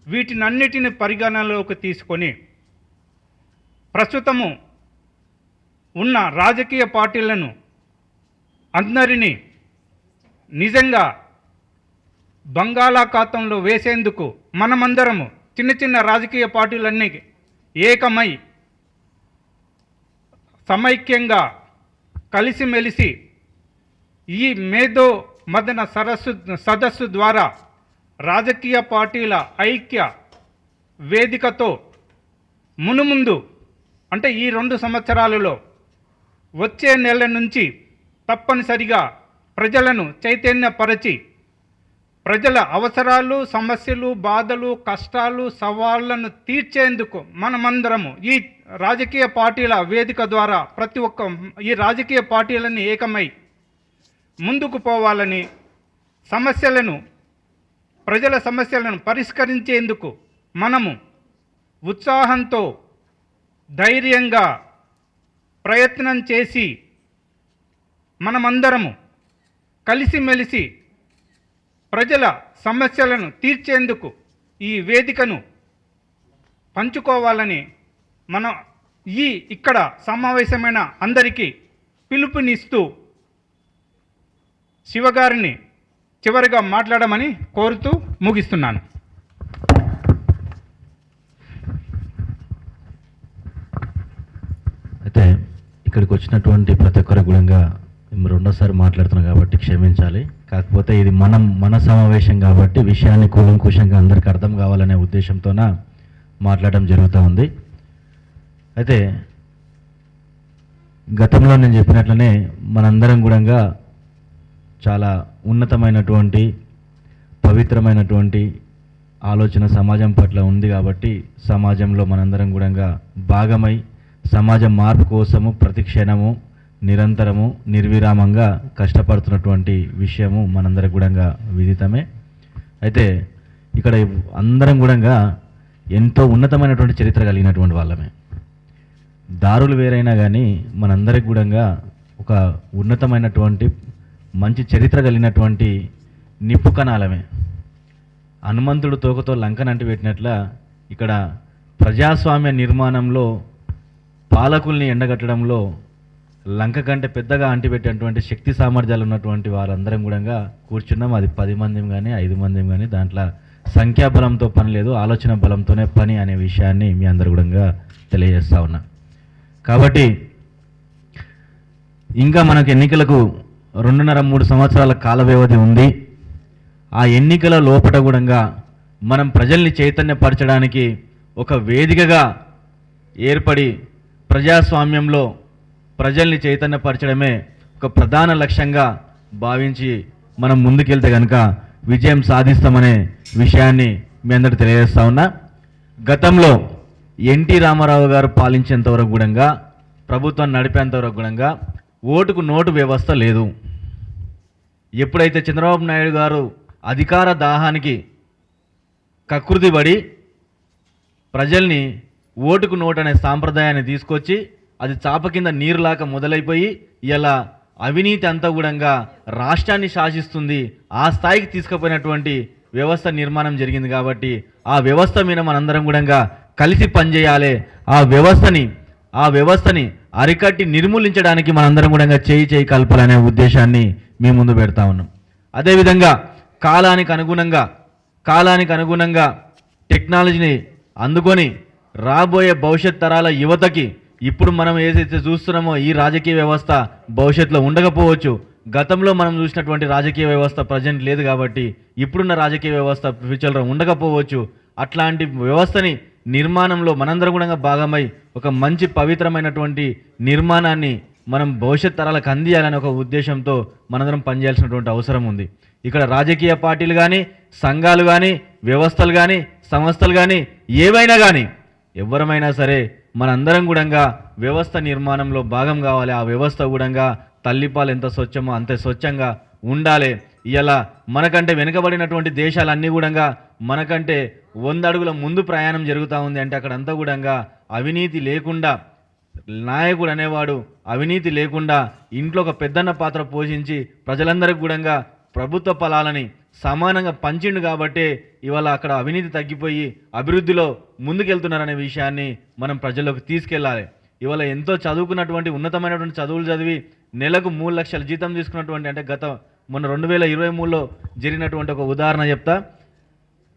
వీటినన్నిటిని పరిగణనలోకి తీసుకొని ప్రస్తుతము ఉన్న రాజకీయ పార్టీలను అందరినీ నిజంగా బంగాళాఖాతంలో వేసేందుకు మనమందరము చిన్న చిన్న రాజకీయ పార్టీలన్నీ ఏకమై సమైక్యంగా కలిసిమెలిసి ఈ మేధో మదన సదస్సు ద్వారా రాజకీయ పార్టీల ఐక్య వేదికతో మునుముందు అంటే ఈ 2 సంవత్సరాలలో వచ్చే నెల నుంచి తప్పనిసరిగా ప్రజలను చైతన్యపరచి ప్రజల అవసరాలు, సమస్యలు, బాధలు, కష్టాలు, సవాళ్లను తీర్చేందుకు మనమందరము ఈ రాజకీయ పార్టీల వేదిక ద్వారా ప్రతి ఒక్క ఈ రాజకీయ పార్టీలని ఏకమై ముందుకు పోవాలని, ప్రజల సమస్యలను పరిష్కరించేందుకు మనము ఉత్సాహంతో ధైర్యంగా ప్రయత్నం చేసి మనమందరము కలిసిమెలిసి ప్రజల సమస్యలను తీర్చేందుకు ఈ వేదికను పంచుకోవాలని మనం ఇక్కడ సమావేశమైన అందరికీ పిలుపునిస్తూ శివగారిని చివరిగా మాట్లాడమని కోరుతూ ముగిస్తున్నాను. అయితే ఇక్కడికి వచ్చినటువంటి ప్రతి ఒక్కరు గుణంగా రెండోసారి మాట్లాడుతున్నాం కాబట్టి క్షమించాలి. కాకపోతే ఇది మన సమావేశం కాబట్టి విషయాన్ని కూలంకుషంగా అందరికీ అర్థం కావాలనే ఉద్దేశంతోన మాట్లాడడం జరుగుతూ ఉంది. అయితే గతంలో నేను చెప్పినట్లనే మనందరం గుణంగా చాలా ఉన్నతమైనటువంటి పవిత్రమైనటువంటి ఆలోచన సమాజం పట్ల ఉంది కాబట్టి సమాజంలో మనందరం గుణంగా భాగమై సమాజ మార్పు కోసము ప్రతి క్షణము నిరంతరము నిర్విరామంగా కష్టపడుతున్నటువంటి విషయము మనందరికి కూడా విదితమే. అయితే ఇక్కడ అందరం కూడా ఎంతో ఉన్నతమైనటువంటి చరిత్ర కలిగినటువంటి వాళ్ళమే. దారులు వేరైనా కానీ మనందరికి కూడా ఒక ఉన్నతమైనటువంటి మంచి చరిత్ర కలిగినటువంటి నిప్పు కణాలమే. హనుమంతుడు తోకతో లంకను అంటిపెట్టినట్ల ఇక్కడ ప్రజాస్వామ్య నిర్మాణంలో పాలకుల్ని ఎండగట్టడంలో లంక కంటే పెద్దగా అంటిపెట్టేటువంటి శక్తి సామర్థ్యాలు ఉన్నటువంటి వారందరం కూడా కూర్చున్నాం. అది 10 మంది కానీ 5 మంది కానీ దాంట్లో సంఖ్యాబలంతో పని లేదు, ఆలోచన బలంతోనే పని అనే విషయాన్ని మీ అందరు కూడా తెలియజేస్తా ఉన్నా. కాబట్టి ఇంకా మనకు ఎన్నికలకు 2.5-3 సంవత్సరాల కాల వ్యవధి ఉంది. ఆ ఎన్నికల లోపట కూడా మనం ప్రజల్ని చైతన్యపరచడానికి ఒక వేదికగా ఏర్పడి ప్రజాస్వామ్యంలో ప్రజల్ని చైతన్యపరచడమే ఒక ప్రధాన లక్ష్యంగా భావించి మనం ముందుకెళ్తే కనుక విజయం సాధిస్తామనే విషయాన్ని మీ అందరికీ తెలియజేస్తా ఉన్నా. గతంలో ఎన్టీ రామారావు గారు పాలించేంతవరకు కూడా ప్రభుత్వం నడిపేంతవరకు కూడా ఓటుకు నోటు వ్యవస్థ లేదు. ఎప్పుడైతే చంద్రబాబు నాయుడు గారు అధికార దాహానికి కకృతి పడి ప్రజల్ని ఓటుకు నోటు అనే సాంప్రదాయాన్ని తీసుకొచ్చి అది చాప కింద నీరులాగా మొదలైపోయి ఇలా అవినీతి అంతా కూడా రాష్ట్రాన్ని శాసిస్తుంది, ఆ స్థాయికి తీసుకుపోయినటువంటి వ్యవస్థ నిర్మాణం జరిగింది. కాబట్టి ఆ వ్యవస్థ మీద మనందరం కూడా కలిసి పనిచేయాలి. ఆ వ్యవస్థని అరికట్టి నిర్మూలించడానికి మనందరం కూడా చేయి కలపాలనే ఉద్దేశాన్ని మీ ముందు పెడతా ఉన్నాం. అదేవిధంగా కాలానికి అనుగుణంగా టెక్నాలజీని అందుకొని రాబోయే భవిష్యత్ తరాల యువతకి ఇప్పుడు మనం ఏదైతే చూస్తున్నామో ఈ రాజకీయ వ్యవస్థ భవిష్యత్తులో ఉండకపోవచ్చు. గతంలో మనం చూసినటువంటి రాజకీయ వ్యవస్థ ప్రజెంట్ లేదు కాబట్టి ఇప్పుడున్న రాజకీయ వ్యవస్థ ఫ్యూచర్లో ఉండకపోవచ్చు. అట్లాంటి వ్యవస్థని నిర్మాణంలో మనందరం కూడా భాగమై ఒక మంచి పవిత్రమైనటువంటి నిర్మాణాన్ని మనం భవిష్యత్ తరాలకు అందియాలనే ఒక ఉద్దేశంతో మనందరం పనిచేయాల్సినటువంటి అవసరం ఉంది. ఇక్కడ రాజకీయ పార్టీలు కానీ, సంఘాలు కానీ, వ్యవస్థలు కానీ, సంస్థలు కానీ, ఏవైనా కానీ ఎవరమైనా సరే మనందరం కూడా వ్యవస్థ నిర్మాణంలో భాగం కావాలి. ఆ వ్యవస్థ కూడా తల్లిపాలు ఎంత స్వచ్ఛమో అంతే స్వచ్ఛంగా ఉండాలి. ఇలా మనకంటే వెనుకబడినటువంటి దేశాలన్నీ కూడా మనకంటే 100 అడుగుల ముందు ప్రయాణం జరుగుతూ ఉంది. అంటే అక్కడంతా కూడా అవినీతి లేకుండా, నాయకుడు అనేవాడు అవినీతి లేకుండా ఇంట్లో ఒక పెద్దన్న పాత్ర పోషించి ప్రజలందరికీ కూడా ప్రభుత్వ ఫలాలని సమానంగా పంచిండు. కాబట్టి ఇవాళ అక్కడ అవినీతి తగ్గిపోయి అభివృద్ధిలో ముందుకెళ్తున్నారనే విషయాన్ని మనం ప్రజల్లోకి తీసుకెళ్ళాలి. ఇవాళ ఎంతో చదువుకున్నటువంటి ఉన్నతమైనటువంటి చదువులు చదివి నెలకు 3 లక్షల జీతం తీసుకున్నటువంటి, అంటే మొన్న 2023లో జరిగినటువంటి ఒక ఉదాహరణ చెప్తా.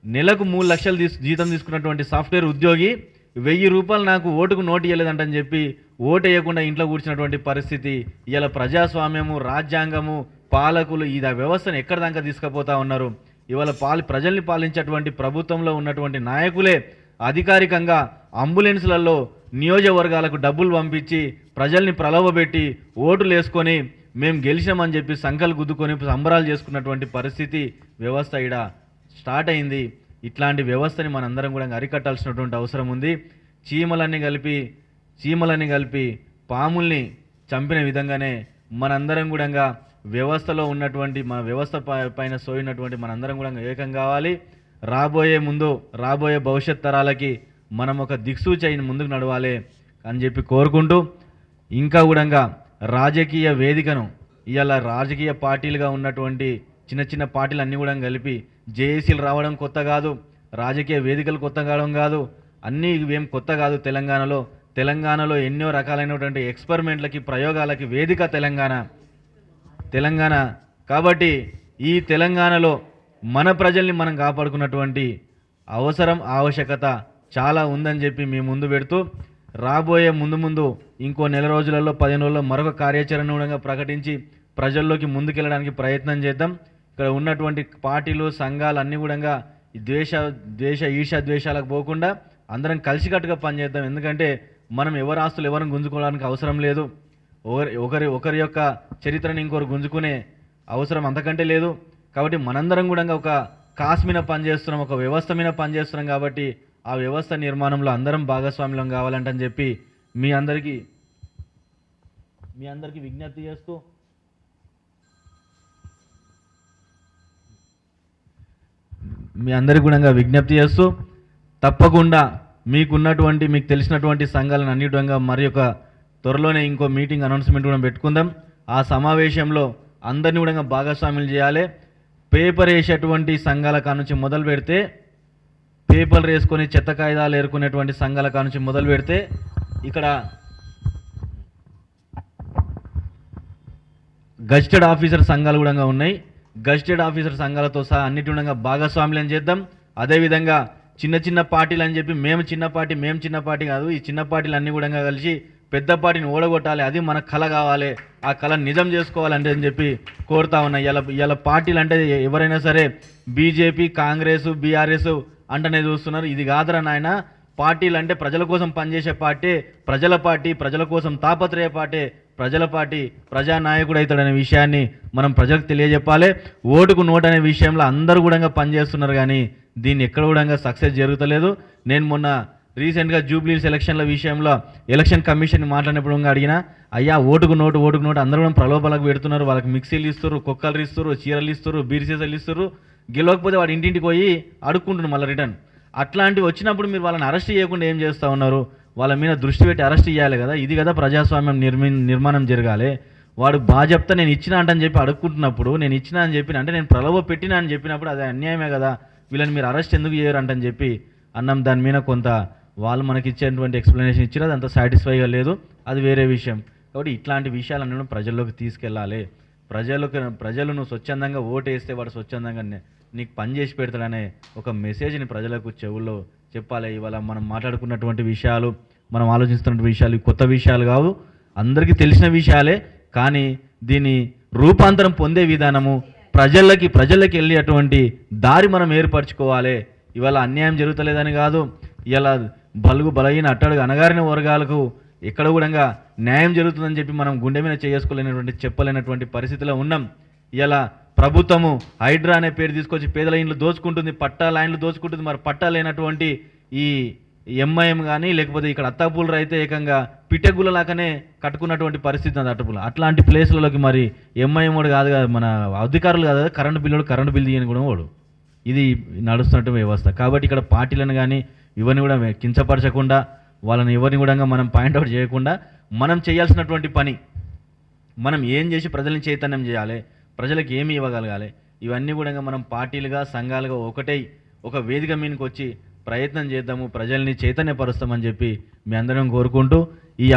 నెలకు 3 లక్షలు జీతం తీసుకున్నటువంటి సాఫ్ట్వేర్ ఉద్యోగి ₹1000 నాకు ఓటుకు నోటు ఇవ్వలేదంటని చెప్పి ఓటు వేయకుండా ఇంట్లో కూర్చున్నటువంటి పరిస్థితి. ఇలా ప్రజాస్వామ్యము, రాజ్యాంగము, పాలకులు ఈ వ్యవస్థను ఎక్కడ దాకా తీసుకుపోతా ఉన్నారు. ఇవాళ ప్రజల్ని పాలించేటువంటి ప్రభుత్వంలో ఉన్నటువంటి నాయకులే అధికారికంగా అంబులెన్స్లలో నియోజకవర్గాలకు డబ్బులు పంపించి ప్రజల్ని ప్రలోభపెట్టి ఓటులు వేసుకొని మేము గెలిచినామని చెప్పి సంకలు గుద్దుకొని సంబరాలు చేసుకున్నటువంటి పరిస్థితి వ్యవస్థ ఈడ స్టార్ట్ అయింది. ఇట్లాంటి వ్యవస్థని మనందరం కూడా అరికట్టాల్సినటువంటి అవసరం ఉంది. చీమలని కలిపి పాముల్ని చంపిన విధంగానే మనందరం కూడా వ్యవస్థలో ఉన్నటువంటి మన వ్యవస్థ పైన సోయినటువంటి మనందరం కూడా ఏకం కావాలి. రాబోయే భవిష్యత్ తరాలకి మనం ఒక దిక్సూచి అయిన ముందుకు నడవాలి అని చెప్పి కోరుకుంటూ, ఇంకా కూడా రాజకీయ వేదికను ఇవాళ రాజకీయ పార్టీలుగా ఉన్నటువంటి చిన్న పార్టీలు అన్నీ కూడా కలిపి జేఏసీలు రావడం కొత్త కాదు, రాజకీయ వేదికలు కొత్త కావడం కాదు, అన్నీ ఏం కొత్త కాదు. తెలంగాణలో ఎన్నో రకాలైనటువంటి ఎక్స్పెరిమెంట్లకి, ప్రయోగాలకి వేదిక తెలంగాణ. కాబట్టి ఈ తెలంగాణలో మన ప్రజల్ని మనం కాపాడుకున్నటువంటి ఆవశ్యకత చాలా ఉందని చెప్పి మేము ముందు పెడుతూ, రాబోయే ముందు ఇంకో నెల రోజులలో 15 రోజుల్లో మరొక కార్యాచరణ కూడా ప్రకటించి ప్రజల్లోకి ముందుకెళ్ళడానికి ప్రయత్నం చేద్దాం. ఇక్కడ ఉన్నటువంటి పార్టీలు, సంఘాలు అన్నీ కూడా ఈర్ష్య ద్వేషాలకు పోకుండా అందరం కలిసికట్టుగా పనిచేద్దాం. ఎందుకంటే మనం ఎవరి ఆస్తులు ఎవరిని గుంజుకోవడానికి అవసరం లేదు. ఒకరి యొక్క చరిత్రని ఇంకొకరు గుంజుకునే అవసరం అంతకంటే లేదు. కాబట్టి మనందరం కూడా ఒక కాస్ మీద పనిచేస్తున్నాం, ఒక వ్యవస్థ మీద పనిచేస్తున్నాం. కాబట్టి ఆ వ్యవస్థ నిర్మాణంలో అందరం భాగస్వామ్యం కావాలంటని చెప్పి మీ అందరికీ విజ్ఞప్తి చేస్తూ తప్పకుండా మీకు తెలిసినటువంటి సంఘాలను అన్నిటిగా మరి ఒక త్వరలోనే ఇంకో మీటింగ్ అనౌన్స్మెంట్ కూడా పెట్టుకుందాం. ఆ సమావేశంలో అందరినీ కూడా భాగస్వామ్యం చేయాలి. పేపర్ వేసేటువంటి సంఘాల కానుంచి మొదలు పెడితే, పేపర్లు వేసుకొని చెత్త కాగితాలు ఏరుకునేటువంటి సంఘాల కానుంచి మొదలు పెడితే, ఇక్కడ గజిటెడ్ ఆఫీసర్ సంఘాలు కూడా ఉన్నాయి. గజిటెడ్ ఆఫీసర్ సంఘాలతో సహా అన్నిటి భాగస్వామ్యం చేద్దాం. అదేవిధంగా చిన్న పార్టీలు అని చెప్పి మేము చిన్న పార్టీ కాదు, ఈ చిన్న పార్టీలు అన్నీ కూడా కలిసి పెద్ద పార్టీని ఓడగొట్టాలి, అది మన కళ కావాలి, ఆ కళను నిజం చేసుకోవాలంటే అని చెప్పి కోరుతా ఉన్నా. ఇలా పార్టీలు అంటే ఎవరైనా సరే బీజేపీ, కాంగ్రెస్, బీఆర్ఎస్ అంటనే చూస్తున్నారు. ఇది కాదురా నాయన, పార్టీలు అంటే ప్రజల కోసం పనిచేసే పార్టీ, ప్రజల కోసం తాపత్రయ పార్టీ, ప్రజల పార్టీ, ప్రజానాయకుడు అవుతాడనే విషయాన్ని మనం ప్రజలకు తెలియజెప్పాలి. ఓటుకు నోటు అనే విషయంలో అందరూ కూడా పనిచేస్తున్నారు, కానీ దీన్ని ఎక్కడ కూడా సక్సెస్ జరుగుతలేదు. నేను మొన్న రీసెంట్గా జూబ్లీస్ ఎలక్షన్ల విషయంలో ఎలక్షన్ కమిషన్ మాట్లాడినప్పుడు అడిగినా, అయ్యా ఓటుకు నోటు అందరూ కూడా ప్రలోభాలకు పెడుతున్నారు, వాళ్ళకి మిక్సీలు ఇస్తారు, కుక్కలు ఇస్తారు, చీరలు ఇస్తారు, బీర్ సీసాలు ఇస్తారు, గెలవకపోతే వాడు ఇంటింటికి పోయి అడుక్కుంటున్నారు మళ్ళీ రిటర్న్. అట్లాంటివి వచ్చినప్పుడు మీరు వాళ్ళని అరెస్ట్ చేయకుండా ఏం చేస్తూ ఉన్నారు? వాళ్ళ మీద దృష్టి పెట్టి అరెస్ట్ చేయాలి కదా. ఇది కదా ప్రజాస్వామ్యం నిర్మాణం జరగాలి. వాడు బాజప్తా నేను ఇచ్చినా అంటని చెప్పి అడుక్కుంటున్నప్పుడు, నేను ఇచ్చినా అని చెప్పిన అంటే నేను ప్రలోభ పెట్టినా అని చెప్పినప్పుడు అది అన్యాయమే కదా. వీళ్ళని మీరు అరెస్ట్ ఎందుకు చేయరు అంటని చెప్పి అన్నాం. దాని మీద కొంత వాళ్ళు మనకి ఇచ్చేటువంటి ఎక్స్ప్లెనేషన్ ఇచ్చారు, అదంతా సాటిస్ఫైగా లేదు, అది వేరే విషయం. కాబట్టి ఇట్లాంటి విషయాలన్నీ ప్రజల్లోకి తీసుకెళ్ళాలి. ప్రజలు నువ్వు స్వచ్ఛందంగా ఓటు వేస్తే వాడు స్వచ్ఛందంగా నీకు పని చేసి పెడతాడనే ఒక మెసేజ్ని ప్రజలకు చెవుల్లో చెప్పాలి. ఇవాళ మనం మాట్లాడుకున్నటువంటి విషయాలు, మనం ఆలోచిస్తున్న విషయాలు కొత్త విషయాలు కావు, అందరికీ తెలిసిన విషయాలే. కానీ దీని రూపాంతరం పొందే విధానము ప్రజలకి వెళ్ళేటువంటి దారి మనం ఏర్పరచుకోవాలి. ఇవాళ అన్యాయం జరుగుతలేదని కాదు, ఇలా బలహీన అట్టడుగు అణగారిన వర్గాలకు ఎక్కడ కూడా న్యాయం జరుగుతుందని చెప్పి మనం గుండె మీద చెప్పలేనటువంటి పరిస్థితిలో ఉన్నాం. ఇలా ప్రభుత్వము హైడ్రా అనే పేరు తీసుకొచ్చి పేదల ఇండ్లు దోచుకుంటుంది, పట్టాల ఇండ్లు దోచుకుంటుంది. మరి పట్టా లేనటువంటి ఈ ఎంఐఎం కానీ లేకపోతే ఇక్కడ అత్తాపూలు అయితే ఏకంగా పిట్టగులలాగానే కట్టుకున్నటువంటి పరిస్థితి ఉంది అట్టపూల. అట్లాంటి ప్లేస్లలోకి మరి ఎంఐఎం వాడు కాదు కదా, మన అధికారులు కాదు కదా, కరెంటు బిల్లు తీయని కూడా వాడు. ఇది నడుస్తున్నట్టు వ్యవస్థ. కాబట్టి ఇక్కడ పార్టీలను కానీ ఇవన్నీ కూడా కించపరచకుండా, వాళ్ళని ఎవరిని కూడా మనం పాయింట్అవుట్ చేయకుండా మనం చేయాల్సినటువంటి పని, మనం ఏం చేసి ప్రజల్ని చైతన్యం చేయాలి, ప్రజలకు ఏమి ఇవ్వగలగాలి, ఇవన్నీ కూడా మనం పార్టీలుగా సంఘాలుగా ఒక వేదిక మీదకి వచ్చి ప్రయత్నం చేద్దాము, ప్రజల్ని చైతన్యపరుస్తామని చెప్పి మీ అందరం కోరుకుంటూ, ఈ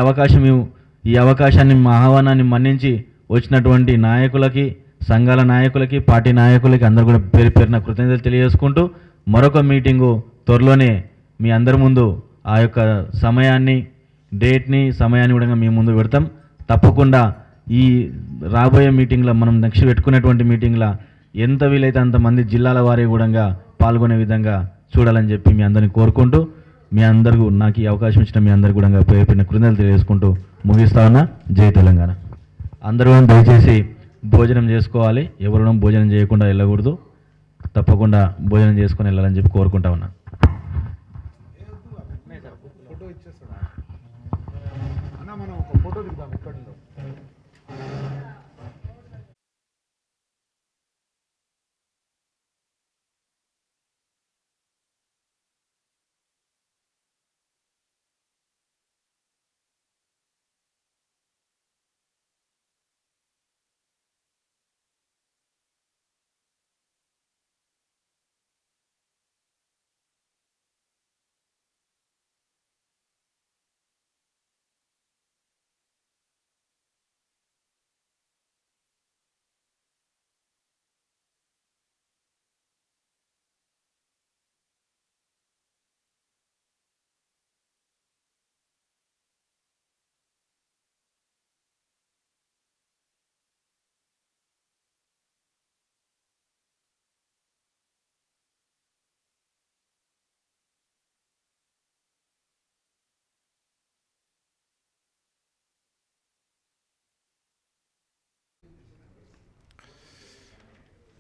అవకాశాన్ని మా ఆహ్వానాన్ని మన్నించి వచ్చినటువంటి నాయకులకి, సంఘాల నాయకులకి, పార్టీ నాయకులకి అందరూ కూడా పేరున కృతజ్ఞతలు తెలియజేసుకుంటూ, మరొక మీటింగు త్వరలోనే మీ అందరి ముందు ఆ యొక్క సమయాన్ని కూడా మేము ముందు పెడతాం. తప్పకుండా ఈ రాబోయే మీటింగ్లో మనం నెక్స్ట్ పెట్టుకునేటువంటి మీటింగ్లో ఎంత వీలైతే అంతమంది జిల్లాల వారి కూడా పాల్గొనే విధంగా చూడాలని చెప్పి మీ అందరిని కోరుకుంటూ, మీ అందరికీ నాకు ఈ అవకాశం ఇచ్చిన మీ అందరికీ కూడా పేరు కృతజ్ఞతలు తెలియజేసుకుంటూ ముగిస్తా ఉన్నా. జై తెలంగాణ. అందరూ దయచేసి భోజనం చేసుకోవాలి. ఎవరు భోజనం చేయకుండా వెళ్ళకూడదు. తప్పకుండా భోజనం చేసుకొని వెళ్ళాలని చెప్పి కోరుకుంటా ఉన్నా. మనం ఒక ఫోటో దిగుదాం ఇక్కడ.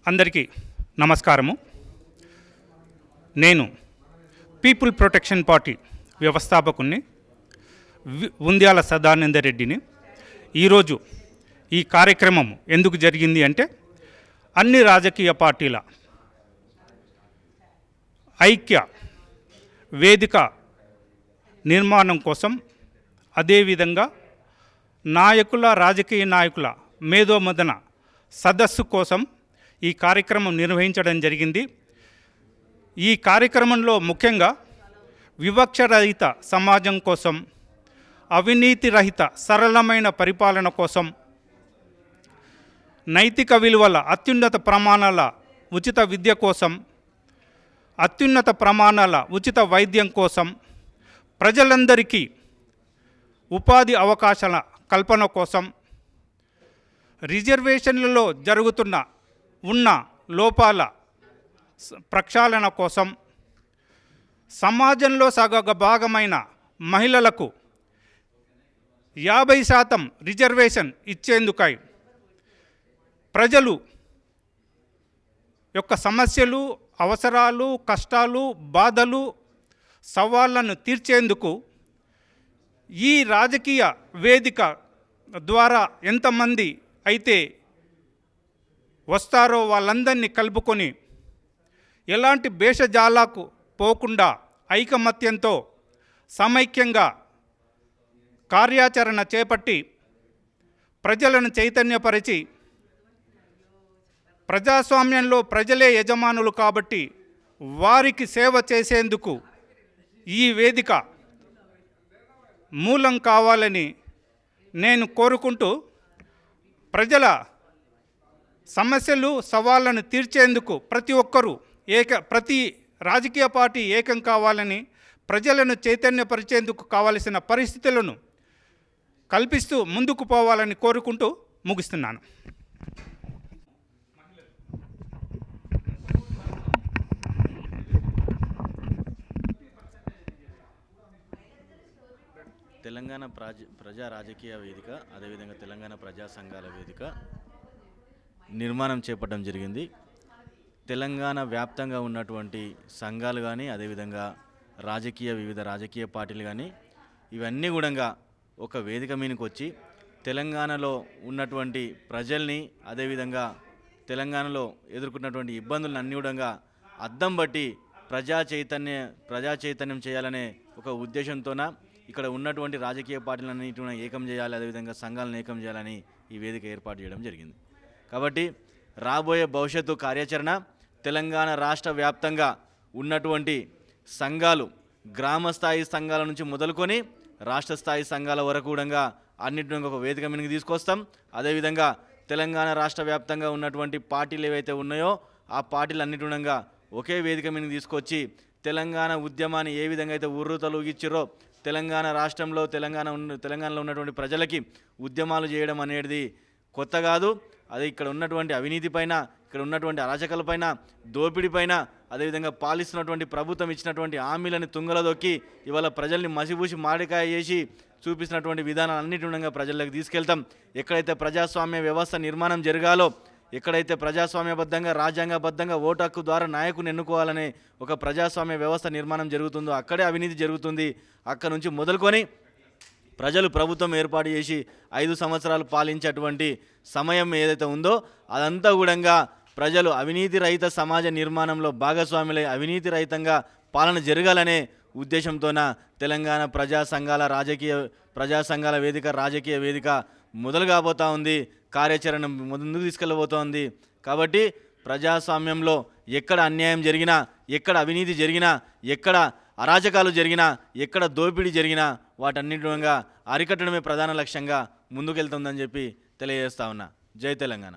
అందరికీ నమస్కారము. నేను పీపుల్ ప్రొటెక్షన్ పార్టీ వ్యవస్థాపకుని ఉంద్యాల సదానందరెడ్డిని. ఈరోజు ఈ కార్యక్రమం ఎందుకు జరిగింది అంటే, అన్ని రాజకీయ పార్టీల ఐక్య వేదిక నిర్మాణం కోసం, అదేవిధంగా రాజకీయ నాయకుల మేధోమథన సదస్సు కోసం ఈ కార్యక్రమం నిర్వహించడం జరిగింది. ఈ కార్యక్రమంలో ముఖ్యంగా వివక్షరహిత సమాజం కోసం, అవినీతి రహిత సరళమైన పరిపాలన కోసం, నైతిక విలువల అత్యున్నత ప్రమాణాల ఉచిత విద్య కోసం, అత్యున్నత ప్రమాణాల ఉచిత వైద్యం కోసం, ప్రజలందరికీ ఉపాధి అవకాశాల కల్పన కోసం, రిజర్వేషన్లలో ఉన్న లోపాల ప్రక్షాళన కోసం, సమాజంలో భాగమైన మహిళలకు 50% రిజర్వేషన్ ఇచ్చేందుకై ప్రజలు యొక్క సమస్యలు, అవసరాలు, కష్టాలు, బాధలు, సవాళ్లను తీర్చేందుకు ఈ రాజకీయ వేదిక ద్వారా ఎంతమంది అయితే వస్తారో వాళ్ళందరినీ కలుపుకొని, ఎలాంటి భేషజాలకు పోకుండా ఐకమత్యంతో సమైక్యంగా కార్యాచరణ చేపట్టి ప్రజలను చైతన్యపరిచి, ప్రజాస్వామ్యంలో ప్రజలే యజమానులు కాబట్టి వారికి సేవ చేసేందుకు ఈ వేదిక మూలం కావాలని నేను కోరుకుంటూ, ప్రజల సమస్యలు, సవాళ్లను తీర్చేందుకు ప్రతి రాజకీయ పార్టీ ఏకం కావాలని, ప్రజలను చైతన్యపరిచేందుకు కావలసిన పరిస్థితులను కల్పిస్తూ ముందుకు పోవాలని కోరుకుంటూ ముగిస్తున్నాను. తెలంగాణ ప్రజా రాజకీయ వేదిక, అదేవిధంగా తెలంగాణ ప్రజా సంఘాల వేదిక నిర్మాణం చేపట్టడం జరిగింది. తెలంగాణ వ్యాప్తంగా ఉన్నటువంటి సంఘాలు కానీ, అదేవిధంగా వివిధ రాజకీయ పార్టీలు కానీ, ఇవన్నీ కూడా ఒక వేదిక మీదకి వచ్చి తెలంగాణలో ఉన్నటువంటి ప్రజల్ని, అదేవిధంగా తెలంగాణలో ఎదుర్కొన్నటువంటి ఇబ్బందులను అన్ని కూడా అద్దం బట్టి ప్రజా చైతన్యం చేయాలనే ఒక ఉద్దేశంతోన ఇక్కడ ఉన్నటువంటి రాజకీయ పార్టీలన్నింటిని ఏకం చేయాలి, అదేవిధంగా సంఘాలను ఏకం చేయాలని ఈ వేదిక ఏర్పాటు చేయడం జరిగింది. కాబట్టి రాబోయే భవిష్యత్తు కార్యాచరణ తెలంగాణ రాష్ట్ర వ్యాప్తంగా ఉన్నటువంటి సంఘాలు, గ్రామ స్థాయి సంఘాల నుంచి మొదలుకొని రాష్ట్ర స్థాయి సంఘాల వరకు కూడా అన్నింటిని ఒక వేదిక మీదకి తీసుకొస్తాం. అదేవిధంగా తెలంగాణ రాష్ట్ర వ్యాప్తంగా ఉన్నటువంటి పార్టీలు ఏవైతే ఉన్నాయో ఆ పార్టీలు అన్నింటిగా ఒకే వేదిక మీదకి తీసుకొచ్చి తెలంగాణ ఉద్యమాన్ని ఏ విధంగా అయితే ఉర్రూతలూగిచ్చిరో తెలంగాణ రాష్ట్రంలో తెలంగాణలో ఉన్నటువంటి ప్రజలకి ఉద్యమాలు చేయడం అనేది కొత్త కాదు. అది ఇక్కడ ఉన్నటువంటి అవినీతి పైన, ఇక్కడ ఉన్నటువంటి అరాచకాలపైన, దోపిడీపైన, అదేవిధంగా పాలిస్తున్నటువంటి ప్రభుత్వం ఇచ్చినటువంటి హామీలను తుంగలో దొక్కి ఇవాళ ప్రజల్ని మసిపూసి మాడికాయ చేసి చూపిస్తున్నటువంటి విధానాలన్నిటి ప్రజల్లోకి తీసుకెళ్తాం. ఎక్కడైతే ప్రజాస్వామ్య వ్యవస్థ నిర్మాణం జరగాలో, ఎక్కడైతే ప్రజాస్వామ్యబద్ధంగా రాజ్యాంగబద్ధంగా ఓటు హక్కు ద్వారా నాయకుని ఎన్నుకోవాలనే ఒక ప్రజాస్వామ్య వ్యవస్థ నిర్మాణం జరుగుతుందో అక్కడే అవినీతి జరుగుతుంది. అక్కడ నుంచి మొదలుకొని ప్రజలు ప్రభుత్వం ఏర్పాటు చేసి 5 సంవత్సరాలు పాలించేటువంటి సమయం ఏదైతే ఉందో అదంతా కూడా ప్రజలు అవినీతి రహిత సమాజ నిర్మాణంలో భాగస్వాములై అవినీతి రహితంగా పాలన జరగాలనే ఉద్దేశంతోన తెలంగాణ ప్రజా సంఘాల వేదిక రాజకీయ వేదిక మొదలు కాబోతూ ఉంది. కార్యాచరణ ముందుకు తీసుకెళ్ళబోతోంది. కాబట్టి ప్రజాస్వామ్యంలో ఎక్కడ అన్యాయం జరిగినా, ఎక్కడ అవినీతి జరిగినా, ఎక్కడ అరాచకాలు జరిగినా, ఎక్కడ దోపిడీ జరిగినా వాటన్నిటిగా అరికట్టడమే ప్రధాన లక్ష్యంగా ముందుకెళ్తుందని చెప్పి తెలియజేస్తా ఉన్నా. జై తెలంగాణ.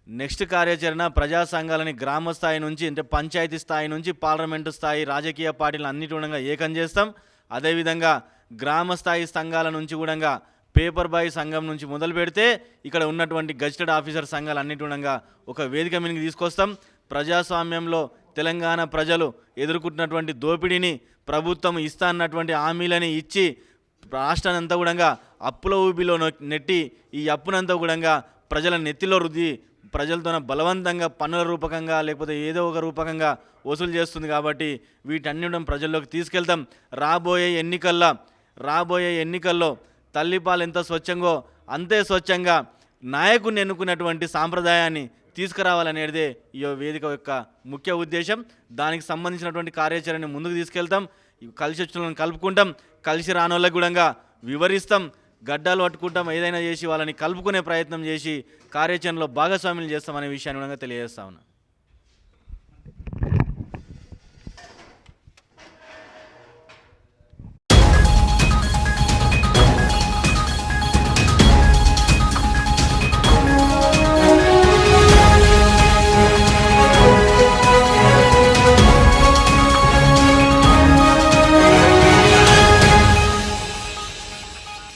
నెక్స్ట్ కార్యాచరణ ప్రజా సంఘాలని గ్రామ స్థాయి నుంచి అంటే పంచాయతీ స్థాయి నుంచి పార్లమెంటు స్థాయి రాజకీయ పార్టీలను అన్నిటి ఏకం చేస్తాం. అదేవిధంగా గ్రామ స్థాయి సంఘాల నుంచి కూడా పేపర్ బాయ్ సంఘం నుంచి మొదలు పెడితే ఇక్కడ ఉన్నటువంటి గజిటెడ్ ఆఫీసర్ సంఘాలు అన్నిటి ఒక వేదిక మీదకి తీసుకొస్తాం. ప్రజాస్వామ్యంలో తెలంగాణ ప్రజలు ఎదుర్కొంటున్నటువంటి దోపిడీని ప్రభుత్వం ఇస్తా అన్నటువంటి హామీలని ఇచ్చి రాష్ట్రాన్ని అంతా కూడా అప్పుల ఊబిలో నెట్టి ఈ అప్పునంతా కూడా ప్రజల నెత్తిలో రుద్ది ప్రజలతో బలవంతంగా పన్నుల రూపకంగా లేకపోతే ఏదో ఒక రూపకంగా వసూలు చేస్తుంది. కాబట్టి వీటన్నిటి ప్రజల్లోకి తీసుకెళ్తాం. రాబోయే ఎన్నికల్లో తల్లిపాలు ఎంత స్వచ్ఛంగో అంతే స్వచ్ఛంగా నాయకుడిని ఎన్నుకున్నటువంటి సాంప్రదాయాన్ని తీసుకురావాలనేదే ఈ వేదిక యొక్క ముఖ్య ఉద్దేశం. దానికి సంబంధించినటువంటి కార్యాచరణని ముందుకు తీసుకెళ్తాం. కలిసి వచ్చిన వాళ్ళని కలుపుకుంటాం, కలిసి రానోళ్ళకి కూడా వివరిస్తాం, గడ్డాలు పట్టుకుంటాం, ఏదైనా చేసి వాళ్ళని కలుపుకునే ప్రయత్నం చేసి కార్యాచరణలో భాగస్వామ్యం చేస్తామనే విషయాన్ని కూడా తెలియజేస్తా ఉన్నా.